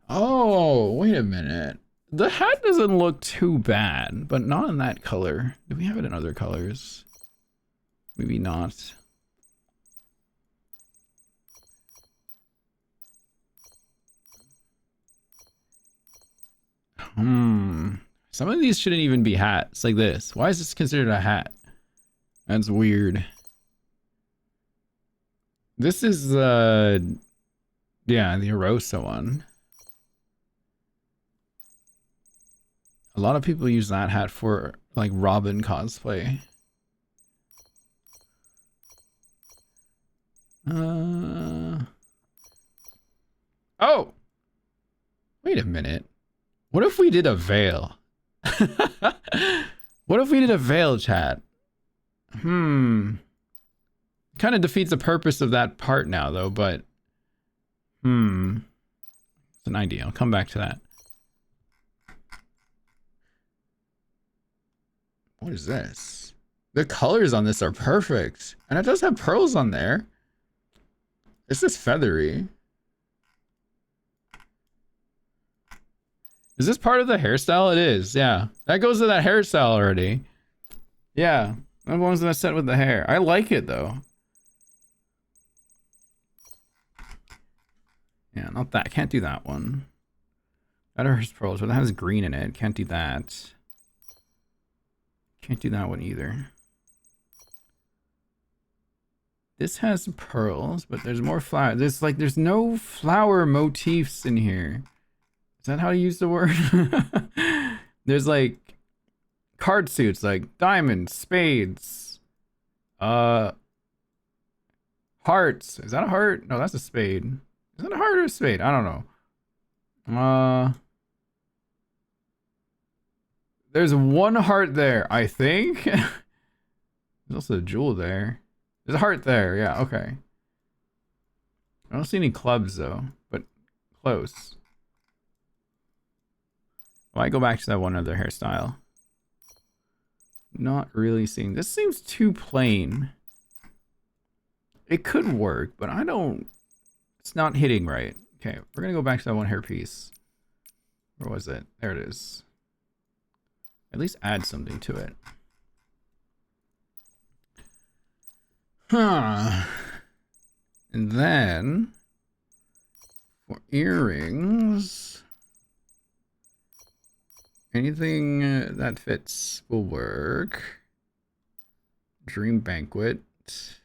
Oh, wait a minute. The hat doesn't look too bad, but not in that color. Do we have it in other colors? Maybe not. Some of these shouldn't even be hats like this. Why is this considered a hat? That's weird. This is yeah, the Erosa one. A lot of people use that hat for like Robin cosplay. Oh! Wait a minute. What if we did a veil? What if we did a veil, chat? Kind of defeats the purpose of that part now though, but it's an idea. I'll come back to that. What is this? The colors on this are perfect. And it does have pearls on there. This is feathery. Is this part of the hairstyle? It is, yeah. That goes to that hairstyle already. Yeah, I'm the ones that I set with the hair. I like it though. Yeah, not that. Can't do that one. That hurts pearls, but that has green in it. Can't do that. Can't do that one either. This has pearls, but there's more flower. There's no flower motifs in here. Is that how to use the word? There's like card suits like diamonds, spades, hearts. Is that a heart? No, that's a spade. Is that a heart or a spade? I don't know. There's one heart there, I think. There's also a jewel there. There's a heart there. Yeah, okay. I don't see any clubs though, but close. Well, I go back to that one other hairstyle. Not really seeing. This seems too plain. It could work, but I don't. It's not hitting right. Okay, we're gonna go back to that one hairpiece. Where was it? There it is. At least add something to it. Huh. And then for earrings, anything that fits will work. Dream banquet. So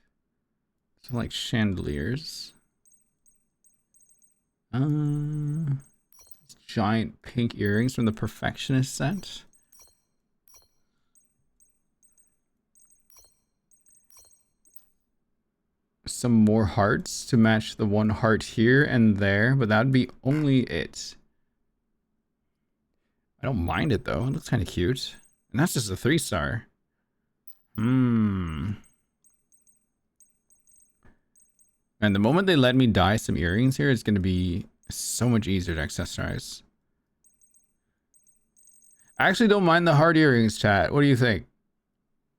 like chandeliers. Giant pink earrings from the Perfectionist set. Some more hearts to match the one heart here and there, but that'd be only it. I don't mind it though. It looks kind of cute. And that's just a 3-star. And the moment they let me dye some earrings here, it's going to be so much easier to accessorize. I actually don't mind the heart earrings, chat. What do you think?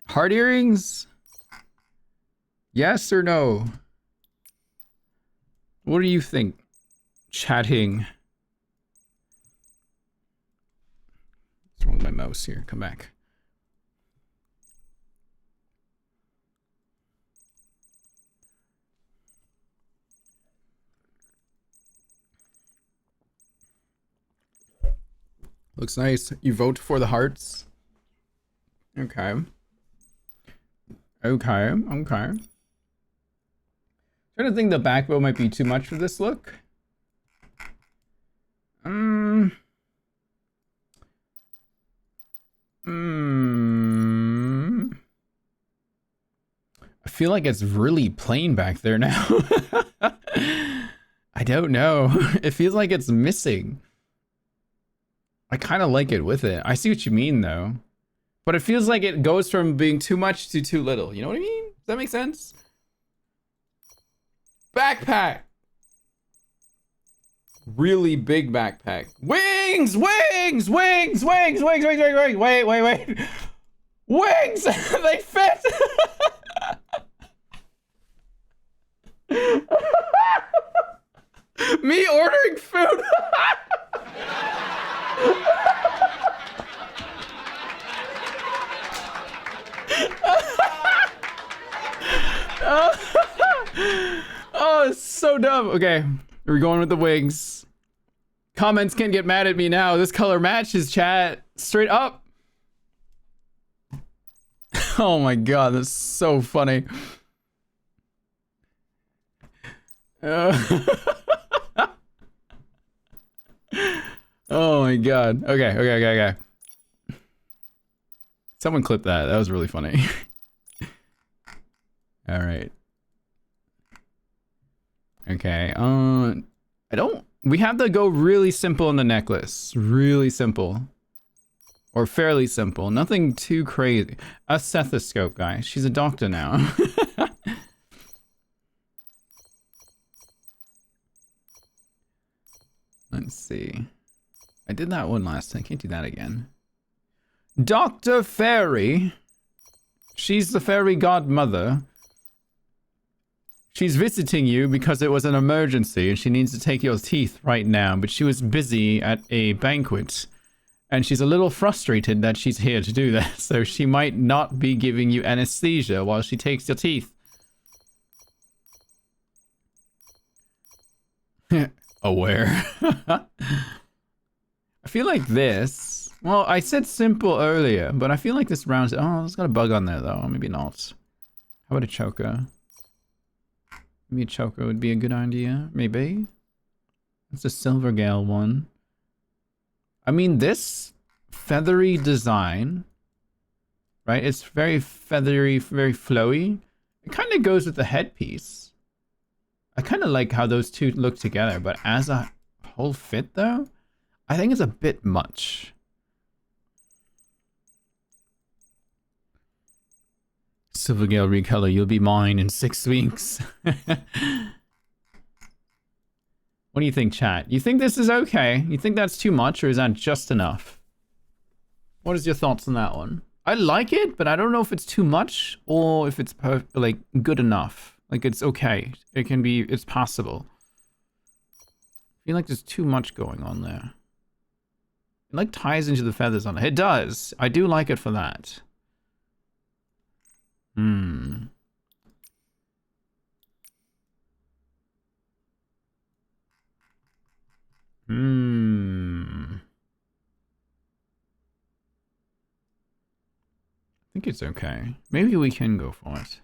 Heart earrings? Yes or no? What do you think? Chatting. What's wrong with my mouse here? Come back. Looks nice. You vote for the hearts? Okay. Okay. Trying to think the back bow might be too much for this look. I feel like it's really plain back there now. I don't know. It feels like it's missing. I kind of like it with it. I see what you mean though. But it feels like it goes from being too much to too little. You know what I mean? Does that make sense? Backpack. Really big backpack. Wings! Wings! Wings! Wings! Wings! Wings! Wings! Wings! Wait! Wait! Wait! Wings! They fit! Me ordering food! Oh, it's so dumb. Okay, we're going with the wings. Comments can't get mad at me now. This color matches, chat. Straight up. Oh my god, that's so funny. Oh my god. Okay. Someone clip that. That was really funny. All right. Okay. We have to go really simple on the necklace. Really simple. Or fairly simple. Nothing too crazy. A stethoscope, guys. She's a doctor now. Let's see. I did that one last time. Can't do that again. Dr. Fairy. She's the fairy godmother. She's visiting you because it was an emergency and she needs to take your teeth right now, but she was busy at a banquet and she's a little frustrated that she's here to do that, so she might not be giving you anesthesia while she takes your teeth. Aware. I feel like this. Well, I said simple earlier, but I feel like this round. Oh, it's got a bug on there though. Maybe not. How about a choker? Maybe a choker would be a good idea. Maybe. It's a Silver Gale one. I mean, this feathery design, right? It's very feathery, very flowy. It kind of goes with the headpiece. I kind of like how those two look together, but as a whole fit though, I think it's a bit much. Silvergale recolor, you'll be mine in 6 weeks. What do you think, chat? You think this is okay? You think that's too much, or is that just enough? What is your thoughts on that one? I like it, but I don't know if it's too much or if it's like good enough. Like it's okay. It can be, it's possible. I feel like there's too much going on there. It like ties into the feathers on it. It does. I do like it for that. Hmm. I think it's okay. Maybe we can go for it.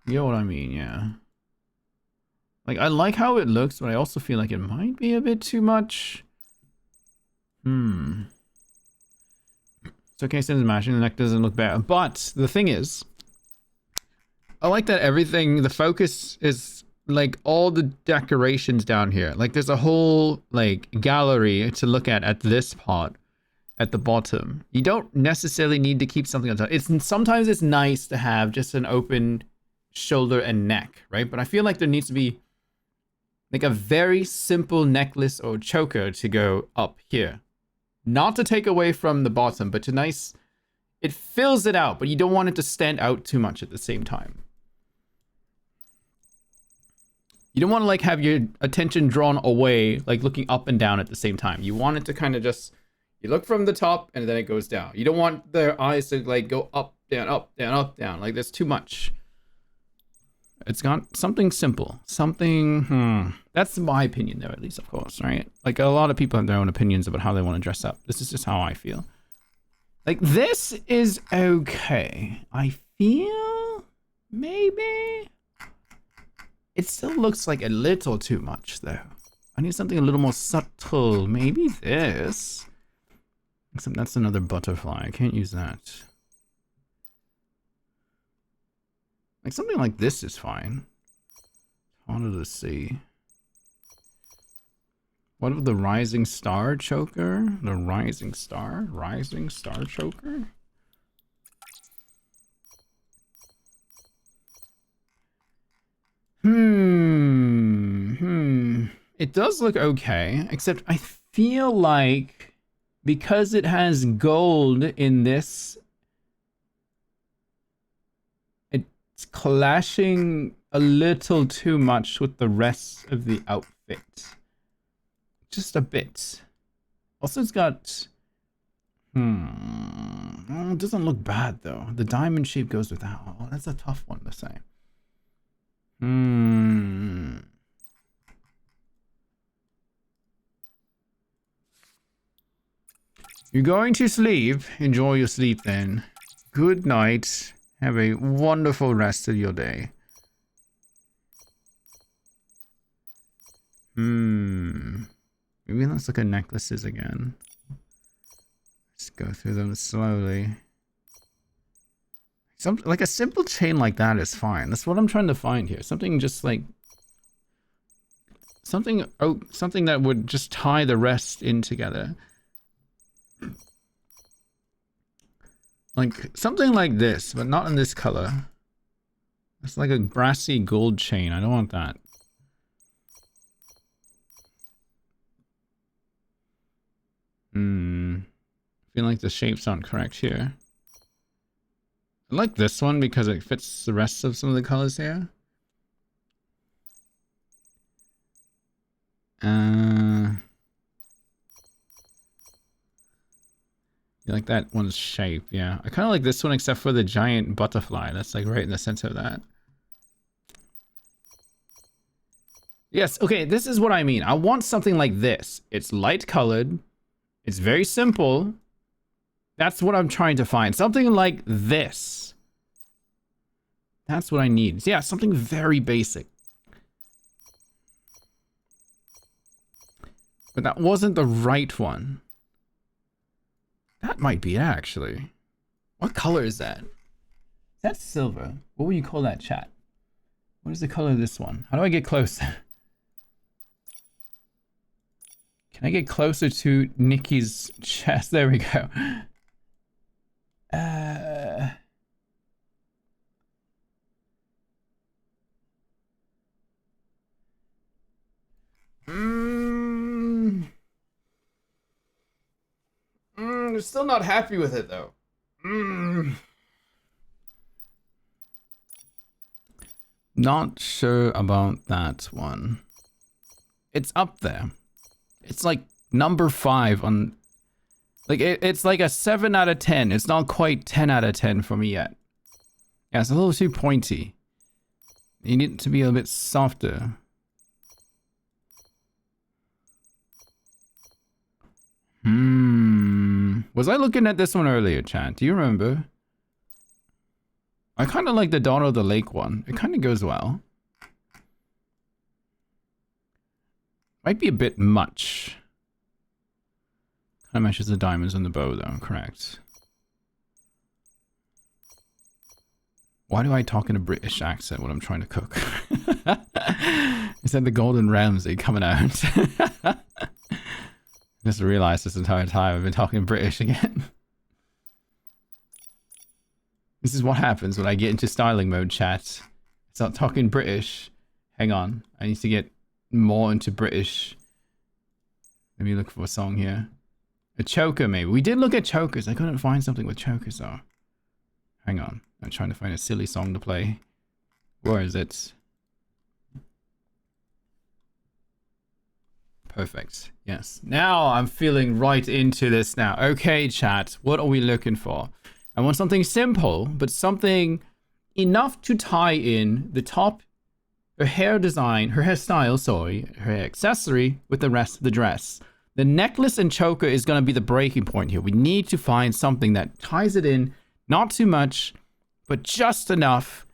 You know what I mean, yeah. Like, I like how it looks, but I also feel like it might be a bit too much. It's okay since matching, the neck doesn't look better. But the thing is, I like that everything, the focus is like all the decorations down here. Like there's a whole like gallery to look at this part at the bottom. You don't necessarily need to keep something on top. Sometimes it's nice to have just an open shoulder and neck, right? But I feel like there needs to be like a very simple necklace or choker to go up here. Not to take away from the bottom, but it fills it out, but you don't want it to stand out too much at the same time. You don't want to like have your attention drawn away, like looking up and down at the same time. You want it to kind of just, you look from the top and then it goes down. You don't want their eyes to like go up, down, up, down, up, down. Like there's too much. It's got something simple, something, that's my opinion though, at least, of course, right? Like a lot of people have their own opinions about how they want to dress up. This is just how I feel. Like this is okay. I feel maybe it still looks like a little too much though. I need something a little more subtle. Maybe this. Except that's another butterfly. I can't use that. Like something like this is fine. Harder to see. What of the rising star choker? The rising star choker? It does look okay, except I feel like because it has gold in this, it's clashing a little too much with the rest of the outfit. Just a bit. Also, it's got... Oh, it doesn't look bad, though. The diamond shape goes with that. Oh, that's a tough one to say. You're going to sleep. Enjoy your sleep, then. Good night. Have a wonderful rest of your day. Maybe let's look at necklaces again. Let's go through them slowly. Like a simple chain like that is fine. That's what I'm trying to find here. Something just like... something that would just tie the rest in together. Like something like this, but not in this color. It's like a brassy gold chain. I don't want that. I feel like the shapes aren't correct here. I like this one because it fits the rest of some of the colors here. You like that one's shape, yeah. I kind of like this one except for the giant butterfly. That's like right in the center of that. Yes, okay, this is what I mean. I want something like this. It's light colored. It's very simple. That's what I'm trying to find. Something like this. That's what I need. Yeah, something very basic. But that wasn't the right one. That might be it, actually. What color is that? That's silver. What would you call that, chat? What is the color of this one? How do I get closer? Can I get closer to Nikki's chest? There we go. I'm still not happy with it though. Not sure about that one. It's up there. It's like number 5 on... Like, it's like a 7 out of 10. It's not quite 10 out of 10 for me yet. Yeah, it's a little too pointy. You need it to be a bit softer. Was I looking at this one earlier, chat? Do you remember? I kind of like the Dawn of the Lake one. It kind of goes well. Might be a bit much. Kind of matches the diamonds on the bow, though. Correct. Why do I talk in a British accent when I'm trying to cook? Is that the Golden Ramsay coming out? Just realized this entire time I've been talking British again. This is what happens when I get into styling mode, chat. Start talking British. Hang on. I need to get more into British. Let me look for a song here. A choker, maybe. We did look at chokers. I couldn't find something with chokers, though. Hang on. I'm trying to find a silly song to play. Where is it? Perfect. Yes. Now I'm feeling right into this now. Okay, chat. What are we looking for? I want something simple, but something enough to tie in the top, her hair design, her hairstyle, sorry, her accessory with the rest of the dress. The necklace and choker is going to be the breaking point here. We need to find something that ties it in, not too much, but just enough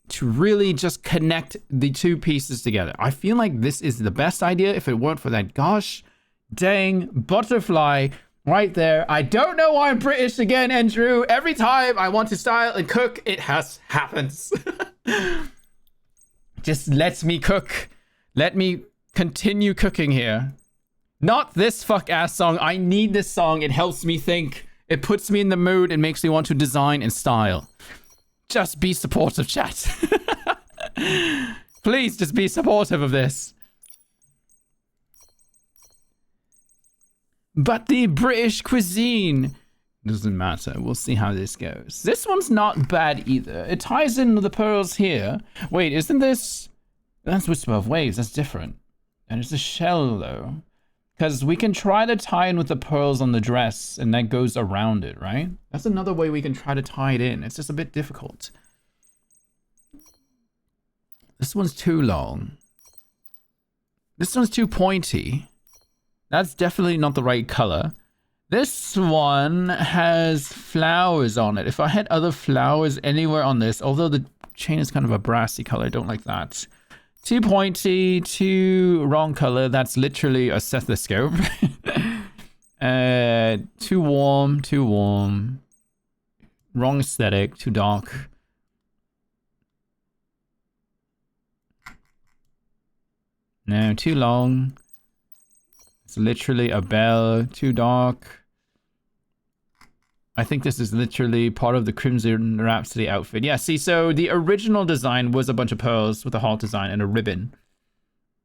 to really just connect the two pieces together. I feel like this is the best idea if it weren't for that gosh dang butterfly right there. I don't know why I'm British again, Andrew. Every time I want to style and cook, it happens. Just let me cook. Let me continue cooking here. Not this fuck-ass song. I need this song. It helps me think. It puts me in the mood and makes me want to design and style. Just be supportive, chat. Please just be supportive of this. But the British cuisine doesn't matter. We'll see how this goes. This one's not bad either. It ties in the pearls here. Wait, isn't this... That's Whisper of Waves. That's different. And it's a shell, though. Because we can try to tie in with the pearls on the dress, and that goes around it, right? That's another way we can try to tie it in. It's just a bit difficult. This one's too long. This one's too pointy. That's definitely not the right color. This one has flowers on it. If I had other flowers anywhere on this, although the chain is kind of a brassy color, I don't like that. Too pointy, too wrong color. That's literally a stethoscope. Too warm, too warm. Wrong aesthetic, too dark. No, too long. It's literally a bell, too dark. I think this is literally part of the Crimson Rhapsody outfit. Yeah, see, so the original design was a bunch of pearls with a heart design and a ribbon.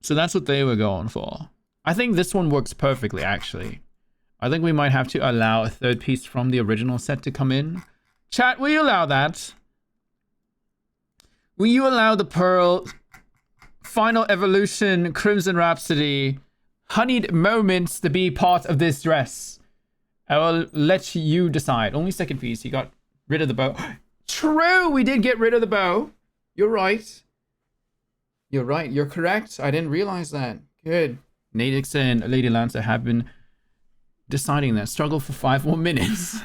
So that's what they were going for. I think this one works perfectly, actually. I think we might have to allow a third piece from the original set to come in. Chat, will you allow that? Will you allow the pearl final evolution Crimson Rhapsody honeyed moments to be part of this dress? I will let you decide. Only second piece. You got rid of the bow. True, we did get rid of the bow. You're right. You're right. You're correct. I didn't realize that. Good. Nadix and Lady Lancer have been deciding that. Struggle for 5 more minutes.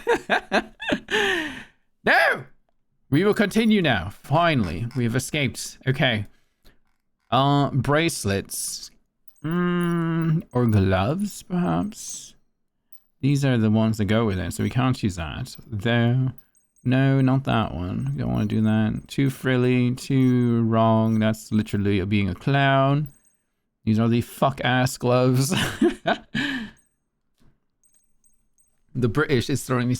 No! We will continue now. Finally, we have escaped. Okay. Bracelets. Or gloves, perhaps? These are the ones that go with it, so we can't use that. There. No, not that one. We don't want to do that. Too frilly, too wrong. That's literally being a clown. These are the fuck-ass gloves. The British is throwing me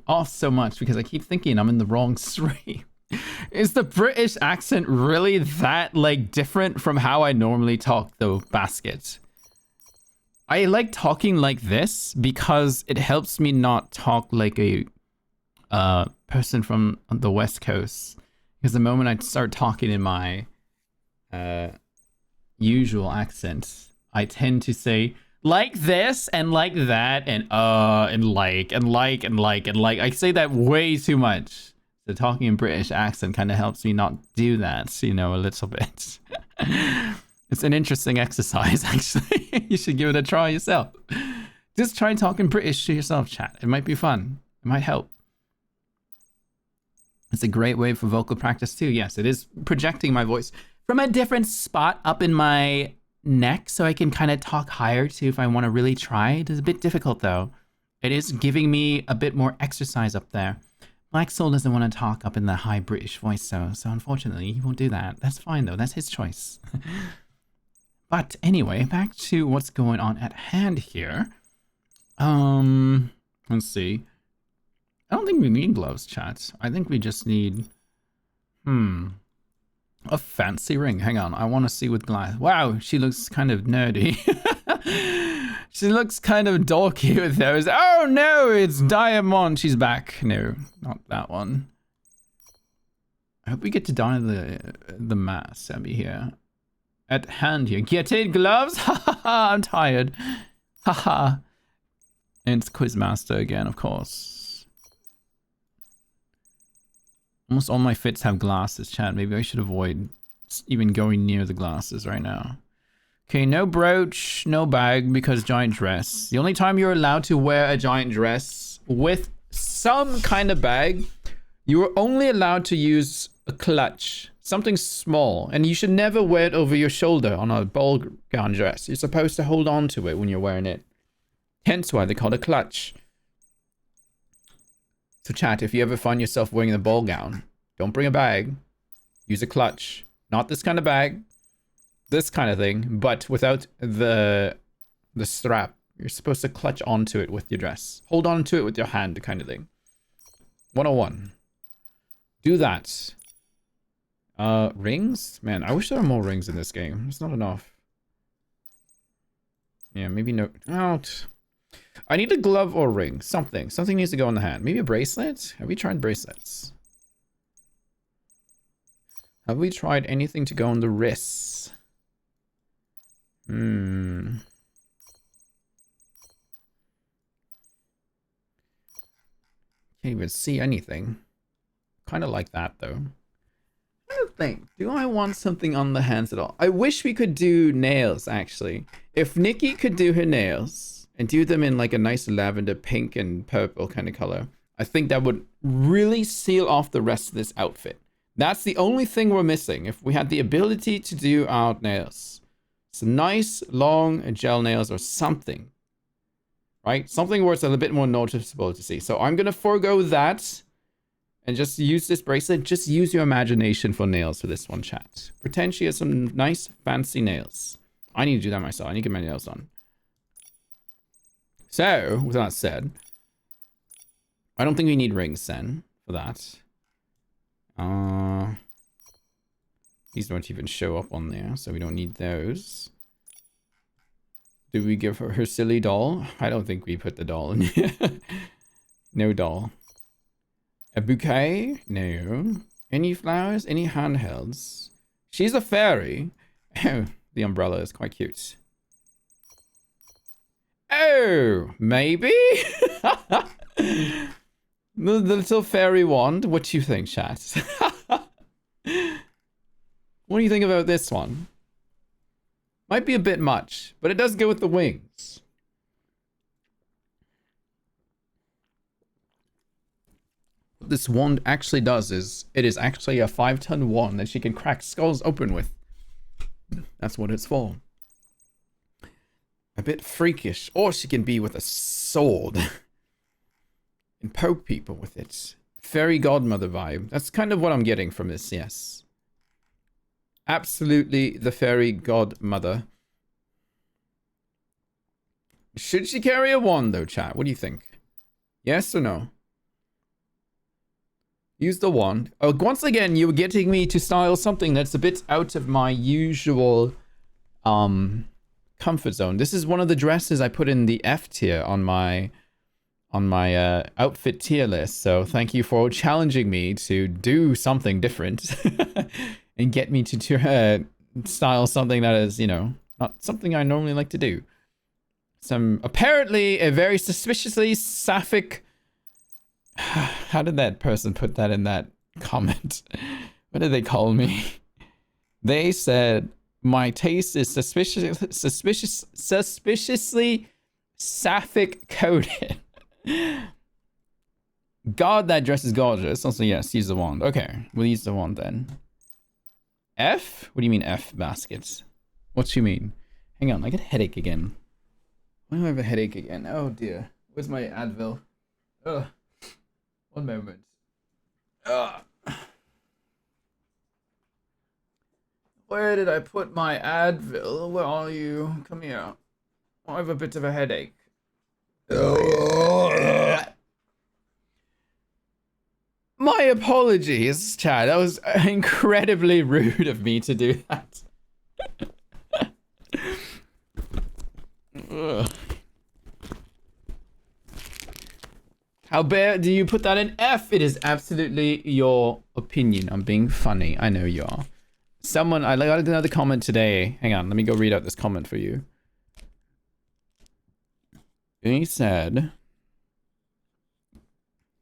off so much because I keep thinking I'm in the wrong stream. Is the British accent really that, like, different from how I normally talk, though, Basket? I like talking like this because it helps me not talk like a person from the West Coast. Because the moment I start talking in my usual accent, I tend to say like this and like that and like. I say that way too much. So talking in British accent kind of helps me not do that, you know, a little bit. It's an interesting exercise, actually. You should give it a try yourself. Just try talking British to yourself, chat. It might be fun. It might help. It's a great way for vocal practice too. Yes, it is projecting my voice from a different spot up in my neck so I can kind of talk higher too if I want to really try. It is a bit difficult though. It is giving me a bit more exercise up there. Black Soul doesn't want to talk up in the high British voice, so unfortunately he won't do that. That's fine though. That's his choice. But anyway, back to what's going on at hand here. Let's see. I don't think we need gloves, chat. I think we just need, a fancy ring. Hang on, I want to see with glass. Wow, she looks kind of nerdy. She looks kind of dorky with those. Oh no, it's Diamond. She's back. No, not that one. I hope we get to don the mask, Abby, here. At hand here. Get it, gloves? Ha ha ha, I'm tired. Ha ha. And it's Quizmaster again, of course. Almost all my fits have glasses, chat. Maybe I should avoid even going near the glasses right now. Okay, no brooch, no bag because giant dress. The only time you're allowed to wear a giant dress with some kind of bag, you are only allowed to use a clutch. Something small, and you should never wear it over your shoulder on a ball gown dress. You're supposed to hold on to it when you're wearing it. Hence why they call it a clutch. So chat, if you ever find yourself wearing a ball gown, don't bring a bag. Use a clutch. Not this kind of bag. This kind of thing, but without the strap. You're supposed to clutch onto it with your dress. Hold on to it with your hand kind of thing. 101. Do that. Rings? Man, I wish there were more rings in this game. There's not enough. Yeah, maybe no. Out. I need a glove or ring. Something. Something needs to go on the hand. Maybe a bracelet? Have we tried bracelets? Have we tried anything to go on the wrists? Can't even see anything. Kind of like that though. I don't think. Do I want something on the hands at all? I wish we could do nails, actually. If Nikki could do her nails and do them in like a nice lavender pink and purple kind of color, I think that would really seal off the rest of this outfit. That's the only thing we're missing. If we had the ability to do our nails. Some nice, long gel nails or something. Right? Something where it's a little bit more noticeable to see. So I'm going to forego that. And just use this bracelet. Just use your imagination for nails for this one, chat. Pretend she has some nice, fancy nails. I need to do that myself. I need to get my nails done. So, with that said, I don't think we need rings then for that. These don't even show up on there, so we don't need those. Do we give her silly doll? I don't think we put the doll in here. No doll. A bouquet? No. Any flowers? Any handhelds? She's a fairy. Oh, the umbrella is quite cute. Oh, maybe? the little fairy wand. What do you think, chat? What do you think about this one? Might be a bit much, but it does go with the wings. What this wand actually does is, it is actually a 5-ton wand that she can crack skulls open with. That's what it's for. a bit freakish. Or she can be with a sword and poke people with it. Fairy godmother vibe. That's kind of what I'm getting from this, yes. Absolutely the fairy godmother. Should she carry a wand though, chat? What do you think? Yes or no? Use the wand. Oh, once again, you're getting me to style something that's a bit out of my usual comfort zone. This is one of the dresses I put in the F tier on my outfit tier list. So thank you for challenging me to do something different and get me to style something that is, you know, not something I normally like to do. Some apparently a very suspiciously sapphic. How did that person put that in that comment? What did they call me? They said my taste is suspiciously sapphic coded. God, that dress is gorgeous. Also, yes, use the wand. Okay, we'll use the wand then. F? What do you mean F baskets? What you mean? Hang on, I get a headache again. Why do I have a headache again? Oh dear. Where's my Advil? Ugh. One moment. Ugh. Where did I put my Advil? Where are you? Come here. I have a bit of a headache. My apologies, Chad. That was incredibly rude of me to do that. How bad do you put that in F? It is absolutely your opinion. I'm being funny. I know you are. Someone, I got another comment today. Hang on, let me go read out this comment for you. He said,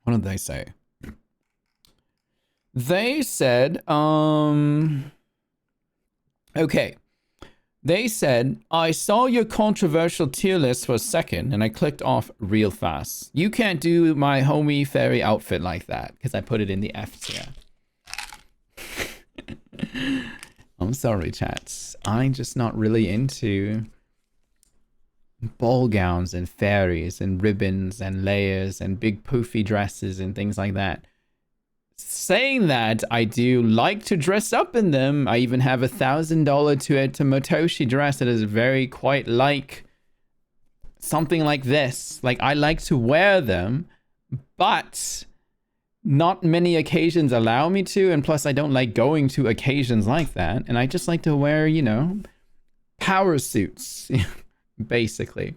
what did they say? They said, okay. They said, I saw your controversial tier list for a second and I clicked off real fast. You can't do my homie fairy outfit like that because I put it in the F tier. I'm sorry, chats. I'm just not really into ball gowns and fairies and ribbons and layers and big poofy dresses and things like that. Saying that, I do like to dress up in them. I even have $1,000 Motoshi dress that is very quite like something like this. Like, I like to wear them, but not many occasions allow me to. And plus, I don't like going to occasions like that. And I just like to wear, you know, power suits, basically.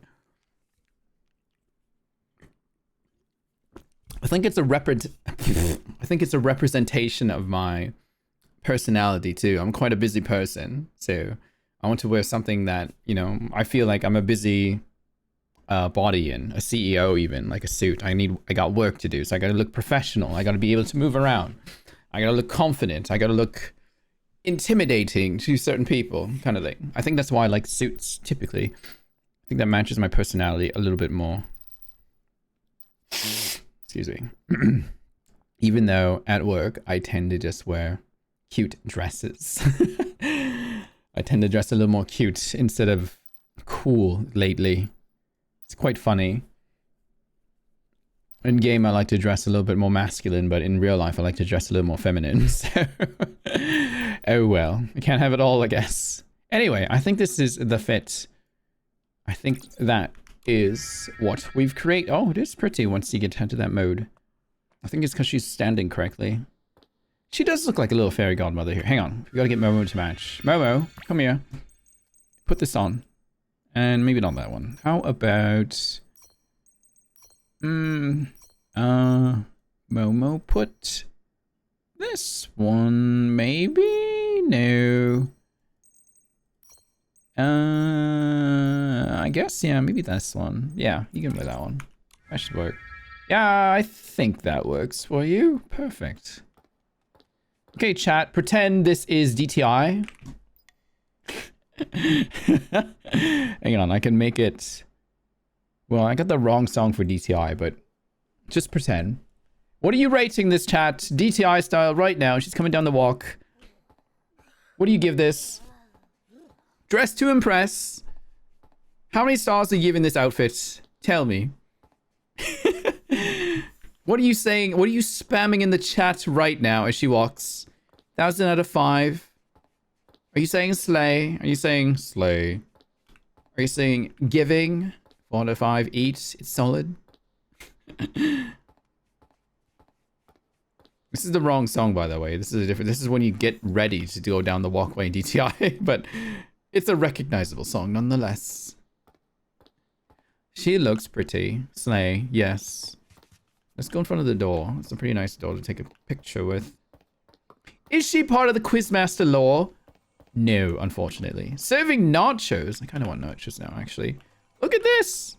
I think it's a representation of my personality too. I'm quite a busy person, so I want to wear something that, you know, I feel like I'm a busy body in, a CEO even, like a suit. I got work to do, so I got to look professional. I got to be able to move around. I got to look confident. I got to look intimidating to certain people, kind of thing. I think that's why I like suits typically. I think that matches my personality a little bit more. Excuse me. Even though at work, I tend to just wear cute dresses. I tend to dress a little more cute instead of cool lately. It's quite funny. In game, I like to dress a little bit more masculine, but in real life, I like to dress a little more feminine. So, oh well. I can't have it all, I guess. Anyway, I think this is the fit. I think that is what we've created. Oh, it is pretty once you get into that mode. I think it's because she's standing correctly. She does look like a little fairy godmother here. Hang on. We gotta get Momo to match. Momo, come here. Put this on. And maybe not that one. How about... Momo, put this one, maybe? No. I guess, yeah, maybe this one. Yeah, you can play that one. That should work. Yeah, I think that works for you. Perfect. Okay, chat, pretend this is DTI. Hang on, I can make it... Well, I got the wrong song for DTI, but just pretend. What are you rating this, chat? DTI style right now. She's coming down the walk. What do you give this? Dress to impress. How many stars are you giving this outfit? Tell me. What are you saying? What are you spamming in the chat right now as she walks? 1,000 out of 5. Are you saying slay? Are you saying slay? Are you saying giving? 4 out of 5. Eat. It's solid. This is the wrong song, by the way. This is a different. This is when you get ready to go down the walkway in DTI, but it's a recognizable song nonetheless. She looks pretty. Slay. Yes. Let's go in front of the door. It's a pretty nice door to take a picture with. Is she part of the Quizmaster lore? No, unfortunately. Serving nachos. I kind of want nachos now, actually. Look at this.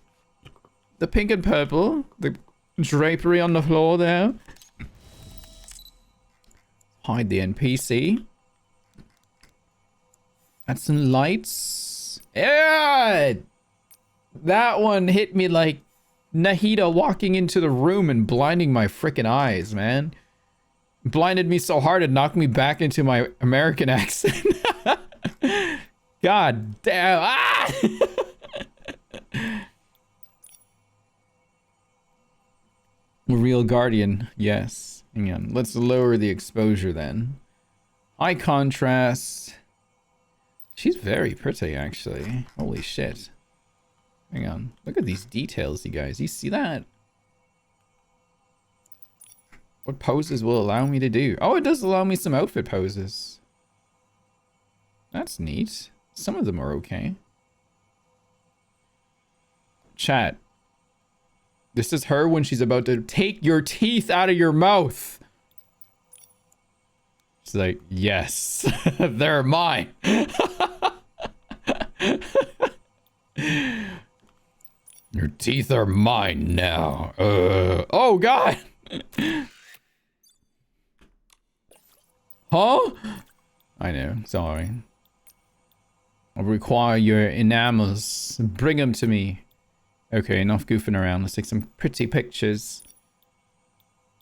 The pink and purple. The drapery on the floor there. Hide the NPC. Add some lights. Yeah! That one hit me like Nahida walking into the room and blinding my freaking eyes, man. Blinded me so hard it knocked me back into my American accent. God damn. Ah! Real Guardian. Yes. Hang on. Let's lower the exposure then. High contrast. She's very pretty, actually. Holy shit. Hang on. Look at these details, you guys. You see that? What poses will allow me to do? Oh, it does allow me some outfit poses. That's neat. Some of them are okay. Chat. This is her when she's about to take your teeth out of your mouth. She's like, yes, they're mine. Your teeth are mine now. Oh, God. Huh? I know, sorry. I'll require your enamels. Bring them to me. Okay, enough goofing around. Let's take some pretty pictures.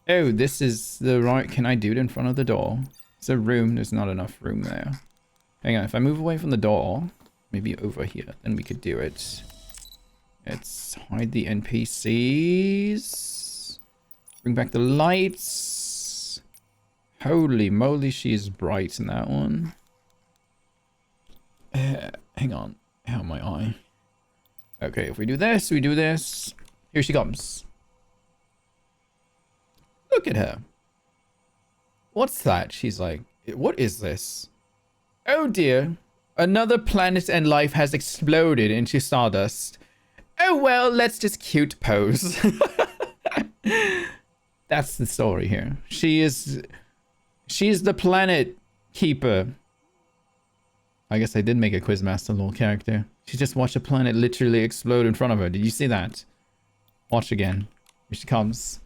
Oh, this is the right... Can I do it in front of the door? It's a room. There's not enough room there. Hang on. If I move away from the door, maybe over here, then we could do it. Let's hide the NPCs. Bring back the lights. Holy moly, she's bright in that one. Hang on. How am I eye? Okay, if we do this, we do this. Here she comes. Look at her. What's that? She's like, what is this? Oh dear. Another planet and life has exploded into stardust. Oh well, let's just cute pose. That's the story here. She's the planet keeper. I guess I did make a Quizmaster lore character. She just watched a planet literally explode in front of her. Did you see that? Watch again. Here she comes.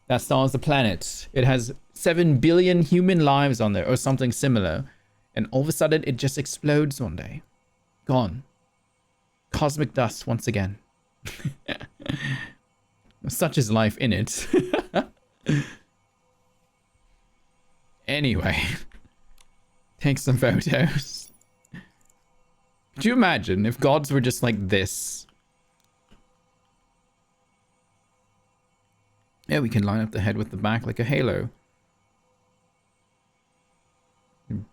That star is the planet. It has 7 billion human lives on there or something similar. And all of a sudden it just explodes one day. Gone. Cosmic dust once again. Such is life in it. Anyway. Take some photos. Could you imagine if gods were just like this? Yeah, we can line up the head with the back like a halo.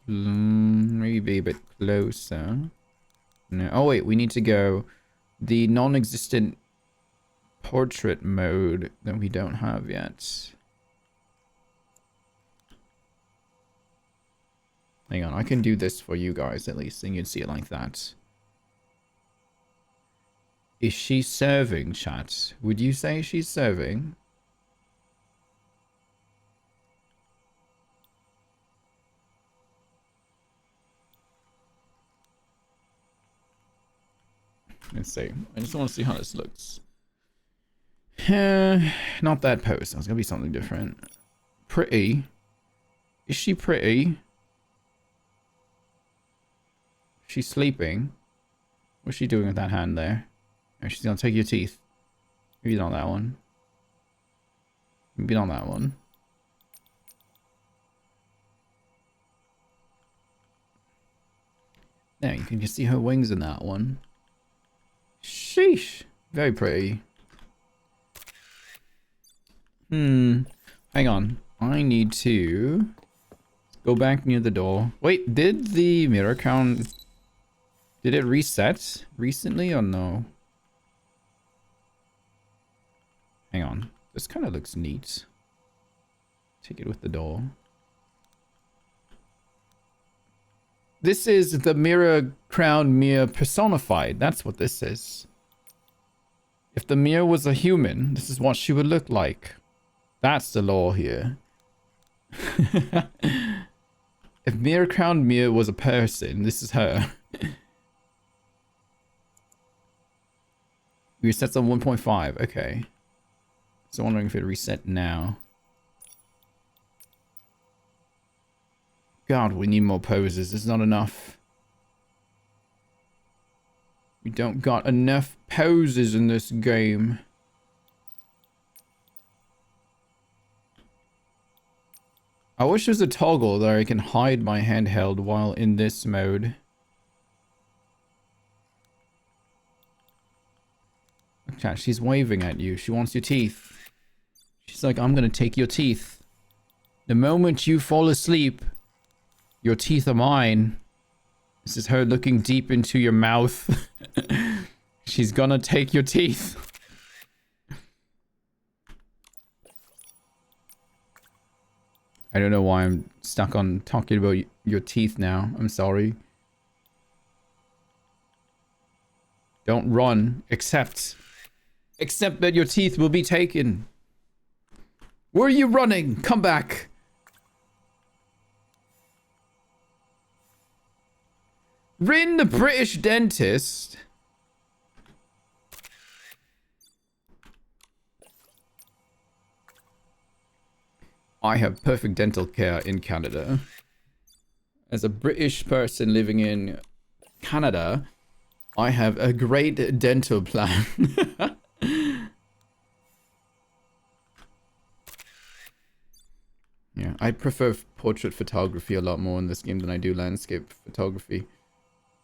Maybe a bit closer. No. Oh wait, we need to go the non-existent portrait mode that we don't have yet. Hang on, I can do this for you guys at least, and you can see it like that. Is she serving, chat? Would you say she's serving? Let's see. I just want to see how this looks. Not that pose. It's gonna be something different. Pretty. Is she pretty? She's sleeping. What's she doing with that hand there? Oh, she's gonna take your teeth. Maybe not that one. Maybe not that one. There, you can just see her wings in that one. Sheesh. Very pretty. Hang on. I need to go back near the door. Wait, did the mirror count... Did it reset recently or no? Hang on. This kind of looks neat. Take it with the door. This is the mirror crown mirror personified. That's what this is. If the mirror was a human, this is what she would look like. That's the lore here. If mirror crown mirror was a person, this is her. Resets on 1.5. Okay. So I'm wondering if it reset now. God, we need more poses. There's not enough. We don't got enough poses in this game. I wish there's a toggle that I can hide my handheld while in this mode. Chat, she's waving at you. She wants your teeth. She's like, I'm gonna take your teeth. The moment you fall asleep, your teeth are mine. This is her looking deep into your mouth. She's gonna take your teeth. I don't know why I'm stuck on talking about your teeth now. I'm sorry. Don't run. Accept that your teeth will be taken. Where are you running? Come back. Rin, the British dentist. I have perfect dental care in Canada. As a British person living in Canada, I have a great dental plan. Yeah, I prefer portrait photography a lot more in this game than I do landscape photography.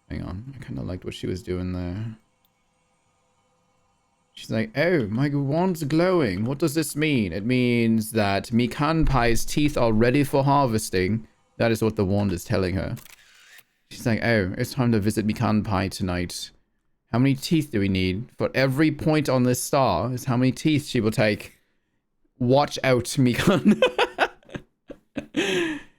Hang on, I kind of liked what she was doing there. She's like, oh, my wand's glowing. What does this mean? It means that Mikanpai's teeth are ready for harvesting. That is what the wand is telling her. She's like, oh, it's time to visit Mikanpai tonight. How many teeth do we need? For every point on this star is how many teeth she will take. Watch out, Mikan.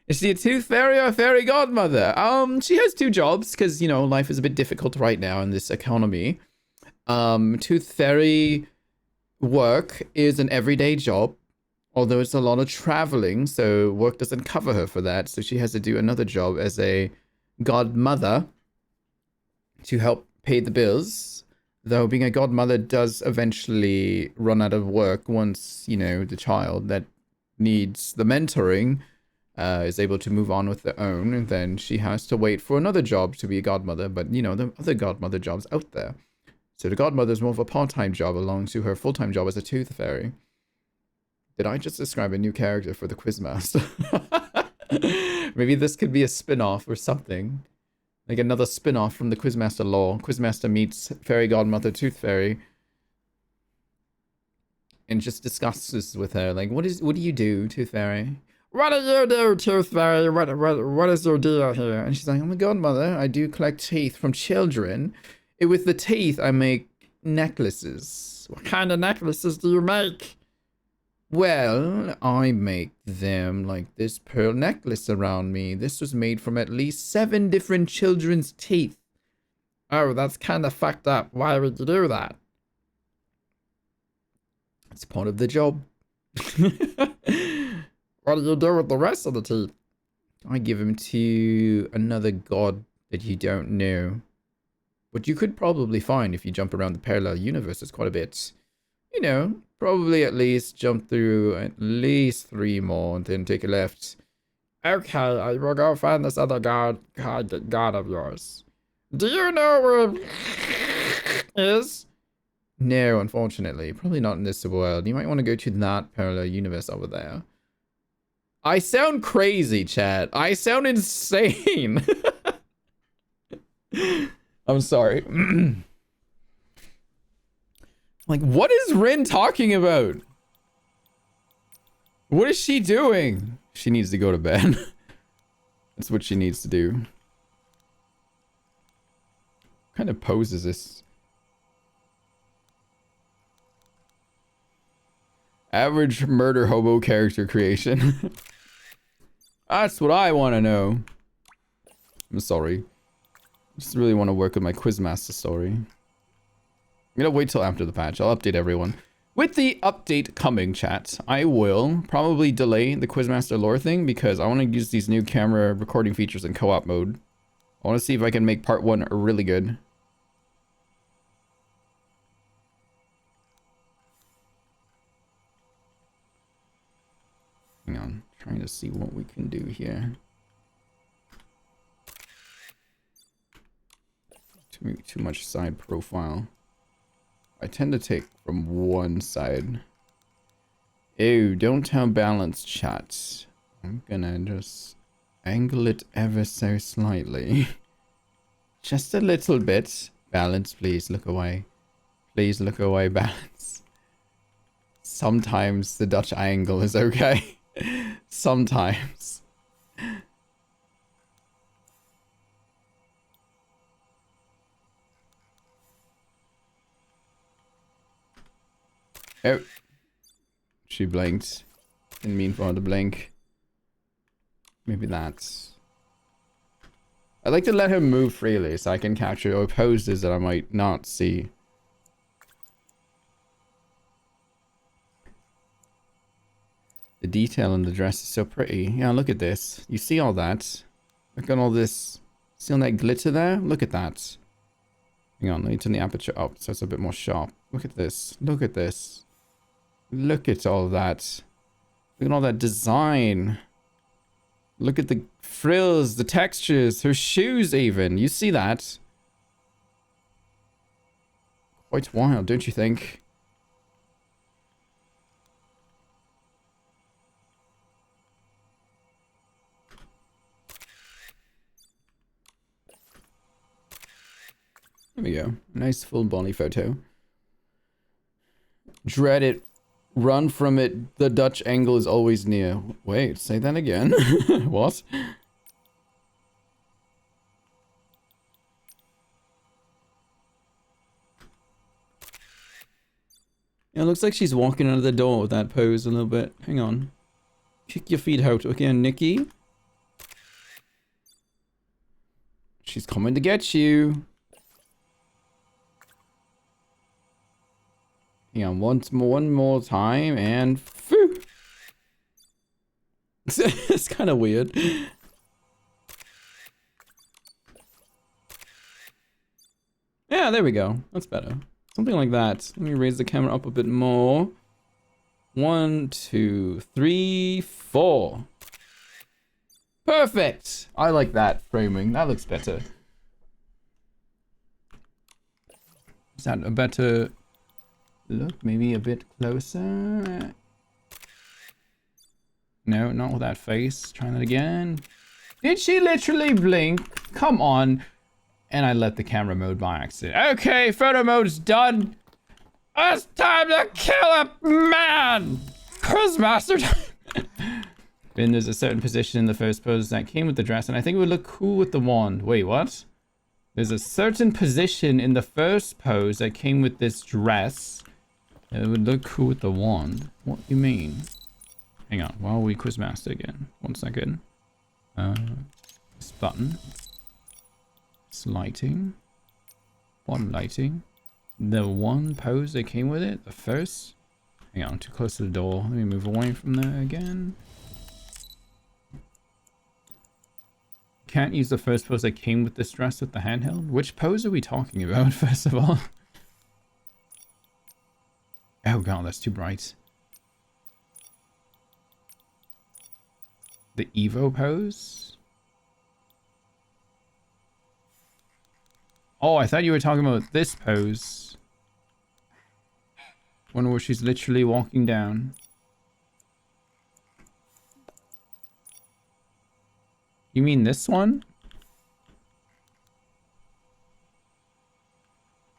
Is she a tooth fairy or a fairy godmother? She has two jobs because, you know, life is a bit difficult right now in this economy. Tooth fairy work is an everyday job, although it's a lot of traveling, so work doesn't cover her for that. So she has to do another job as a godmother to help pay the bills. Though being a godmother does eventually run out of work once, you know, the child that needs the mentoring is able to move on with their own, and then she has to wait for another job to be a godmother. But, you know, the other godmother jobs out there. So the godmother is more of a part-time job along to her full-time job as a tooth fairy. Did I just describe a new character for the Quizmaster? Maybe this could be a spin-off or something. Like another spin-off from the Quizmaster lore. Quizmaster meets fairy godmother tooth fairy. And just discusses with her, like, what do you do, tooth fairy? What do you do, tooth fairy? What is your deal here? And she's like, I'm a godmother. I do collect teeth from children. With the teeth, I make necklaces. What kind of necklaces do you make? Well, I make them like this pearl necklace around me. This was made from at least 7 different children's teeth. Oh, that's kind of fucked up. Why would you do that? It's part of the job. What do you do with the rest of the teeth? I give them to another god that you don't know. But you could probably find if you jump around the parallel universes quite a bit. You know, probably at least jump through at least 3 more and then take a left. Okay, I will go find this other god of yours. Do you know where is? No, unfortunately. Probably not in this world. You might want to go to that parallel universe over there. I sound crazy, chat. I sound insane. I'm sorry. Like, what is Rin talking about? What is she doing? She needs to go to bed. That's what she needs to do. What kind of pose is this? Average murder hobo character creation. That's what I want to know. I'm sorry. I just really want to work with my Quizmaster story. I'm gonna wait till after the patch. I'll update everyone. With the update coming, chat, I will probably delay the Quizmaster lore thing because I want to use these new camera recording features in co-op mode. I want to see if I can make part 1 really good. Hang on, trying to see what we can do here. Too much side profile. I tend to take from one side. Ew, don't tell balance, chat. I'm gonna just angle it ever so slightly. Just a little bit. Balance, please look away. Please look away, balance. Sometimes the Dutch angle is okay. Sometimes. Oh. She blinked. Didn't mean for her to blink. Maybe that's... I like to let her move freely so I can capture poses that I might not see. The detail in the dress is so pretty. Yeah, look at this. You see all that? Look at all this. See all that glitter there? Look at that. Hang on, let me turn the aperture up so it's a bit more sharp. Look at this. Look at this. Look at all that. Look at all that design. Look at the frills, the textures, her shoes even. You see that? Quite wild, don't you think? There we go. Nice full body photo. Dread it. Run from it. The Dutch angle is always near. Wait, say that again. What? Yeah, it looks like she's walking under the door with that pose a little bit. Hang on. Kick your feet out. Okay, Nikki. She's coming to get you. Hang on, one more time, and phew. It's kind of weird. Yeah, there we go. That's better. Something like that. Let me raise the camera up a bit more. 1, 2, 3, 4. Perfect. I like that framing. That looks better. Is that a better... look, maybe a bit closer. No, not with that face. Try that again. Did she literally blink? Come on. And I let the camera mode by accident. Okay, photo mode's done. It's time to kill a man. Quizmaster time. Then there's a certain position in the first pose that came with the dress, and I think it would look cool with the wand. Wait, what? There's a certain position in the first pose that came with this dress. It would look cool with the wand. What do you mean? Hang on, while we Quizmaster again. 1 second. This button. It's lighting. Bottom lighting. The one pose that came with it. The first. Hang on, too close to the door. Let me move away from there again. Can't use the first pose that came with this dress with the handheld. Which pose are we talking about, first of all? Oh god, that's too bright. The Evo pose? Oh, I thought you were talking about this pose. One where she's literally walking down. You mean this one?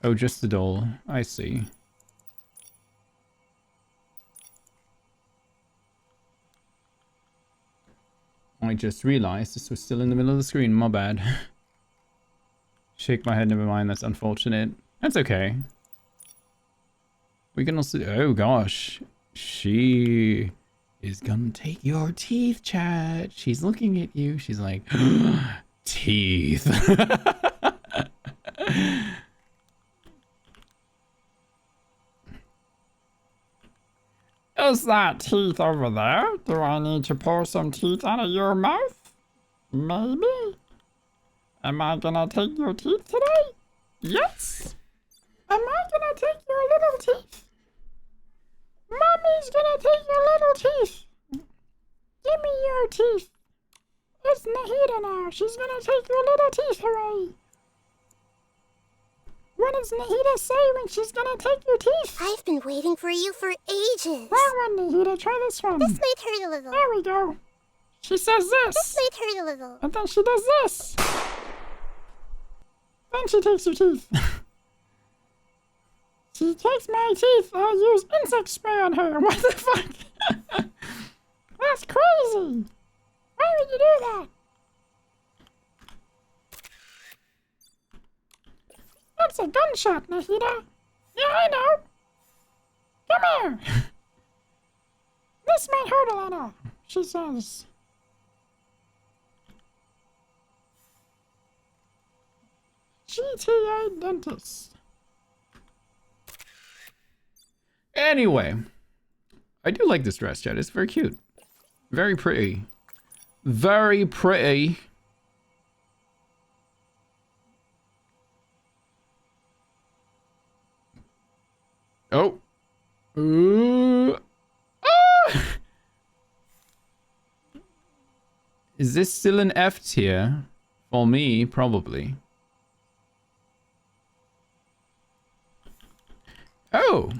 Oh, just the doll. I see. I just realized this was still in the middle of the screen. My bad. Shake my head, never mind. That's unfortunate. That's okay. We can also... Oh, gosh. She is gonna take your teeth, chat. She's looking at you. She's like... Teeth. Is that teeth over there? Do I need to pour some teeth out of your mouth? Maybe. Am I gonna take your teeth today? Yes. Am I gonna take your little teeth? Mommy's gonna take your little teeth. Give me your teeth. It's Nahida now. She's gonna take your little teeth away. What does Nahida say when she's gonna take your teeth? I've been waiting for you for ages. Wrong one, Nahida. Try this one. This might hurt a little. There we go. She says this. This might hurt a little. And then she does this. Then she takes your teeth. She takes my teeth. I'll use insect spray on her. What the fuck? That's crazy. Why would you do that? That's a gunshot, Nahida. Yeah, I know. Come here. This might hurt a little, she says. GTA dentist. Anyway. I do like this dress, chat. It's very cute. Very pretty. Very pretty. Oh. Ooh. Ah! Is this still an F tier? For me, probably. Oh.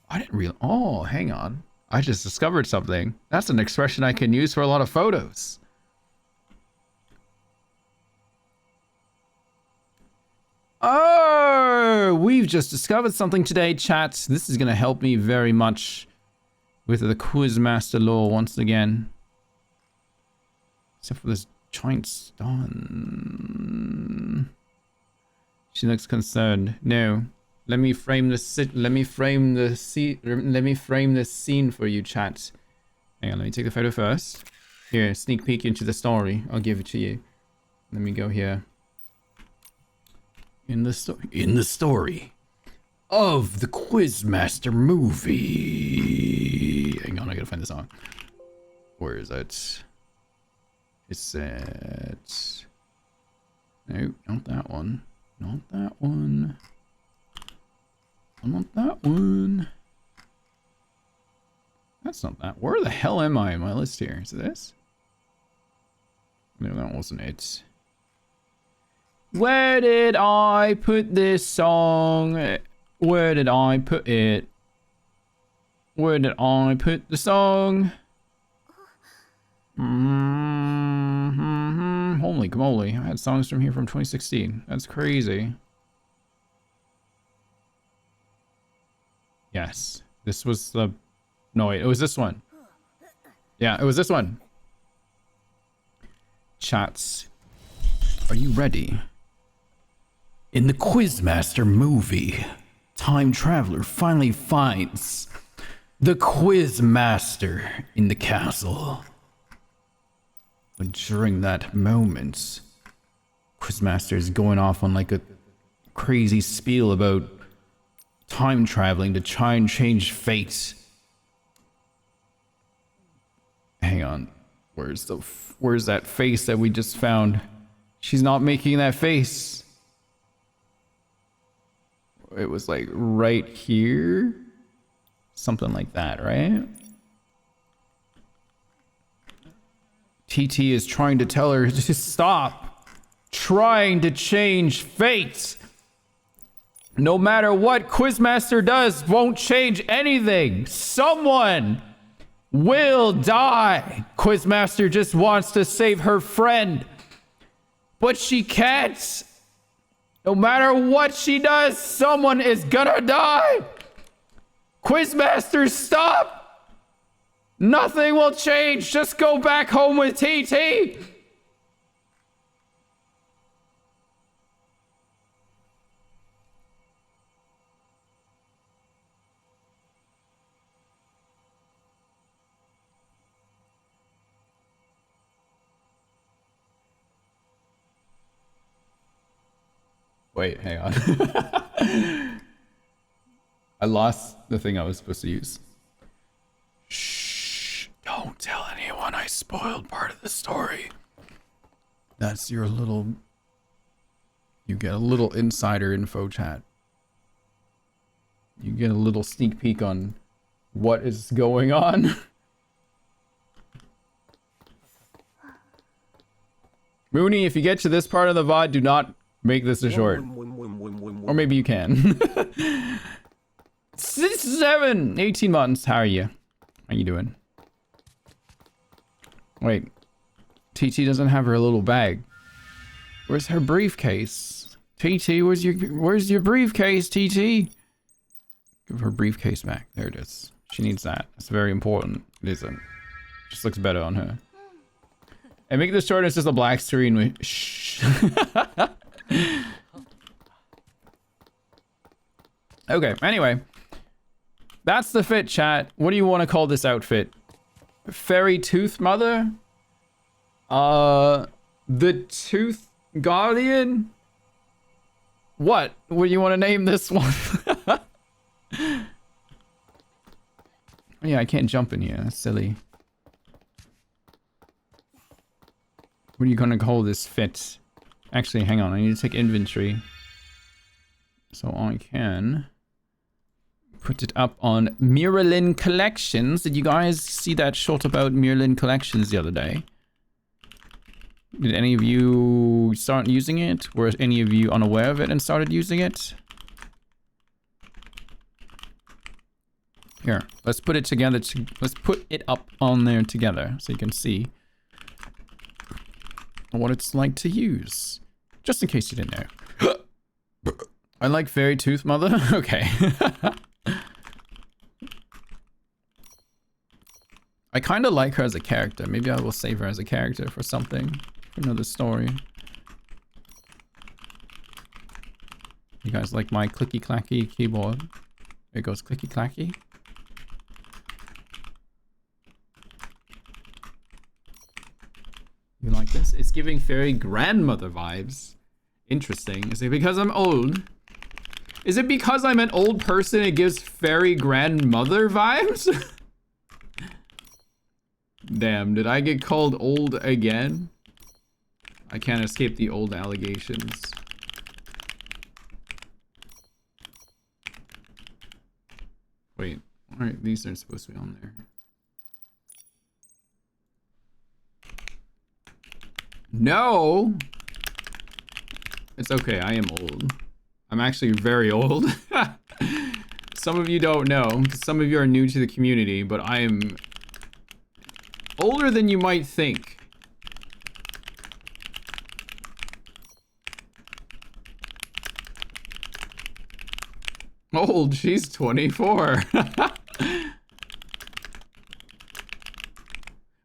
I didn't realize. Oh, hang on. I just discovered something. That's an expression I can use for a lot of photos. Oh, we've just discovered something today, chat. This is going to help me very much with the Quizmaster lore once again. Except for this giant stun. She looks concerned. No. Let me frame this scene for you, chat. Hang on, let me take the photo first. Here, sneak peek into the story. I'll give it to you. Let me go here. In the story of the Quizmaster movie. Hang on, I gotta find the song. Where is it? It's at... No, not that one. Not that one. I want that one. That's not that. Where the hell am I in my list here? Is it this? No, that wasn't it. Where did I put this song? Where did I put it? Where did I put the song? Holy moly. I had songs from here from 2016. That's crazy. Yes. This was the... No, wait. It was this one. Yeah, it was this one. Chats. Are you ready? In the Quizmaster movie, time traveler finally finds the Quizmaster in the castle. But during that moment, Quizmaster is going off on like a crazy spiel about time traveling to try and change fate. Hang on. Where's that face that we just found? She's not making that face. It was like right here. Something like that, right? TT is trying to tell her to stop trying to change fate. No matter what Quizmaster does, won't change anything. Someone will die. Quizmaster just wants to save her friend, but she can't. No matter what she does, someone is gonna die. Quizmaster, stop. Nothing will change. Just go back home with TT. Wait, hang on. I lost the thing I was supposed to use. Shh. Don't tell anyone I spoiled part of the story. That's your little... You get a little insider info, chat. You get a little sneak peek on what is going on. Mooney, if you get to this part of the VOD, do not make this a short. Or maybe you can. 18 months. How are you? How you doing? Wait. TT doesn't have her little bag. Where's her briefcase? TT, where's your briefcase, TT? Give her briefcase back. There it is. She needs that. It's very important. It isn't. Just looks better on her. And make this short, it's just a black screen with shh. Okay, anyway. That's the fit, chat. What do you want to call this outfit? Fairy Tooth Mother? The Tooth Guardian? What? What do you want to name this one? Yeah, I can't jump in here. That's silly. What are you gonna call this fit? Actually, hang on. I need to take inventory. So I can put it up on Miralyn Collections. Did you guys see that short about Miralyn Collections the other day? Did any of you start using it? Were any of you unaware of it and started using it? Here, let's put it together. Let's put it up on there together so you can see what it's like to use. Just in case you didn't know. I like Fairy Tooth Mother. Okay. I kind of like her as a character. Maybe I will save her as a character for something. For another story. You guys like my clicky clacky keyboard? There goes clicky clacky. You like this? It's giving fairy grandmother vibes. Interesting. Is it because I'm old? Is it because I'm an old person it gives fairy grandmother vibes? Damn, did I get called old again? I can't escape the old allegations. Wait, alright, these aren't supposed to be on there. No! It's okay, I am old. I'm actually very old. Some of you don't know, because some of you are new to the community, but I am older than you might think. Old, she's 24.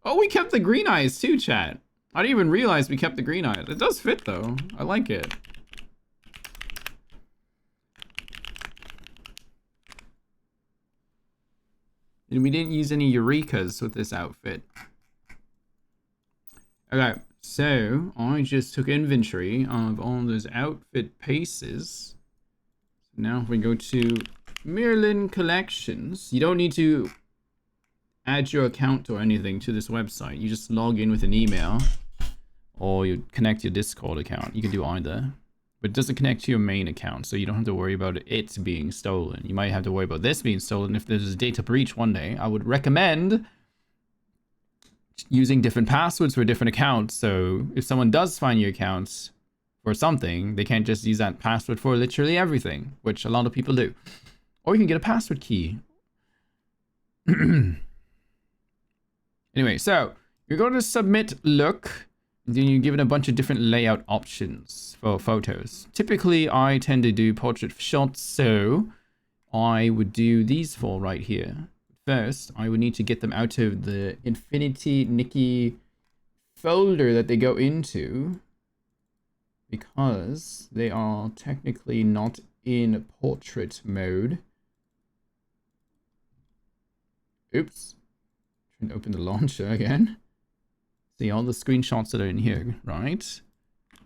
Oh, we kept the green eyes too, chat. I didn't even realize we kept the green eyes. It does fit though. I like it. And we didn't use any Eurekas with this outfit. Okay, so I just took inventory of all those outfit pieces. Now if we go to Miralyn Collections, you don't need to add your account or anything to this website. You just log in with an email or you connect your Discord account. You can do either. But it doesn't connect to your main account, so you don't have to worry about it being stolen. You might have to worry about this being stolen if there's a data breach one day. I would recommend using different passwords for different accounts, so if someone does find your accounts for something, they can't just use that password for literally everything, which a lot of people do. Or you can get a password key. Anyway, so you're going to submit look, and then you give it a bunch of different layout options for photos. Typically, I tend to do portrait shots, so I would do these four right here. first, I would need to get them out of the Infinity Nikki folder that they go into, because they are technically not in portrait mode. Oops. Trying to open the launcher again. See all the screenshots that are in here, right?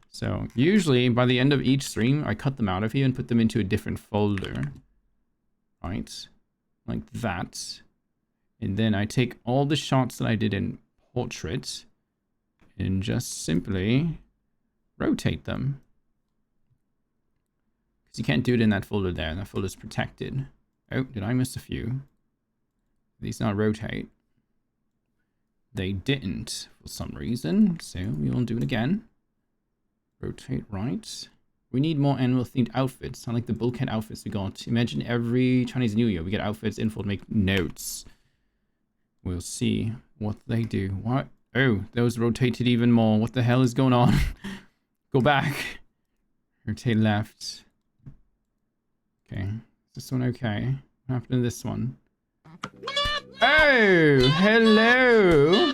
So usually by the end of each stream, I cut them out of here and put them into a different folder. Right? Like that. And then I take all the shots that I did in portrait and just simply rotate them. Because you can't do it in that folder there. That folder's protected. Oh, did I miss a few? These not rotate. They didn't for some reason. So we will do it again. Rotate right. We need more animal themed outfits. I like the bulkhead outfits we got. Imagine every Chinese New Year we get outfits info to make notes. We'll see what they do. What? Oh, those rotated even more. What the hell is going on? Go back. Rotate left. Okay. Is this one okay? What happened to this one? Oh, hello.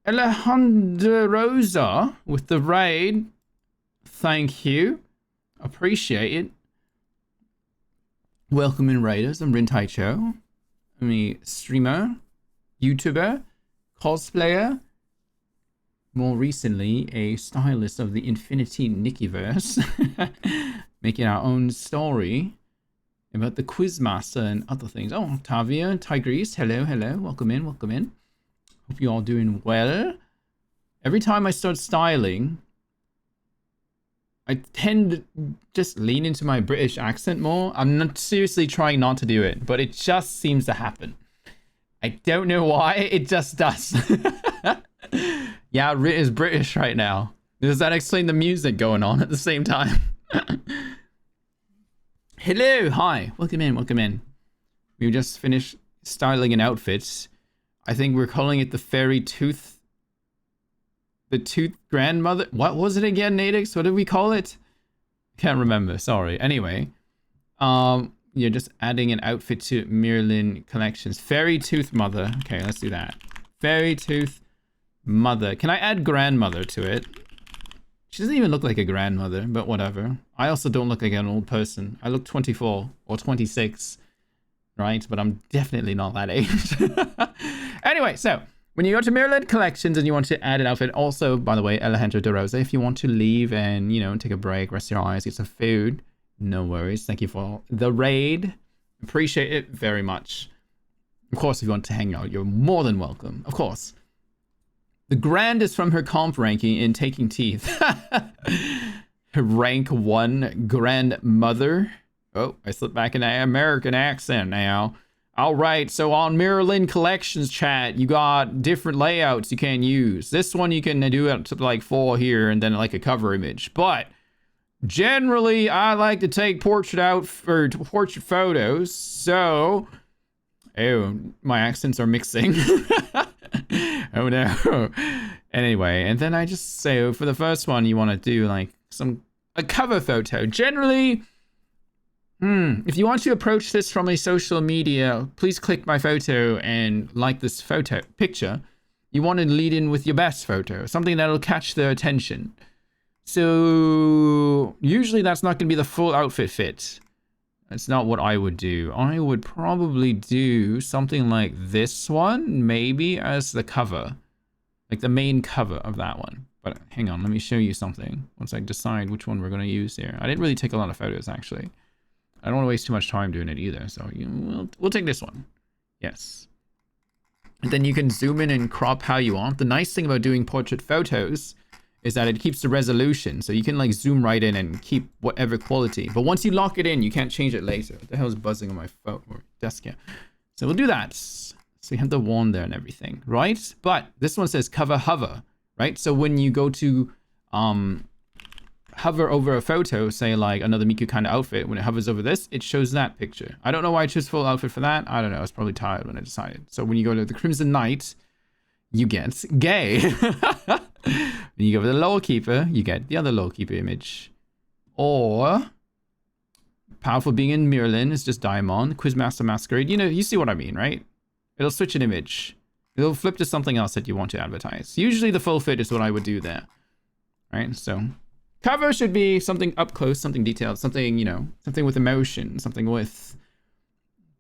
Alejandrosa with the raid. Thank you. Appreciate it. Welcome in, raiders. I'm Rin Taicho. I'm a streamer, YouTuber, cosplayer. More recently, a stylist of the Infinity Nikkiverse. Making our own story about the Quizmaster and other things. Oh, Octavia, Tigris, hello, hello. Welcome in, welcome in. Hope you all doing well. Every time I start styling, I tend to just lean into my British accent more. I'm not seriously trying not to do it, but it just seems to happen. I don't know why, it just does. Yeah, Rit is British right now. Does that explain the music going on at the same time? Hello, hi, welcome in, welcome in. We just finished styling an outfit. I think we're calling it the fairy tooth. The tooth grandmother. What was it again, Nadix? What did we call it? Can't remember, sorry. Anyway, you're just adding an outfit to Merlin Collections. Fairy tooth mother. Okay, let's do that. Fairy tooth mother. Can I add grandmother to it? She doesn't even look like a grandmother, but whatever. I also don't look like an old person. I look 24 or 26, right? But I'm definitely not that age. Anyway, so when you go to Merlin Collections and you want to add an outfit, also, by the way, Alejandro De Rosa, if you want to leave and, you know, take a break, rest your eyes, get some food, no worries. Thank you for the raid. Appreciate it very much. Of course, if you want to hang out, you're more than welcome. Of course. The grand is from her comp ranking in Taking Teeth. Rank 1 grandmother. Oh, I slipped back in an American accent now. All right, so on Merlin Collections chat, you got different layouts you can use. This one you can do up to like 4 here and then like a cover image. But generally, I like to take portrait photos. So, oh, my accents are mixing. Oh no. Anyway, and then I just say, for the first one, you want to do like a cover photo. Generally, if you want to approach this from a social media, please click my photo and like this picture. You want to lead in with your best photo, something that'll catch their attention. So usually that's not going to be the full outfit fit. That's not what I would do. I would probably do something like this one, maybe as the cover, like the main cover of that one. But hang on, let me show you something once I decide which one we're going to use here. I didn't really take a lot of photos, actually. I don't want to waste too much time doing it either, so we'll take this one. Yes. And then you can zoom in and crop how you want. The nice thing about doing portrait photos is that it keeps the resolution, so you can like zoom right in and keep whatever quality. But once you lock it in, you can't change it later. What the hell is buzzing on my phone or desk here? So we'll do that. So you have the wand there and everything, right? But this one says cover hover, right? So when you go to hover over a photo, say like another Miku kind of outfit, when it hovers over this, it shows that picture. I don't know why I chose full outfit for that. I don't know. I was probably tired when I decided. So when you go to the Crimson Knight, you get gay. When you go for the lower keeper, you get the other lower keeper image. Or Powerful being in Mirlin is just Diamond. Quizmaster Masquerade. You know, you see what I mean, right? It'll switch an image. It'll flip to something else that you want to advertise. Usually the full fit is what I would do there. Right? So cover should be something up close, something detailed, something, you know, something with emotion, something with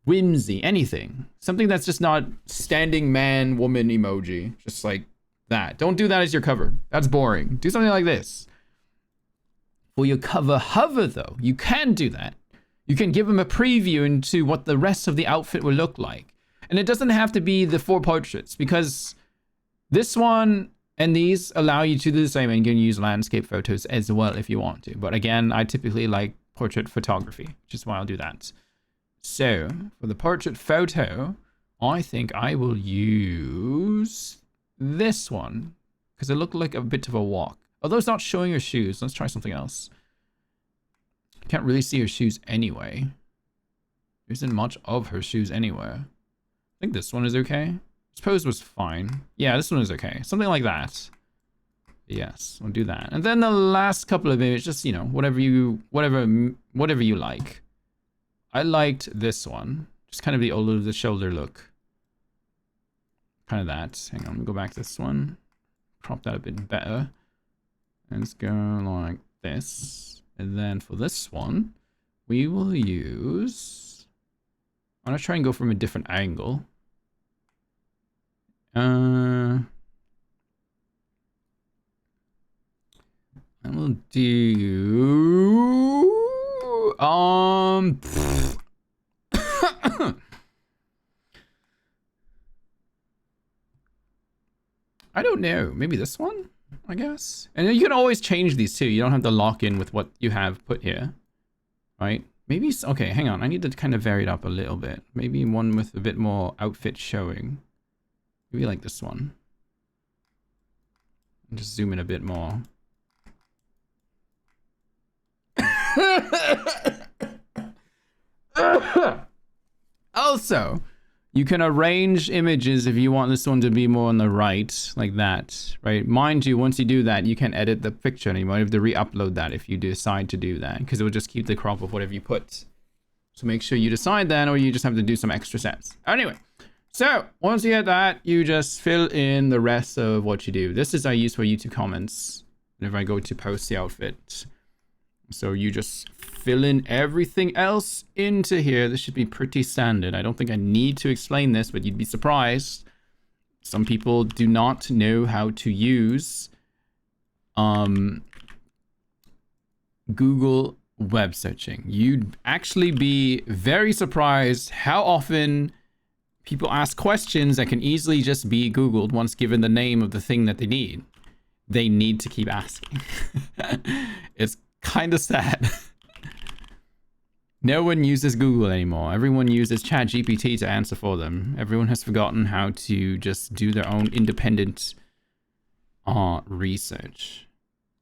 whimsy, anything. Something that's just not standing man, woman emoji. Just like that. Don't do that as your cover. That's boring. Do something like this. For your cover hover, though, you can do that. You can give them a preview into what the rest of the outfit will look like. And it doesn't have to be the 4 portraits, because this one and these allow you to do the same, and you can use landscape photos as well if you want to. But again, I typically like portrait photography, which is why I'll do that. So for the portrait photo, I think I will use this one, because it looked like a bit of a walk. Although it's not showing her shoes. Let's try something else. Can't really see her shoes anyway. There isn't much of her shoes anywhere. I think this one is okay. This pose was fine. Yeah, this one is okay. Something like that. Yes, I'll do that. And then the last couple of images, just, you know, whatever you like. I liked this one. Just kind of the over the shoulder look. Kind of that. Hang on, let me go back to this one. Crop that a bit better. And let's go like this. And then for this one, we will use... I'm going to try and go from a different angle. I will do... I don't know. Maybe this one? I guess. And you can always change these too. You don't have to lock in with what you have put here. Right? Maybe... Okay, hang on. I need to kind of vary it up a little bit. Maybe one with a bit more outfit showing. Maybe like this one. And just zoom in a bit more. Also, you can arrange images if you want this one to be more on the right, like that, right? Mind you, once you do that, you can't edit the picture anymore. You have to re-upload that if you decide to do that, because it will just keep the crop of whatever you put. So make sure you decide that, or you just have to do some extra steps. Anyway, so once you get that, you just fill in the rest of what you do. This is I use for YouTube comments whenever I go to post the outfit. So you just fill in everything else into here. This should be pretty standard. I don't think I need to explain this, but you'd be surprised. Some people do not know how to use Google web searching. You'd actually be very surprised how often people ask questions that can easily just be Googled once given the name of the thing that they need. They need to keep asking. It's kind of sad. No one uses Google anymore. Everyone uses ChatGPT to answer for them. Everyone has forgotten how to just do their own independent research.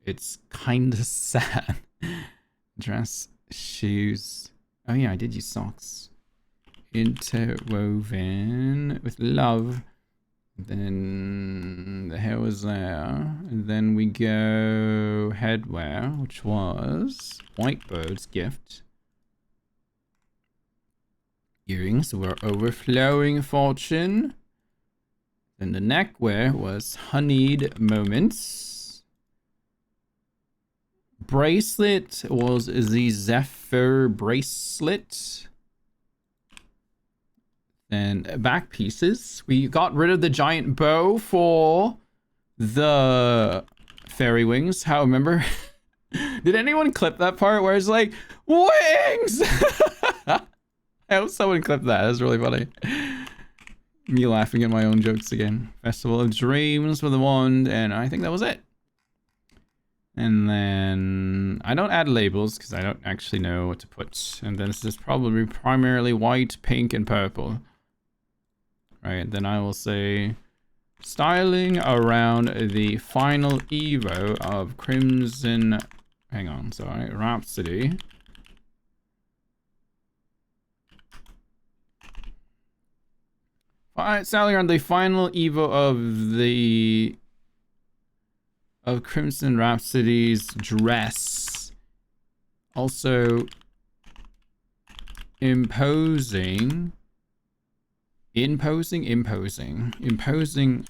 It's kind of sad. Dress, shoes. Oh yeah, I did use socks. Interwoven with love. Then the hair was there. And then we go headwear, which was Whitebird's gift. Earrings were overflowing fortune. Then the neckwear was honeyed moments. Bracelet was the Zephyr bracelet. Then back pieces. We got rid of the giant bow for the fairy wings. How, remember? Did anyone clip that part where it's like, wings? I hope someone clipped that. That's really funny. Me laughing at my own jokes again. Festival of Dreams for the wand, and I think that was it. And then I don't add labels because I don't actually know what to put. And then this is probably primarily white, pink, and purple. Right, then I will say styling around the final Evo of Crimson, hang on, sorry, Rhapsody. Styling around the final Evo of Crimson Rhapsody's dress. Also imposing a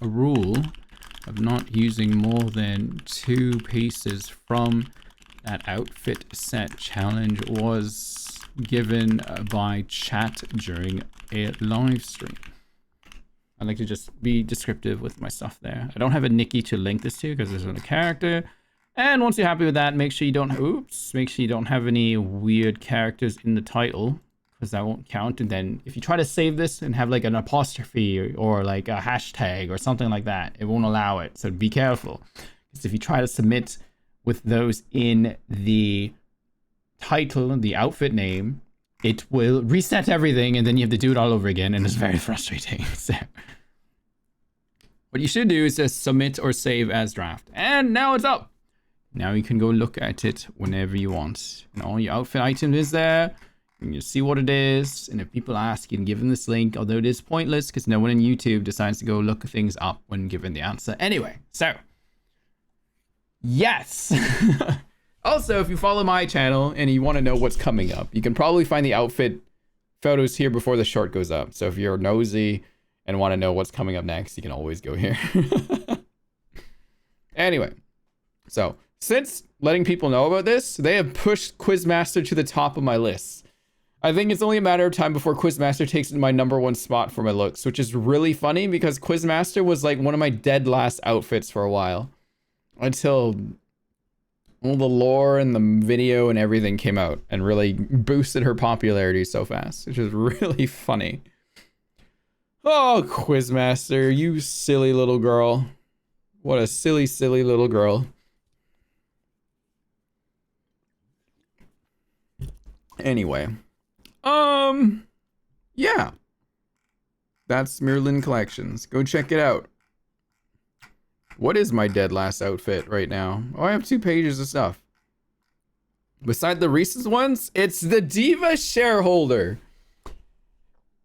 rule of not using more than 2 pieces from that outfit set. Challenge was given by chat during a live stream. I like to just be descriptive with my stuff there. I don't have a Nikki to link this to because there's not a character. And once you're happy with that, make sure you don't have any weird characters in the title, because that won't count. And then if you try to save this and have like an apostrophe or like a hashtag or something like that, it won't allow it. So be careful. Because if you try to submit with those in the title and the outfit name, it will reset everything and then you have to do it all over again, and it's very frustrating. So what you should do is just submit or save as draft. And now it's up. Now you can go look at it whenever you want. And all your outfit items is there. You can see what it is. And if people ask, you can give them this link, although it is pointless because no one on YouTube decides to go look things up when given the answer. Anyway, so yes. Also, if you follow my channel and you want to know what's coming up, you can probably find the outfit photos here before the short goes up. So if you're nosy and want to know what's coming up next, you can always go here. Anyway, so since letting people know about this, they have pushed Quizmaster to the top of my list. I think it's only a matter of time before Quizmaster takes my #1 spot for my looks, which is really funny because Quizmaster was like one of my dead last outfits for a while. Until all the lore and the video and everything came out and really boosted her popularity so fast, which is really funny. Oh, Quizmaster, you silly little girl. What a silly, silly little girl. Anyway. Yeah. That's Merlin Collections. Go check it out. What is my dead last outfit right now? Oh, I have 2 pages of stuff. Beside the recent ones, it's the Diva Shareholder.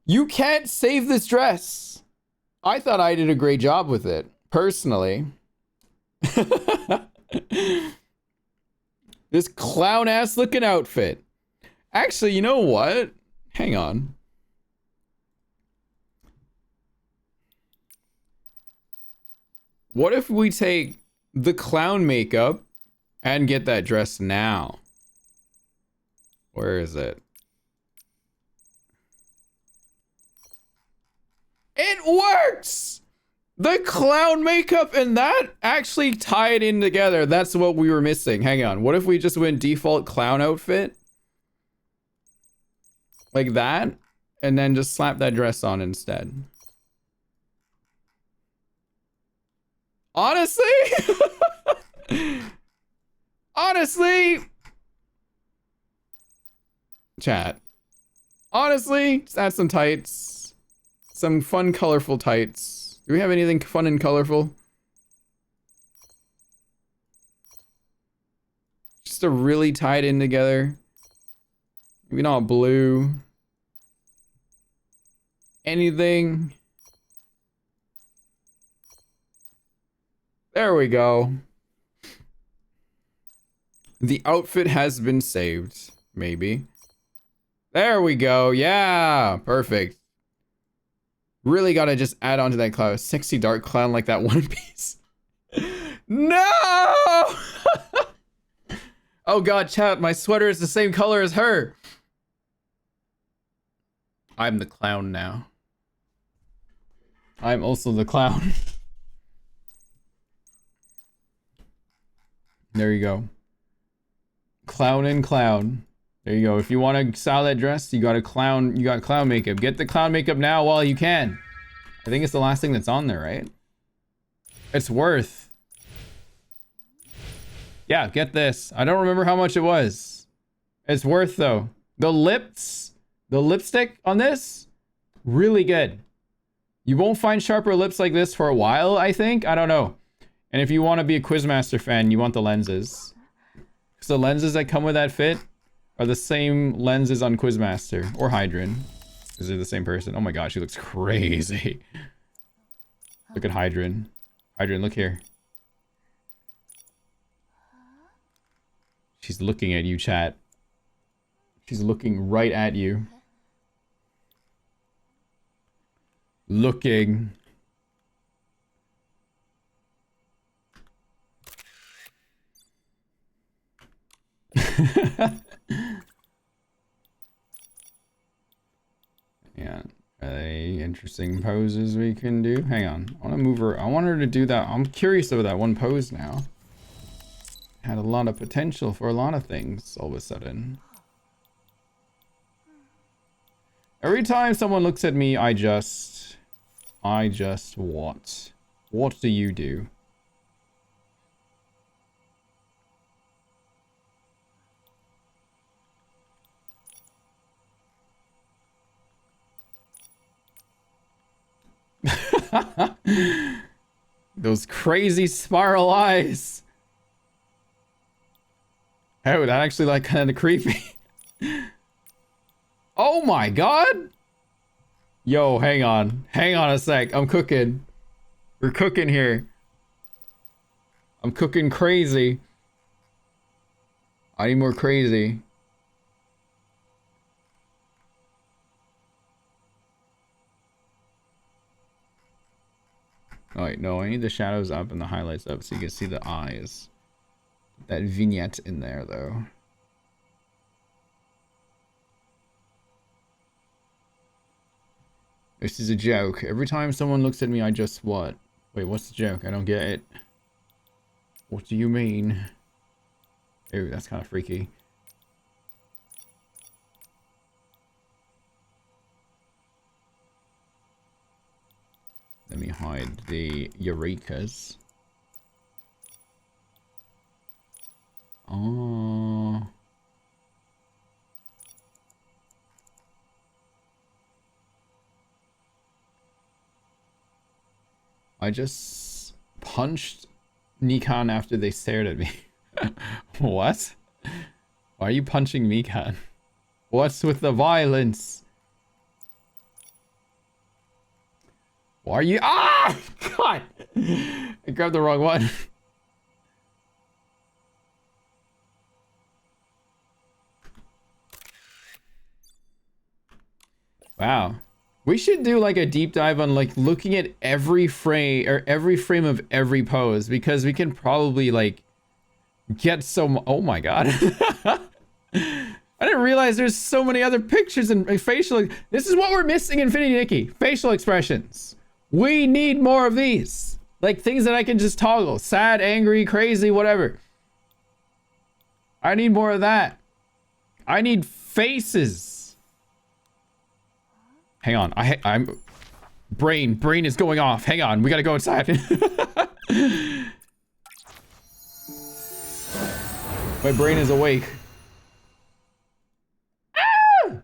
You can't save this dress. I thought I did a great job with it, personally. This clown-ass looking outfit. Actually, you know what? Hang on. What if we take the clown makeup and get that dress now? Where is it? It works! The clown makeup and that actually tie it in together. That's what we were missing. Hang on. What if we just went default clown outfit? Like that? And then just slap that dress on instead. Honestly? Honestly? Chat. Honestly, just add some tights. Some fun, colorful tights. Do we have anything fun and colorful? Just to really tie it in together. Maybe not blue. Anything. There we go. The outfit has been saved. Maybe. There we go. Yeah. Perfect. Really gotta just add on to that clown. Sexy dark clown like that One Piece. No! Oh god, chat. My sweater is the same color as her. I'm the clown now. I'm also the clown. There you go. Clown and clown. There you go. If you want to style that dress, you got clown makeup. Get the clown makeup now while you can. I think it's the last thing that's on there, right? It's worth. Yeah, get this. I don't remember how much it was. It's worth though. The lipstick on this, really good. You won't find sharper lips like this for a while, I think. I don't know. And if you want to be a Quizmaster fan, you want the lenses. Because the lenses that come with that fit are the same lenses on Quizmaster or Hydran. Is it the same person? Oh my gosh, she looks crazy. Look at Hydran. Hydran, look here. She's looking at you, chat. She's looking right at you. looking. Yeah, are they interesting poses we can do? Hang on, I want to move her. I want her to do that. I'm curious about that one pose now. Had a lot of potential for a lot of things all of a sudden. Every time someone looks at me, I just what? What do you do? Those crazy spiral eyes. Oh, that actually like kind of creepy. Oh my god. Yo, hang on. Hang on a sec. I'm cooking. We're cooking here. I'm cooking crazy. I need more crazy. Oh wait, no, I need the shadows up and the highlights up so you can see the eyes. That vignette in there though. This is a joke. Every time someone looks at me, I just what? Wait, what's the joke? I don't get it. What do you mean? Ew, that's kind of freaky. Let me hide the Eurekas. Oh. I just punched Nikon after they stared at me. What? Why are you punching Nikon? What's with the violence? Why are you— ah! God! I grabbed the wrong one. Wow. We should do like a deep dive on like looking at every frame or every frame of every pose, because we can probably like get so— oh my god. I didn't realize there's so many other pictures and facial— this is what we're missing in Infinity Nikki. Facial expressions. We need more of these. Like things that I can just toggle. Sad, angry, crazy, whatever. I need more of that. I need faces. Hang on, I'm brain is going off. Hang on, we gotta go inside. My brain is awake. Ah!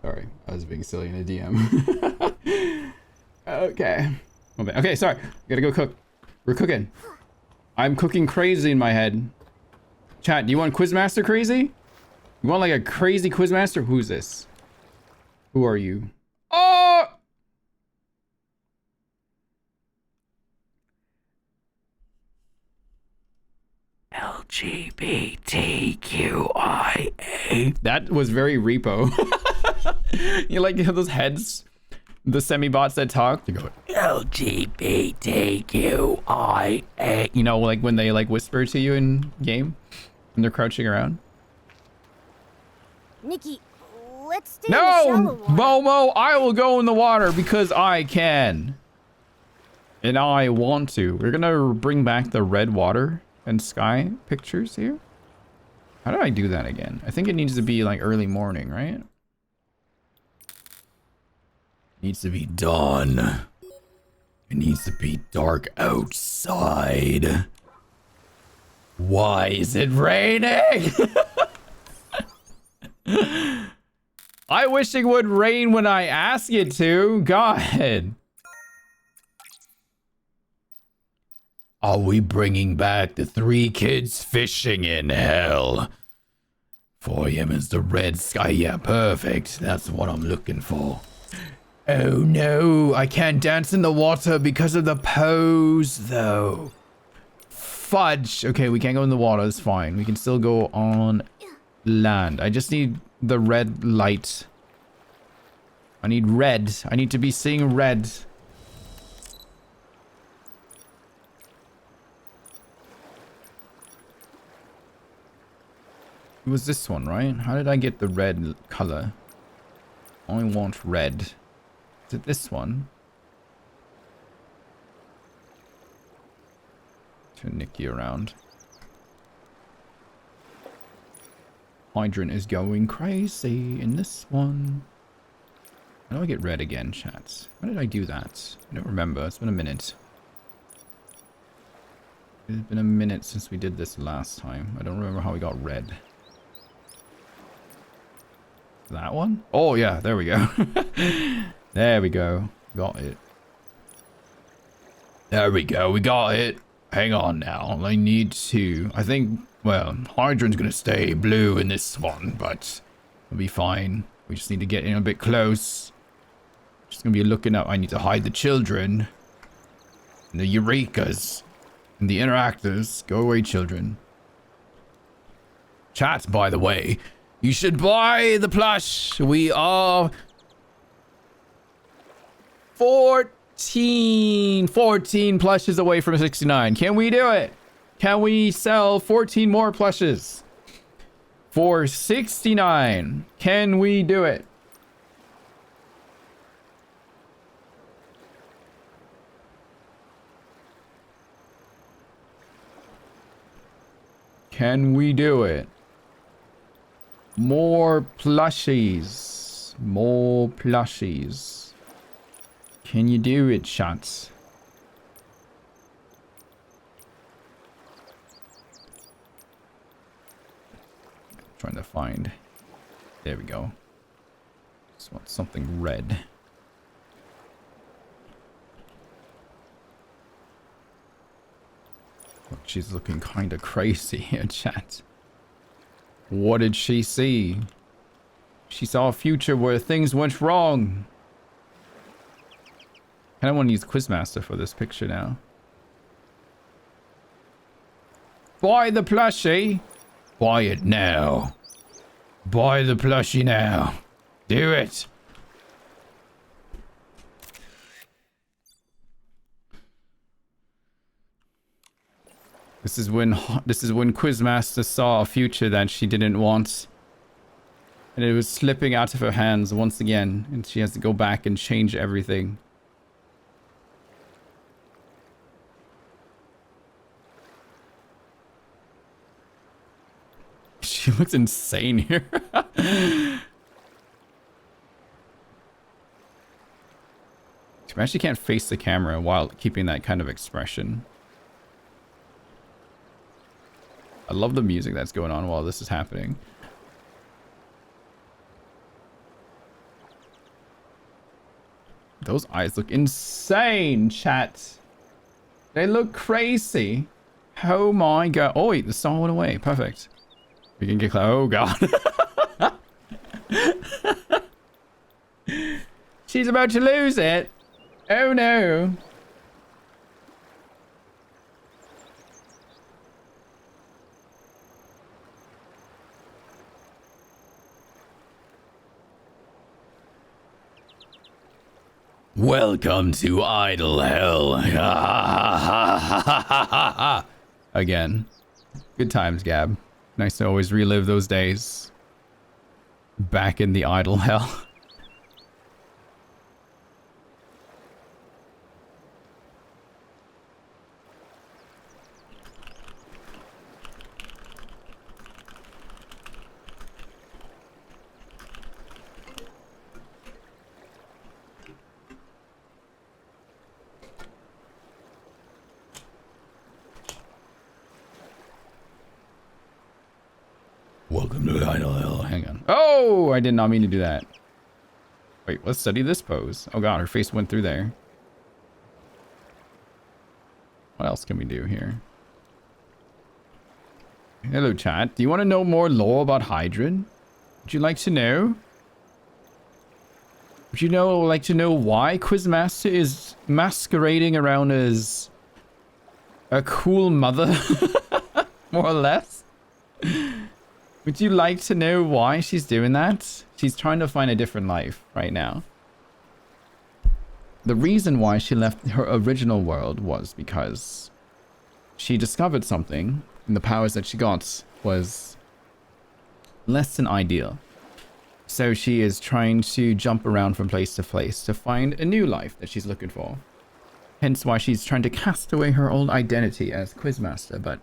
Sorry, I was being silly in a DM. Okay. Okay, sorry. Gotta go cook. We're cooking. I'm cooking crazy in my head. Chat, do you want Quizmaster crazy? You want like a crazy Quizmaster? Who's this? Who are you? Oh! LGBTQIA. That was very repo. You like those heads, the semi-bots that talk? They go, LGBTQIA. You know, like when they like whisper to you in game when they're crouching around. Nikki, let's stay in the shallow No, water. Momo, I will go in the water because I can. And I want to. We're gonna bring back the red water and sky pictures here. How do I do that again? I think it needs to be like early morning, right? Needs to be dawn. It needs to be dark outside. Why is it raining? I wish it would rain when I ask it to. God. Are we bringing back the 3 kids fishing in hell? 4 a.m. is the red sky. Yeah, perfect. That's what I'm looking for. Oh no, I can't dance in the water because of the pose, though. Fudge. Okay, we can't go in the water. It's fine. We can still go on land. I just need the red light. I need red. I need to be seeing red. It was this one, right? How did I get the red color? I only want red. Is it this one? Turn Nikki around. Hydrant is going crazy in this one. How do I get red again, chat? How did I do that? I don't remember. It's been a minute. It's been a minute since we did this last time. I don't remember how we got red. That one? Oh, yeah. There we go. There we go. Got it. There we go. We got it. Hang on now. I need to... I think... Well, Hydrant's gonna stay blue in this one, but... It'll be fine. We just need to get in a bit close. Just gonna be looking up. I need to hide the children. And the Eurekas. And the interactors. Go away, children. Chat, by the way. You should buy the plush. We are 14 plushes away from 69. Can we do it? Can we sell 14 more plushes for 69? Can we do it? Can we do it? More plushies. More plushies. Can you do it, chat? Trying to find. There we go. Just want something red. Look, she's looking kind of crazy here, chat. What did she see? She saw a future where things went wrong. I kind of want to use Quizmaster for this picture now. Buy the plushie. Buy it now. Buy the plushie now. Do it. This is when Quizmaster saw a future that she didn't want. And it was slipping out of her hands once again. And she has to go back and change everything. She looks insane here. She actually can't face the camera while keeping that kind of expression. I love the music that's going on while this is happening. Those eyes look insane, chat. They look crazy. Oh my god. Oh wait, the star went away. Perfect. We can get close. Oh god. She's about to lose it. Oh no. Welcome to Idle Hell. Again. Good times, Gab. Nice to always relive those days. Back in the Idle Hell. Welcome to Idle Hell. Hang on. Oh, I did not mean to do that. Wait, let's study this pose. Oh god, her face went through there. What else can we do here? Hello, chat. Do you want to know more lore about Hydran? Would you like to know? Would you like to know why Quizmaster is masquerading around as a cool mother? More or less? Would you like to know why she's doing that? She's trying to find a different life right now. The reason why she left her original world was because she discovered something, and the powers that she got was less than ideal. So she is trying to jump around from place to place to find a new life that she's looking for. Hence why she's trying to cast away her old identity as Quizmaster, but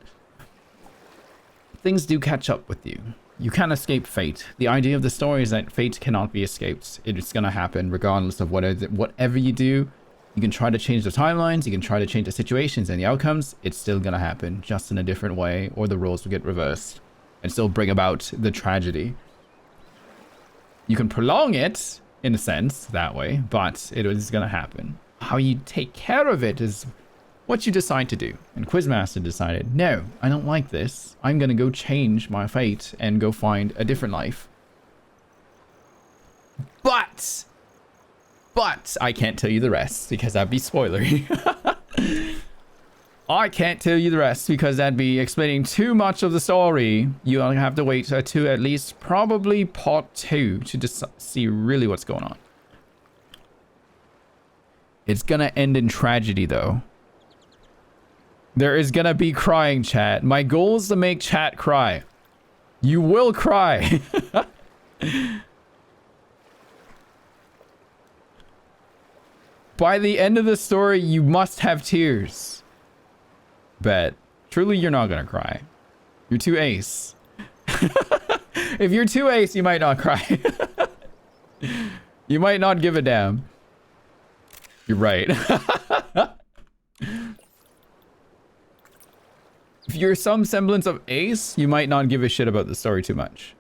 things do catch up with you. You can't escape fate. The idea of the story is that fate cannot be escaped. It's gonna happen regardless of whatever you do. You can try to change the timelines, you can try to change the situations and the outcomes. It's still gonna happen, just in a different way, or the roles will get reversed and still bring about the tragedy. You can prolong it, in a sense, that way, but it is gonna happen. How you take care of it is what you decide to do. And Quizmaster decided, no, I don't like this. I'm gonna go change my fate and go find a different life. But I can't tell you the rest because that'd be spoilery. I can't tell you the rest because that'd be explaining too much of the story. You'll have to wait to at least probably part 2 to just see really what's going on. It's gonna end in tragedy though. There is gonna be crying, chat. My goal is to make chat cry. You will cry. By the end of the story, you must have tears. Bet. Truly, you're not gonna cry. You're too ace. If you're too ace, you might not cry. You might not give a damn. You're right. If you're some semblance of ace, you might not give a shit about the story too much.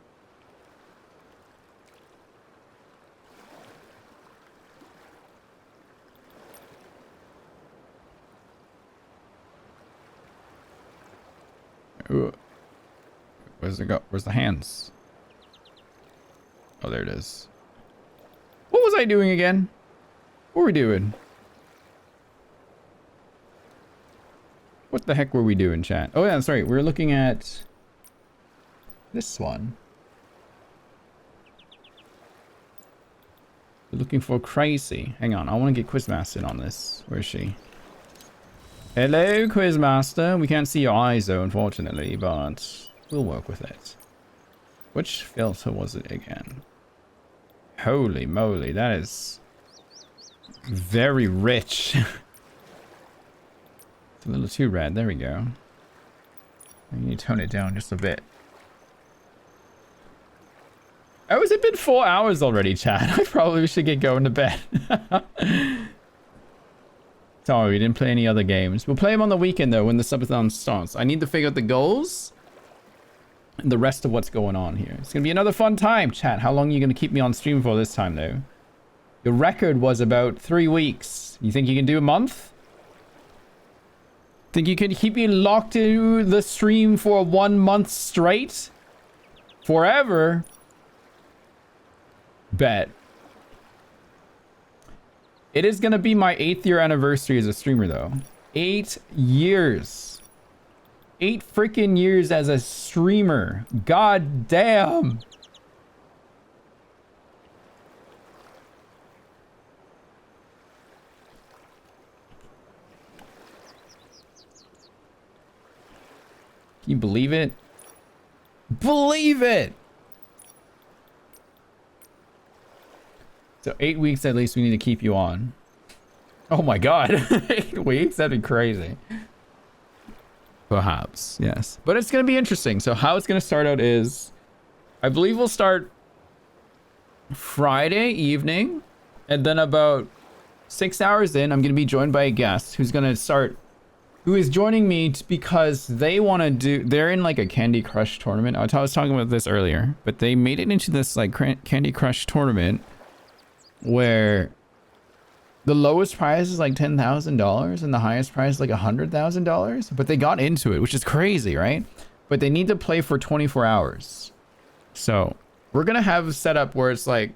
Ooh. Where's it go? Where's the hands? Oh, there it is. What was I doing again? What were we doing? What the heck were we doing, chat? Oh, yeah, that's right. We're looking at this one. We're looking for Crazy. Hang on, I want to get Quizmaster in on this. Where is she? Hello, Quizmaster. We can't see your eyes, though, unfortunately, but we'll work with it. Which filter was it again? Holy moly, that is very rich. A little too red. There we go. I need to tone it down just a bit. Oh, has it been 4 hours already, chat? I probably should get going to bed. Sorry, we didn't play any other games. We'll play them on the weekend, though, when the subathon starts. I need to figure out the goals and the rest of what's going on here. It's going to be another fun time, chat. How long are you going to keep me on stream for this time, though? Your record was about 3 weeks. You think you can do a month? Think you could keep me locked to the stream for 1 month straight? Forever? Bet. It is gonna be my 8th year anniversary as a streamer, though. 8 years. 8 freaking years as a streamer. God damn. Can you believe it? Believe it! So 8 weeks at least we need to keep you on. Oh my god. 8 weeks? That'd be crazy. Perhaps, yes. But it's going to be interesting. So how it's going to start out is, I believe we'll start Friday evening. And then about 6 hours in, I'm going to be joined by a guest who's going to start, who is joining me because they want to do, they're in like a Candy Crush tournament. I was talking about this earlier, but they made it into this like Candy Crush tournament where the lowest prize is like $10,000 and the highest prize is like $100,000, but they got into it, which is crazy, right? But they need to play for 24 hours. So we're going to have a setup where it's like,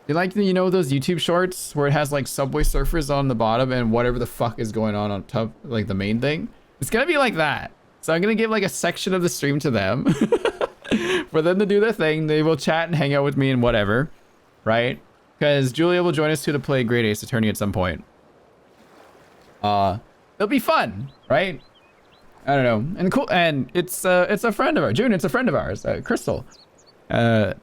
you like, you know, those YouTube shorts where it has like Subway Surfers on the bottom and whatever the fuck is going on top, like the main thing. It's going to be like that. So I'm going to give like a section of the stream to them for them to do their thing. They will chat and hang out with me and whatever, right? Because Julia will join us too to play Great Ace Attorney at some point. It'll be fun, right? I don't know. And cool. And it's a friend of ours. June, it's a friend of ours. Crystal. I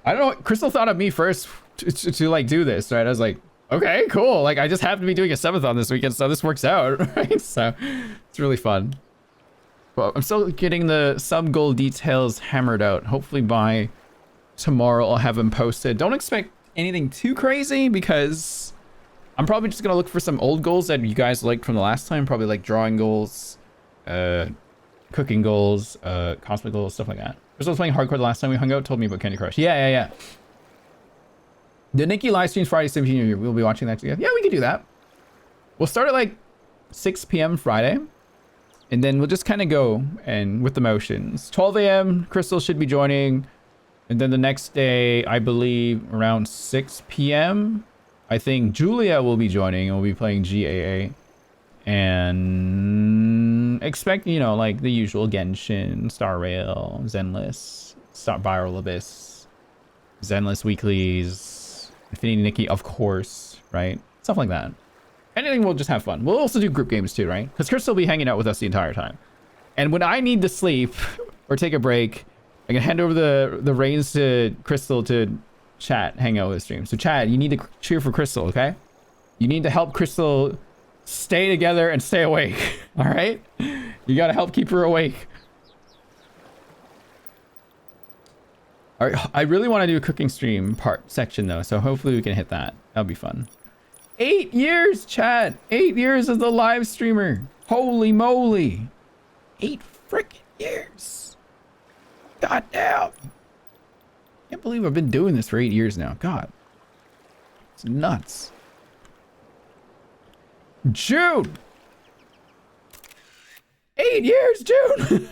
don't know. Crystal thought of me first to like do this, right? I was like, okay, cool. Like I just happen to be doing a subathon this weekend, so this works out, right? So it's really fun. But I'm still getting the sub goal details hammered out. Hopefully by tomorrow I'll have them posted. Don't expect anything too crazy because I'm probably just gonna look for some old goals that you guys liked from the last time. Probably like drawing goals, cooking goals, cosmic goals, stuff like that. I was playing hardcore the last time we hung out, told me about Candy Crush. Yeah. The Nikki live streams Friday 17th. We'll be watching that together. Yeah, we could do that. We'll start at like 6 p.m. Friday. And then we'll just kind of go and with the motions. 12 a.m. Crystal should be joining. And then the next day, I believe around 6 p.m. I think Julia will be joining and we'll be playing GAA. And expect, you know, like the usual Genshin, Star Rail, Zenless, Viral Abyss, Zenless Weeklies, Infinity Nikki, of course, right? Stuff like that. Anything, we'll just have fun. We'll also do group games too, right? Because Crystal will be hanging out with us the entire time. And when I need to sleep or take a break, I can hand over the reins to Crystal to chat, hang out with the stream. So Chad, you need to cheer for Crystal, okay? You need to help Crystal stay together and stay awake. All right? You got to help keep her awake. All right, I really want to do a cooking stream section though, so hopefully we can hit that. That'll be fun. 8 years, Chad. 8 years as the live streamer. Holy moly. 8 freaking years. God damn. Can't believe I've been doing this for 8 years now. God. It's nuts. June. 8 years, June.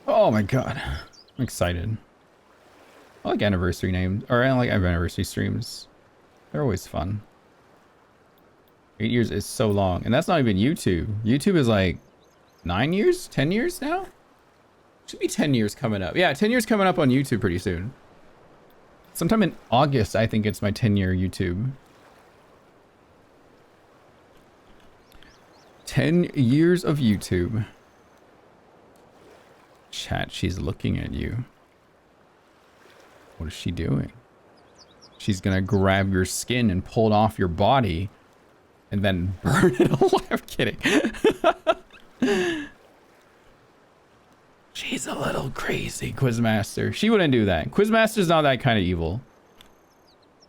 Oh my god. I'm excited. I like anniversary names, or I like anniversary streams. They're always fun. 8 years is so long, and that's not even YouTube. YouTube is like 9 years, 10 years now? Should be 10 years coming up. Yeah, 10 years coming up on YouTube pretty soon. Sometime in August, I think it's my 10-year YouTube. 10 years of YouTube. Chat, she's looking at you. What is she doing? She's gonna grab your skin and pull it off your body and then burn it alive. I'm kidding. She's a little crazy, Quizmaster. She wouldn't do that. Quizmaster's not that kind of evil.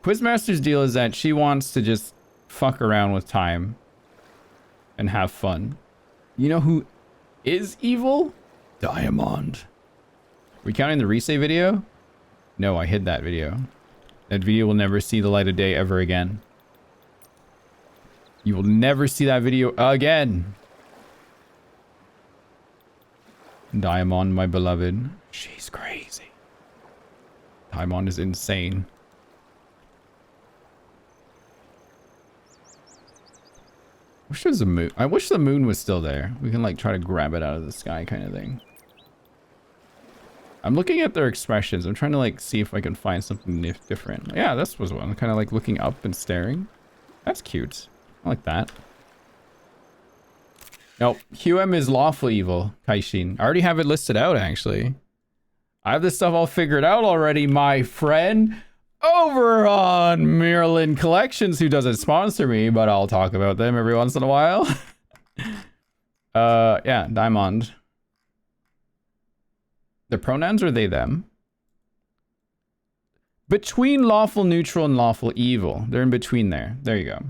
Quizmaster's deal is that she wants to just fuck around with time and have fun. You know who is evil? Diamond. We counting the resave video? No, I hid that video. That video will never see the light of day ever again. You will never see that video again. Diamond, my beloved. She's crazy. Diamond is insane. Wish there was a moon. I wish the moon was still there. We can like try to grab it out of the sky kind of thing. I'm looking at their expressions. I'm trying to like see if I can find something different. Yeah, this was one. Kind of like looking up and staring. That's cute. I like that. Nope. QM is lawful evil, Kaishin. I already have it listed out, actually. I have this stuff all figured out already, my friend. Over on Maryland Collections, who doesn't sponsor me, but I'll talk about them every once in a while. Yeah, Diamond. The pronouns are they, them. Between lawful neutral and lawful evil. They're in between there. There you go.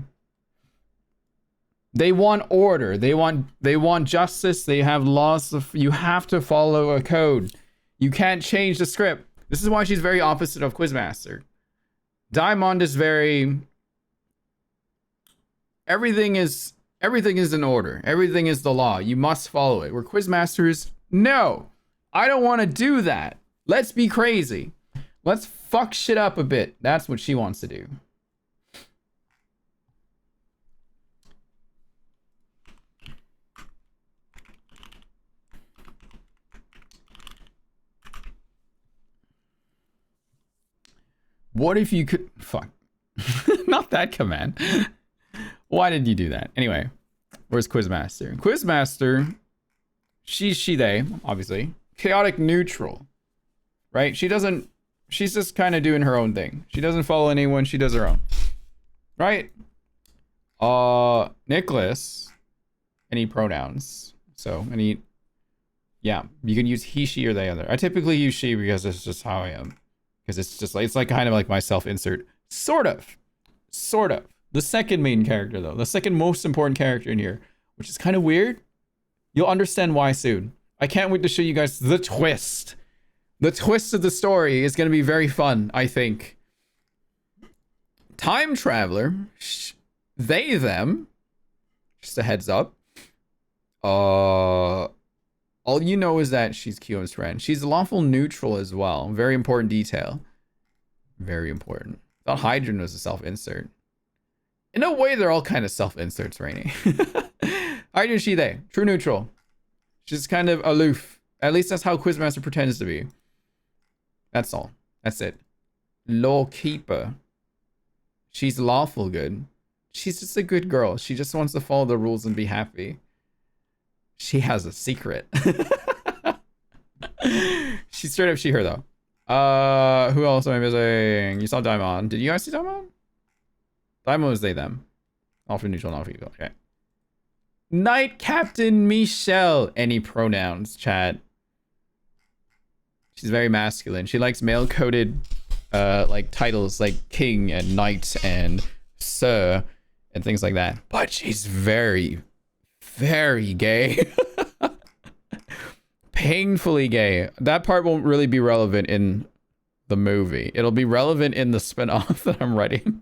They want order. They want justice. They have laws. You have to follow a code. You can't change the script. This is why she's very opposite of Quizmaster. Diamond is very... Everything is in order. Everything is the law. You must follow it. Where Quizmaster is, no, I don't want to do that. Let's be crazy. Let's fuck shit up a bit. That's what she wants to do. What if you could... Fuck. Not that command. Why did you do that? Anyway, where's Quizmaster? Quizmaster, she, they, obviously. Chaotic neutral. Right? She's just kind of doing her own thing. She doesn't follow anyone. She does her own. Right? Nicholas. Any pronouns. So, any... Yeah, you can use he, she, or they, other. I typically use she because it's just how I am. Because it's just like, it's like kind of like my self-insert. Sort of. The second main character, though. The second most important character in here. Which is kind of weird. You'll understand why soon. I can't wait to show you guys the twist. The twist of the story is going to be very fun, I think. Time Traveler. They, them. Just a heads up. All you know is that she's QM's friend. She's lawful neutral as well. Very important detail. Very important. I thought Hydron was a self-insert. In a way, they're all kind of self-inserts, Rainy. Hydron, she, they. True neutral. She's kind of aloof. At least that's how Quizmaster pretends to be. That's all. That's it. Lawkeeper. She's lawful good. She's just a good girl. She just wants to follow the rules and be happy. She has a secret. She's straight up she, her, though. Who else am I missing? You saw Diamond. Did you guys see Diamond? Diamond was they, them. Lawful neutral, lawful evil. Okay. Knight Captain Michelle. Any pronouns, chat. She's very masculine. She likes male-coded, like, titles like king and knight and sir and things like that. But she's very, very gay. Painfully gay. That part won't really be relevant in the movie. It'll be relevant in the spin-off that I'm writing.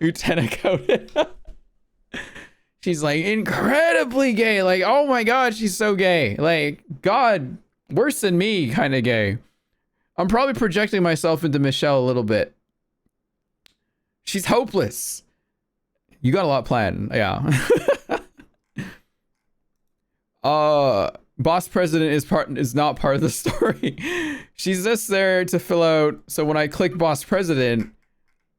Lieutenant coded. She's like incredibly gay. Like, oh my god, she's so gay. Like, god, worse than me kind of gay. I'm probably projecting myself into Michelle a little bit. She's hopeless. You got a lot planned. Yeah. Boss President is not part of the story. She's just there to fill out. So when I click Boss President,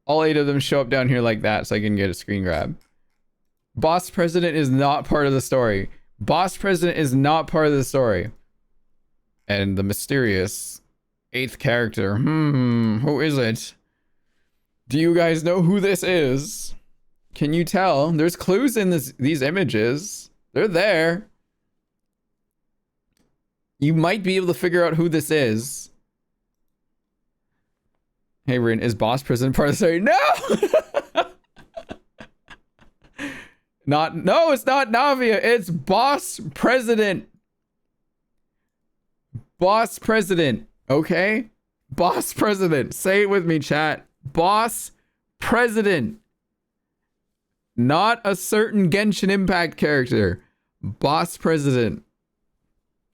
all 8 of them show up down here like that so I can get a screen grab. Boss President is not part of the story. Boss President is not part of the story. And the mysterious 8th character. Who is it? Do you guys know who this is? Can you tell? There's clues in these images. They're there. You might be able to figure out who this is. Hey, Rin, is Boss President part of the story? No! No, it's not Navia. It's Boss President. Boss President. Okay? Boss President. Say it with me, chat. Boss President. Not a certain Genshin Impact character. Boss President.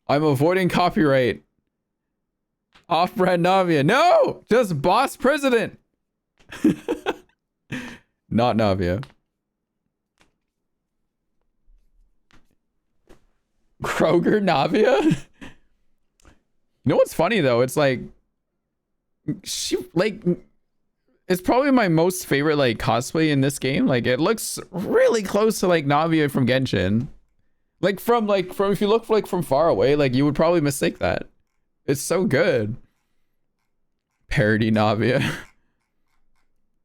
I'm avoiding copyright. Off-brand Navia. No! Just Boss President. Not Navia. Kroger Navia? You know what's funny though? It's like she like it's probably my most favorite like cosplay in this game. Like it looks really close to like Navia from Genshin. Like from if you look like from far away, like you would probably mistake that. It's so good. Parody Navia.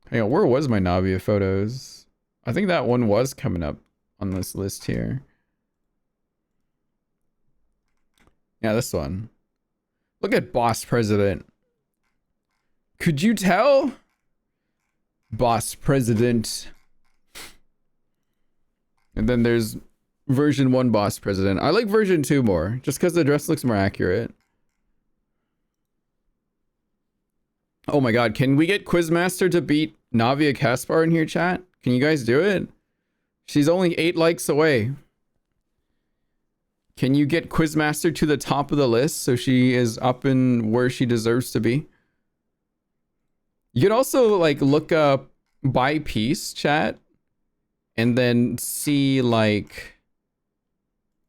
Hang on, where was my Navia photos? I think that one was coming up on this list here. Yeah, this one. Look at Boss President. Could you tell? Boss President. And then there's version 1 Boss President. I like version 2 more, just because the dress looks more accurate. Oh my god, can we get Quizmaster to beat Navia Caspar in here, chat? Can you guys do it? She's only 8 likes away. Can you get Quizmaster to the top of the list so she is up in where she deserves to be? You could also like look up by piece, chat, and then see like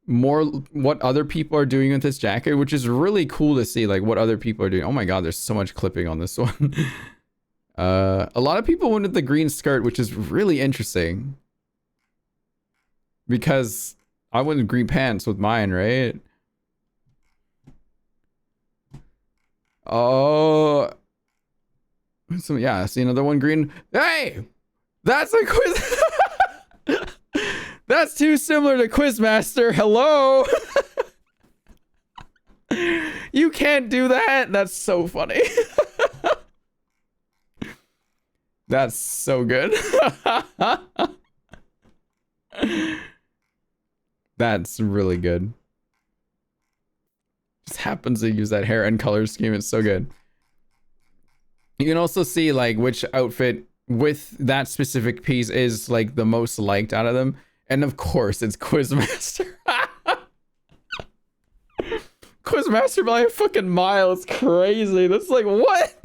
more what other people are doing with this jacket, which is really cool to see like what other people are doing. Oh my god, there's so much clipping on this one. A lot of people went with the green skirt, which is really interesting because I went with green pants with mine, right? Oh, so yeah, I see another one green. Hey, that's a quiz. That's too similar to Quizmaster. Hello. You can't do that. That's so funny. That's so good. That's really good. Just happens to use that hair and color scheme. It's so good. You can also see like which outfit with that specific piece is like the most liked out of them. And of course it's Quizmaster. Quizmaster by a fucking mile. It's crazy. That's like, what?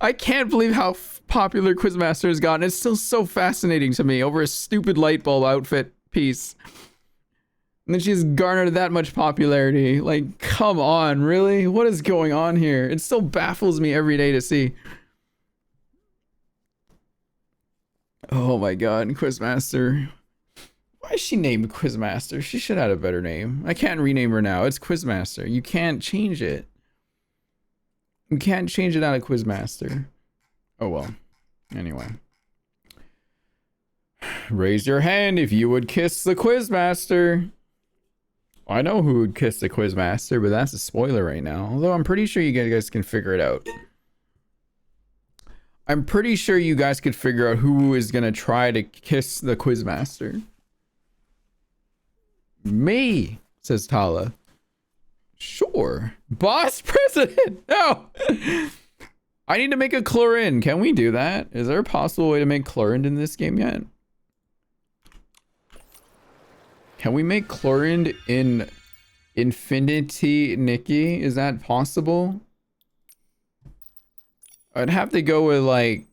I can't believe how popular Quizmaster has gotten. It's still so fascinating to me over a stupid light bulb outfit piece. And then she's garnered that much popularity. Like, come on, really? What is going on here? It still baffles me every day to see. Oh my god, Quizmaster. Why is she named Quizmaster? She should have had a better name. I can't rename her now. It's Quizmaster. You can't change it. You can't change it out of Quizmaster. Oh well. Anyway. Raise your hand if you would kiss the Quizmaster. I know who would kiss the Quizmaster, but that's a spoiler right now. Although I'm pretty sure you guys can figure it out. I'm pretty sure you guys could figure out who is gonna try to kiss the Quizmaster. Me, says Tala. Sure. Boss President! No! I need to make a Chlorine. Can we do that? Is there a possible way to make Chlorine in this game yet? Can we make Chlorine in Infinity Nikki? Is that possible? I'd have to go with like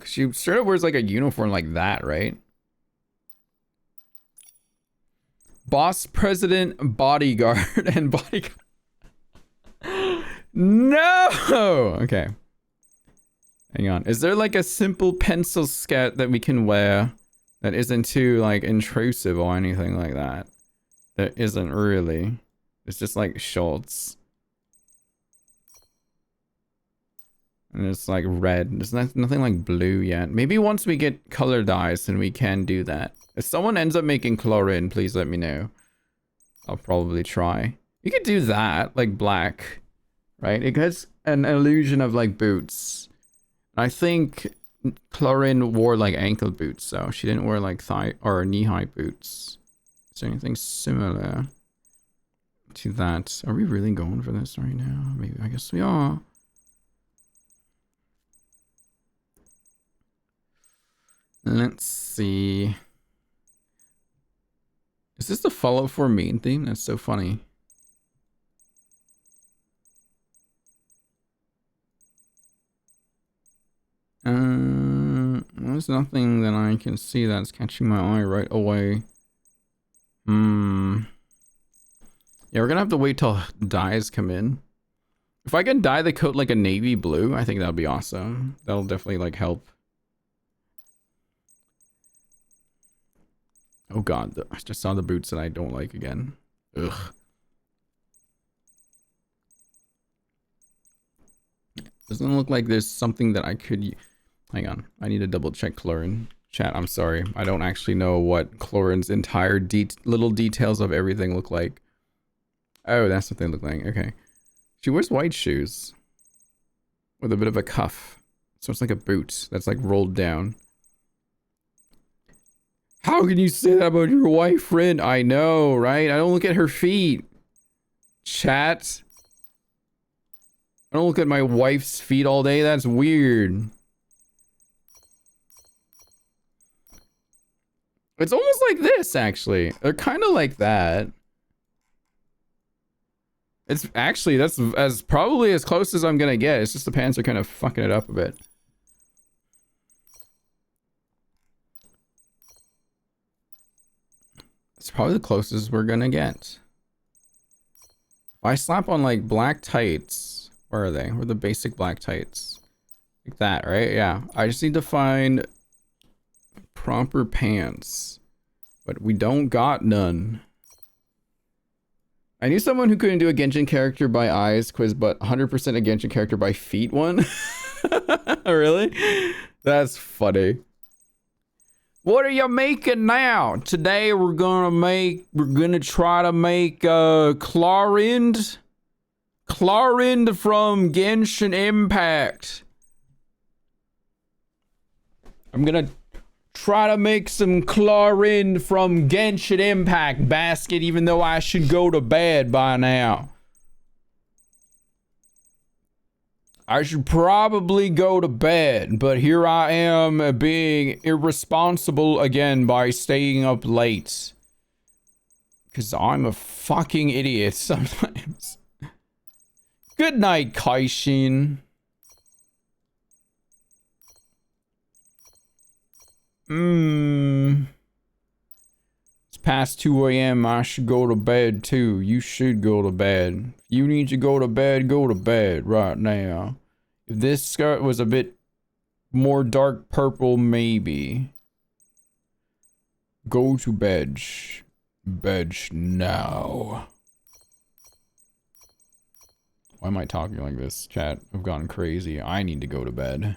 she straight up wears like a uniform like that, right? Boss President Bodyguard and Bodyguard. No! Okay. Hang on. Is there like a simple pencil skirt that we can wear that isn't too like intrusive or anything like that? There isn't really. It's just like shorts. And it's like red. There's nothing like blue yet. Maybe once we get color dyes, then we can do that. If someone ends up making Chlorine, please let me know. I'll probably try. You could do that, like black, right? It has an illusion of like boots. I think Chlorine wore like ankle boots, so she didn't wear like thigh or knee-high boots. Is there anything similar to that? Are we really going for this right now? Maybe, I guess we are. Let's see. Is this the Fallout 4 main theme? That's so funny. There's nothing that I can see that's catching my eye right away. Yeah, we're gonna have to wait till dyes come in. If I can dye the coat like a navy blue, I think that would be awesome. That'll definitely like help. Oh god, I just saw the boots that I don't like again. Ugh. Doesn't look like there's something that I could... Hang on, I need to double check Chlorine. Chat, I'm sorry. I don't actually know what Chlorine's entire little details of everything look like. Oh, that's what they look like. Okay. She wears white shoes. With a bit of a cuff. So it's like a boot that's like rolled down. How can you say that about your wife, friend? I know, right? I don't look at her feet. Chat. I don't look at my wife's feet all day. That's weird. It's almost like this, actually. They're kind of like that. It's actually, that's as probably as close as I'm gonna get. It's just the pants are kind of fucking it up a bit. It's probably the closest we're gonna get. If I slap on like black tights, where are they? Where are the basic black tights? Like that, right? Yeah. I just need to find proper pants. But we don't got none. I knew someone who couldn't do a Genshin character by eyes quiz, but 100% a Genshin character by feet one. Really? That's funny. What are you making now? Today we're gonna try to make Chlorind from Genshin Impact. I'm gonna try to make some Chlorind from Genshin Impact basket, even though I should go to bed by now. I should probably go to bed, but here I am being irresponsible again by staying up late. Because I'm a fucking idiot sometimes. Good night, Kaishin. It's past 2 a.m. I should go to bed too. You should go to bed. If you need to go to bed right now. If this skirt was a bit more dark purple, maybe. Go to bed. Bed now. Why am I talking like this, chat? I've gone crazy. I need to go to bed.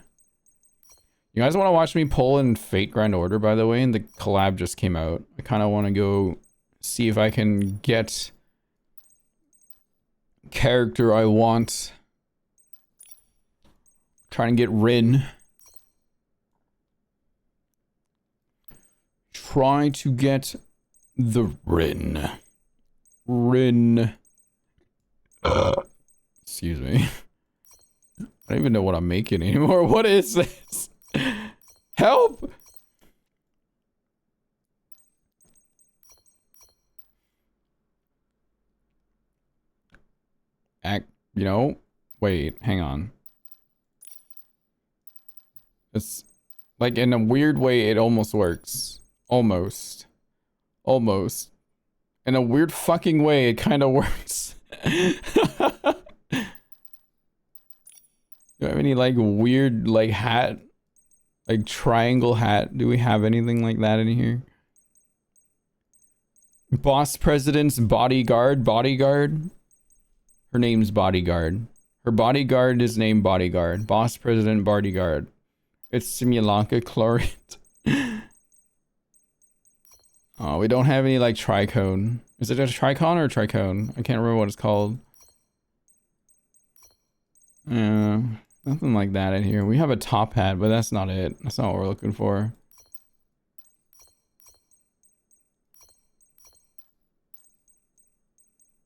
You guys want to watch me pull in Fate Grand Order, by the way? And the collab just came out. I kind of want to go see if I can get character I want. Trying to get Rin. Try to get the Rin. Rin. Excuse me. I don't even know what I'm making anymore. What is this? Help! You know, wait, hang on. It's like in a weird way, it almost works. Almost. Almost. In a weird fucking way, it kind of works. Do you have any like weird like hat? Like triangle hat? Do we have anything like that in here? Boss President's bodyguard? Bodyguard? Her name's Bodyguard. Her bodyguard is named Bodyguard. Boss President Bodyguard. It's Simulanka Chlorite. Oh, we don't have any like tricone. Is it a tricon or a tricone? I can't remember what it's called. Nothing like that in here. We have a top hat, but that's not it. That's not what we're looking for.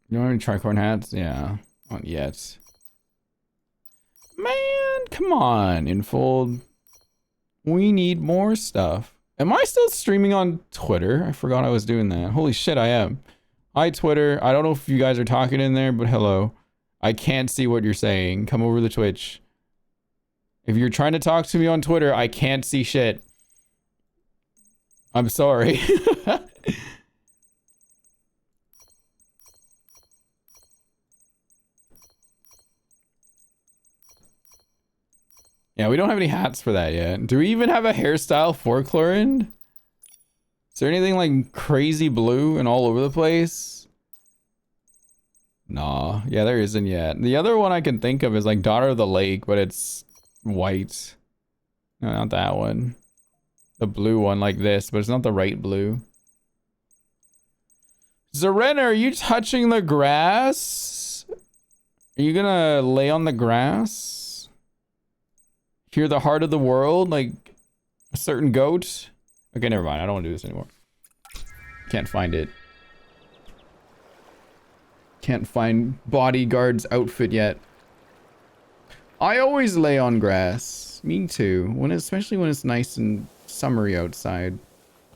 You don't have any tricorn hats? Yeah. Not yet. Man, come on, Infold. We need more stuff. Am I still streaming on Twitter? I forgot I was doing that. Holy shit, I am. Hi, Twitter. I don't know if you guys are talking in there, but hello. I can't see what you're saying. Come over to Twitch. If you're trying to talk to me on Twitter, I can't see shit. I'm sorry. Yeah, we don't have any hats for that yet. Do we even have a hairstyle for Chlorine? Is there anything like crazy blue and all over the place? Nah, yeah, there isn't yet. The other one I can think of is like Daughter of the Lake, but it's white. No, not that one. The blue one like this, but it's not the right blue. Zarena, are you touching the grass? Are you gonna lay on the grass? Hear the heart of the world like a certain goat? Okay, never mind. I don't want to do this anymore. Can't find it. Can't find bodyguard's outfit yet. I always lay on grass. Me too. Especially when it's nice and summery outside.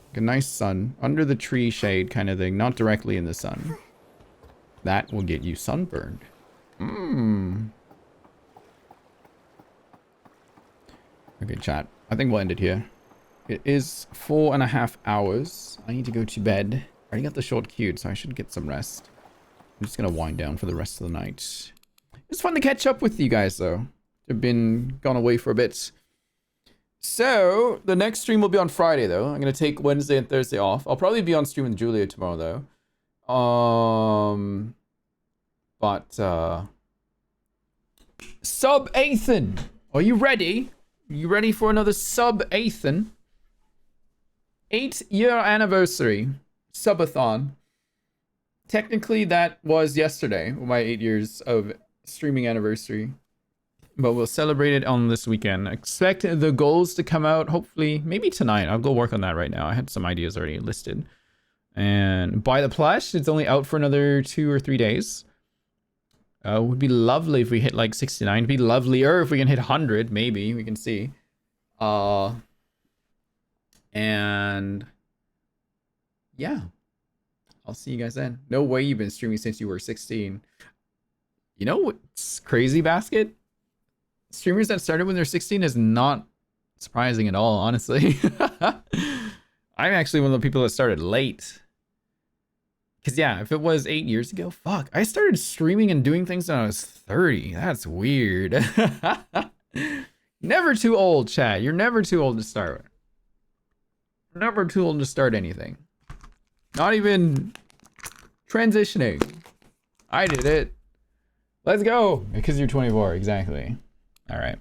Like a nice sun. Under the tree shade kind of thing. Not directly in the sun. That will get you sunburned. Okay, chat. I think we'll end it here. It is 4.5 hours. I need to go to bed. I already got the short queued, so I should get some rest. I'm just gonna wind down for the rest of the night. It's fun to catch up with you guys, though. I've been gone away for a bit. So, the next stream will be on Friday, though. I'm gonna take Wednesday and Thursday off. I'll probably be on stream with Julia tomorrow, though. Sub Athan! Are you ready? You ready for another Sub Athan? 8-year anniversary. Subathon. Technically, that was yesterday, my 8 years of streaming anniversary. But we'll celebrate it on this weekend. Expect the goals to come out, hopefully, maybe tonight. I'll go work on that right now. I had some ideas already listed. And buy the plush. It's only out for another 2 or 3 days. Would be lovely if we hit like 69. It'd be lovelier if we can hit 100, maybe. We can see. And yeah. I'll see you guys then. No way you've been streaming since you were 16. You know what's crazy, Basket? Streamers that started when they're 16 is not surprising at all, honestly. I'm actually one of the people that started late. Because yeah, if it was 8 years ago, fuck. I started streaming and doing things when I was 30. That's weird. Never too old, chat. You're never too old to start. Never too old to start anything. Not even transitioning. I did it. Let's go. Because you're 24, exactly. All right.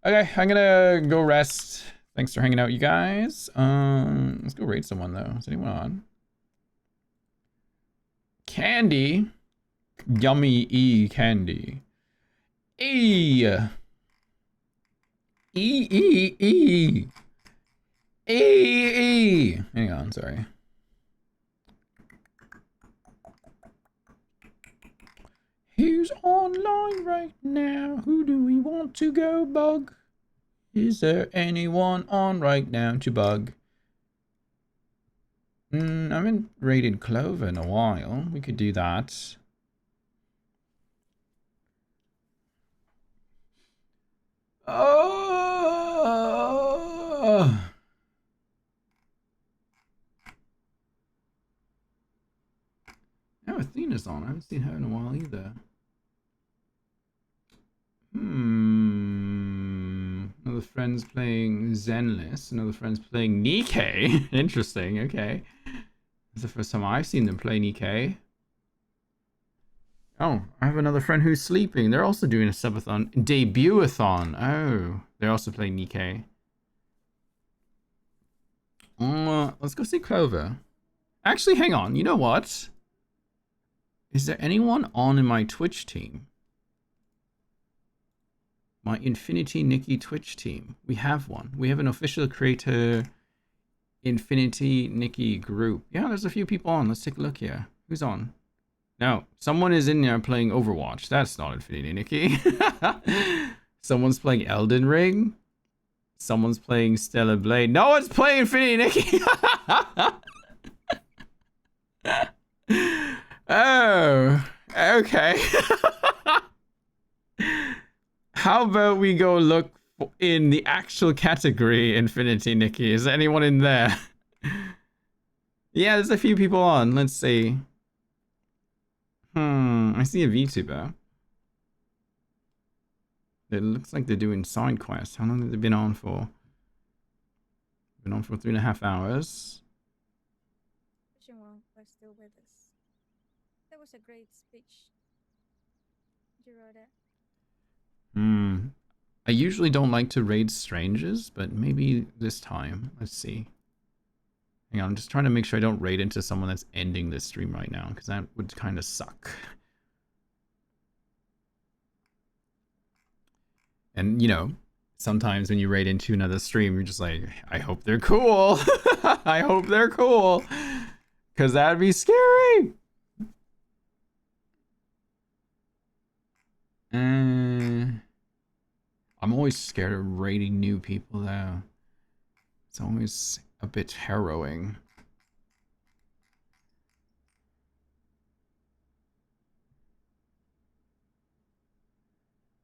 Okay, I'm gonna go rest. Thanks for hanging out, you guys. Let's go raid someone though. Is anyone on? Candy. Yummy E candy. E. E. Hang on, sorry. Who's online right now? Who do we want to go bug? Is there anyone on right now to bug? I haven't raided Clover in a while. We could do that. Oh! Oh, Athena's on. I haven't seen her in a while either. Another friend's playing Zenless. Another friend's playing Nikki. Interesting, okay. That's the first time I've seen them play Nikki. Oh, I have another friend who's sleeping. They're also doing a subathon. Debut-a-thon. Oh, they're also playing Nikki. Let's go see Clover. Actually, hang on. You know what? Is there anyone on in my Twitch team? My Infinity Nikki Twitch team. We have one. We have an official creator Infinity Nikki group. Yeah, there's a few people on. Let's take a look here. Who's on? No, someone is in there playing Overwatch. That's not Infinity Nikki. Someone's playing Elden Ring. Someone's playing Stellar Blade. No one's playing Infinity Nikki. Oh, okay. How about we go look in the actual category Infinity Nikki? Is there anyone in there? Yeah, there's a few people on. Let's see. I see a VTuber. It looks like they're doing side quests. How long have they been on for? Been on for 3.5 hours. Was still with us. That was a great speech. You wrote it. I usually don't like to raid strangers, but maybe this time. Let's see. Hang on, I'm just trying to make sure I don't raid into someone that's ending this stream right now, because that would kind of suck. And, you know, sometimes when you raid into another stream, you're just like, I hope they're cool. I hope they're cool. Because that'd be scary. I'm always scared of raiding new people, though. It's always a bit harrowing.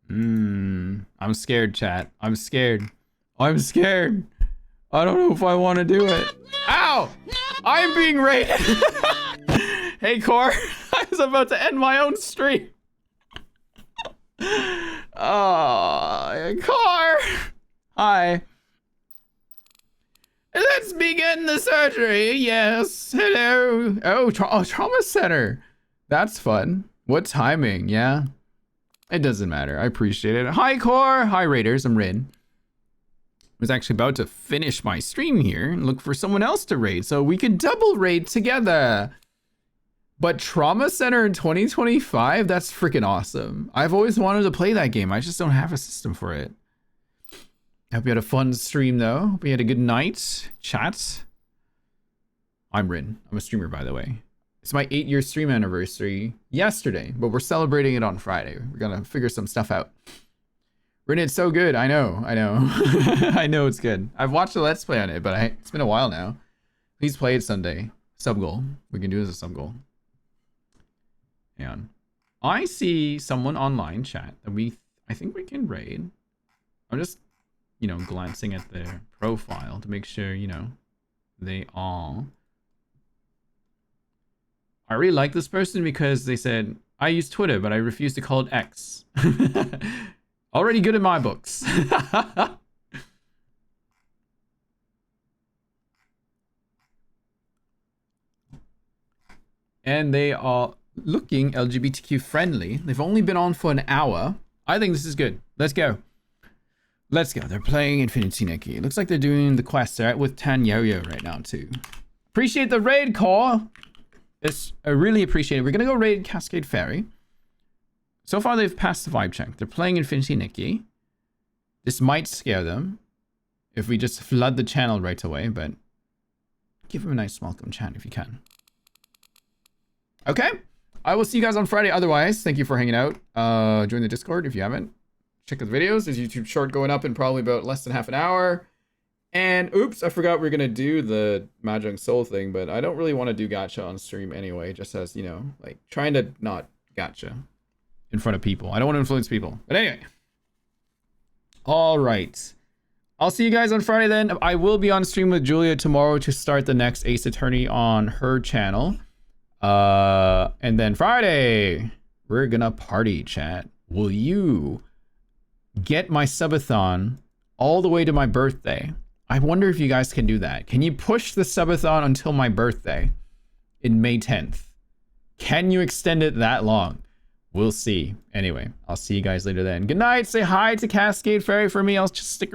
I'm scared, chat. I'm scared. I'm scared. I don't know if I want to do it. Ow! I'm being raided. Hey, Core. I was about to end my own stream. Core. Hi. Let's begin the surgery. Yes. Hello. Oh, trauma center. That's fun. What timing? Yeah. It doesn't matter. I appreciate it. Hi, Core. Hi, Raiders. I'm Rin. I was actually about to finish my stream here and look for someone else to raid so we could double raid together. But Trauma Center in 2025? That's freaking awesome. I've always wanted to play that game. I just don't have a system for it. I hope you had a fun stream, though. Hope you had a good night. Chat. I'm Rin. I'm a streamer, by the way. It's my 8-year stream anniversary yesterday, but we're celebrating it on Friday. We're gonna figure some stuff out. Rin, it's so good. I know. I know it's good. I've watched the Let's Play on it, but it's been a while now. Please play it Sunday. Sub goal. We can do it as a sub goal. Hang on. I see someone online chat that I think we can raid. I'm just, you know, glancing at their profile to make sure, you know, they are. I really like this person because they said, I use Twitter, but I refuse to call it X. Already good in my books. And they are looking LGBTQ friendly. They've only been on for an hour. I think this is good. Let's go. Let's go. They're playing Infinity Nikki. It looks like they're doing the quest. They're out with Tan Yo-Yo right now, too. Appreciate the raid, Core. I really appreciate it. We're going to go raid Cascade Ferry. So far, they've passed the vibe check. They're playing Infinity Nikki. This might scare them if we just flood the channel right away, but give them a nice welcome chat if you can. Okay. I will see you guys on Friday. Otherwise, thank you for hanging out. Join the Discord if you haven't. Check out the videos. There's a YouTube short going up in probably about less than half an hour. And oops, I forgot we are going to do the Mahjong Soul thing, but I don't really want to do gacha on stream anyway, just as, you know, like trying to not gacha in front of people. I don't want to influence people. But anyway. All right. I'll see you guys on Friday then. I will be on stream with Julia tomorrow to start the next Ace Attorney on her channel. And then Friday, we're gonna party, chat. Will you get my subathon all the way to my birthday? I wonder if you guys can do that. Can you push the subathon until my birthday in May 10th? Can you extend it that long? We'll see. Anyway, I'll see you guys later then. Good night. Say hi to Cascade Ferry for me. I'll just stick around.